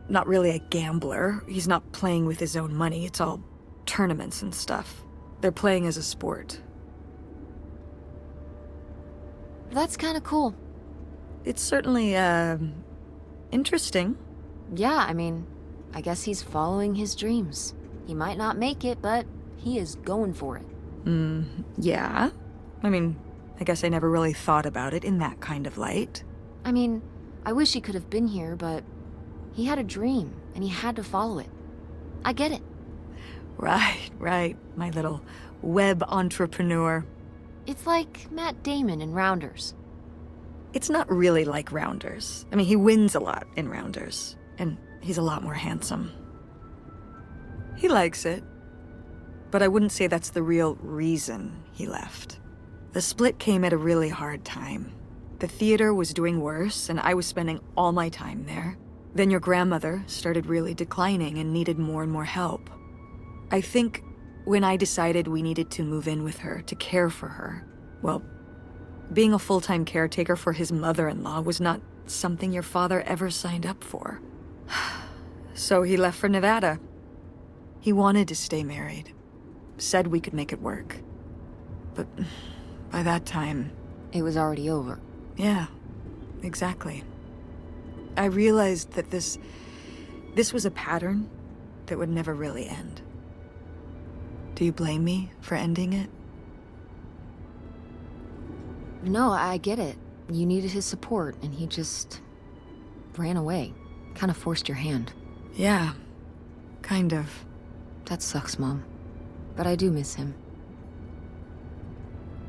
not really a gambler. He's not playing with his own money. It's all tournaments and stuff. They're playing as a sport. That's kind of cool. It's certainly, interesting. Yeah, I mean, I guess he's following his dreams. He might not make it, but he is going for it. Yeah. I mean, I guess I never really thought about it in that kind of light. I mean, I wish he could have been here, but he had a dream, and he had to follow it. I get it. Right, my little web entrepreneur. It's like Matt Damon in Rounders. It's not really like Rounders. I mean, he wins a lot in Rounders, and he's a lot more handsome. He likes it, but I wouldn't say that's the real reason he left. The split came at a really hard time. The theater was doing worse, and I was spending all my time there. Then your grandmother started really declining and needed more and more help. I think when I decided we needed to move in with her to care for her, well, being a full-time caretaker for his mother-in-law was not something your father ever signed up for. So he left for Nevada. He wanted to stay married. Said we could make it work. But by that time... It was already over. Yeah, exactly. I realized that this was a pattern that would never really end. Do you blame me for ending it? No, I get it. You needed his support, and he just ran away. Kind of forced your hand. Yeah, kind of. That sucks, Mom. But I do miss him.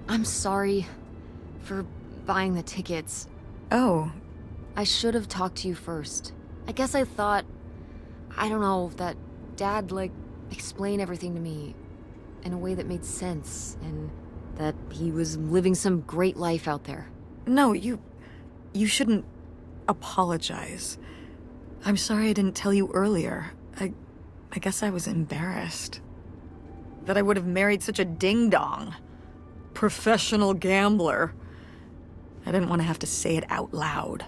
I'm sorry for buying the tickets. Oh, I should have talked to you first. I guess I thought, I don't know, that Dad, explain everything to me in a way that made sense, and that he was living some great life out there. no, you shouldn't apologize. I'm sorry I didn't tell you earlier. I guess I was embarrassed. That I would have married such a ding-dong. Professional gambler. I didn't want to have to say it out loud.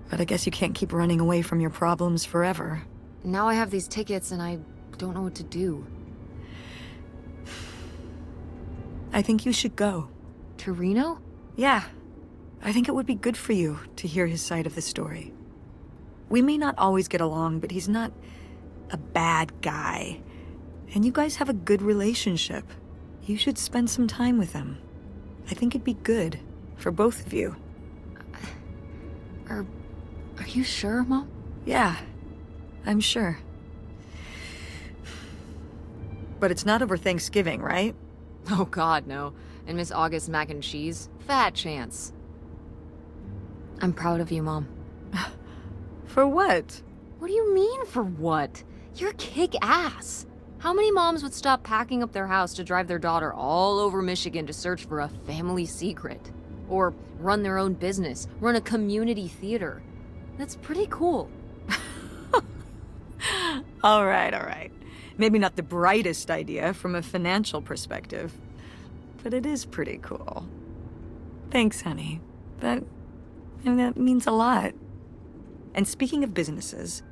But I guess you can't keep running away from your problems forever. Now I have these tickets, and I don't know what to do. I think you should go. To Reno? Yeah. I think it would be good for you to hear his side of the story. We may not always get along, but he's not a bad guy. And you guys have a good relationship. You should spend some time with him. I think it'd be good for both of you. Are you sure, Mom? Yeah, I'm sure. But it's not over Thanksgiving, right? Oh God, no. And Miss August mac and cheese? Fat chance. I'm proud of you, Mom. For what? What do you mean, for what? You're kick-ass. How many moms would stop packing up their house to drive their daughter all over Michigan to search for a family secret? Or run their own business, run a community theater? That's pretty cool. All right. Maybe not the brightest idea from a financial perspective, but it is pretty cool. Thanks, honey. That means a lot. And speaking of businesses,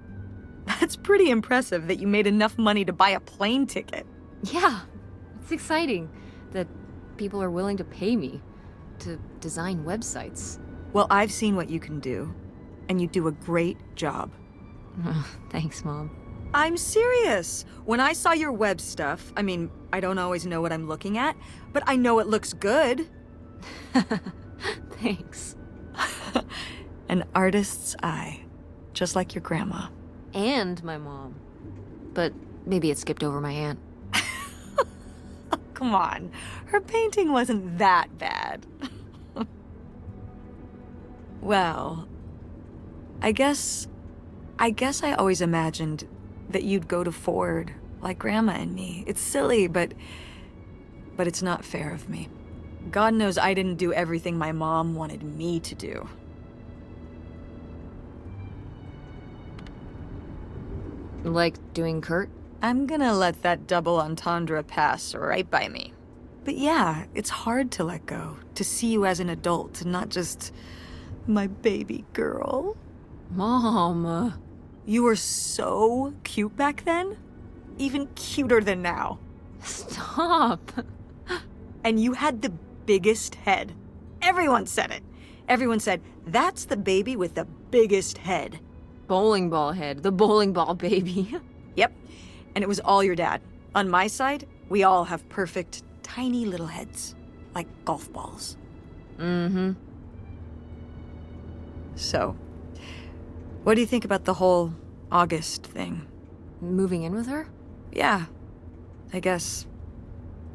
that's pretty impressive that you made enough money to buy a plane ticket. Yeah, it's exciting that people are willing to pay me to design websites. Well, I've seen what you can do, and you do a great job. Thanks, Mom. I'm serious. When I saw your web stuff, I mean, I don't always know what I'm looking at, but I know it looks good. Thanks. An artist's eye, just like your grandma. And my mom. But maybe it skipped over my aunt. Come on, her painting wasn't that bad. Well, I guess I always imagined that you'd go to Ford, like Grandma and me. It's silly, but it's not fair of me. God knows I didn't do everything my mom wanted me to do. Like doing Kurt? I'm gonna let that double entendre pass right by me. But yeah, it's hard to let go, to see you as an adult, and not just my baby girl. Mom. You were so cute back then. Even cuter than now. Stop. And you had the biggest head. Everyone said it. Everyone said, that's the baby with the biggest head. Bowling ball head, the bowling ball baby. Yep. And it was all your dad. On my side, we all have perfect, tiny little heads. Like golf balls. Mm-hmm. So, what do you think about the whole August thing? Moving in with her? Yeah. I guess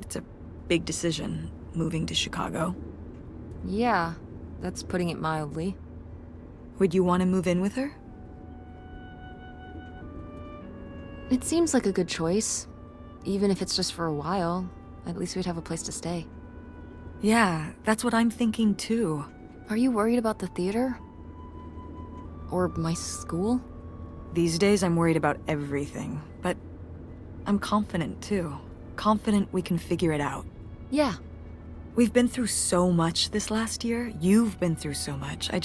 it's a big decision, moving to Chicago. Yeah, that's putting it mildly. Would you want to move in with her? It seems like a good choice. Even if it's just for a while, at least we'd have a place to stay. Yeah, that's what I'm thinking too. Are you worried about the theater? Or my school? These days I'm worried about everything, but I'm confident too. Confident we can figure it out. Yeah. We've been through so much this last year. You've been through so much. I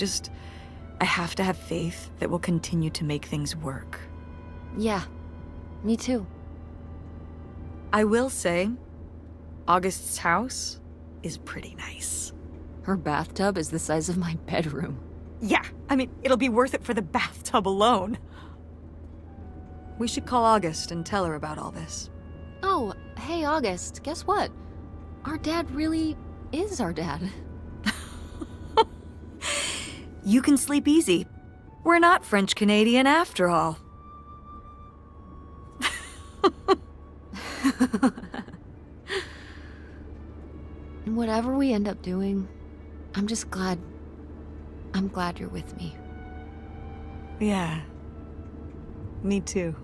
have to have faith that we'll continue to make things work. Yeah. Me too. I will say, August's house is pretty nice. Her bathtub is the size of my bedroom. Yeah, I mean, it'll be worth it for the bathtub alone. We should call August and tell her about all this. Oh, hey August, guess what? Our dad really is our dad. You can sleep easy. We're not French Canadian after all. And whatever we end up doing, I'm glad you're with me. Yeah. Me too.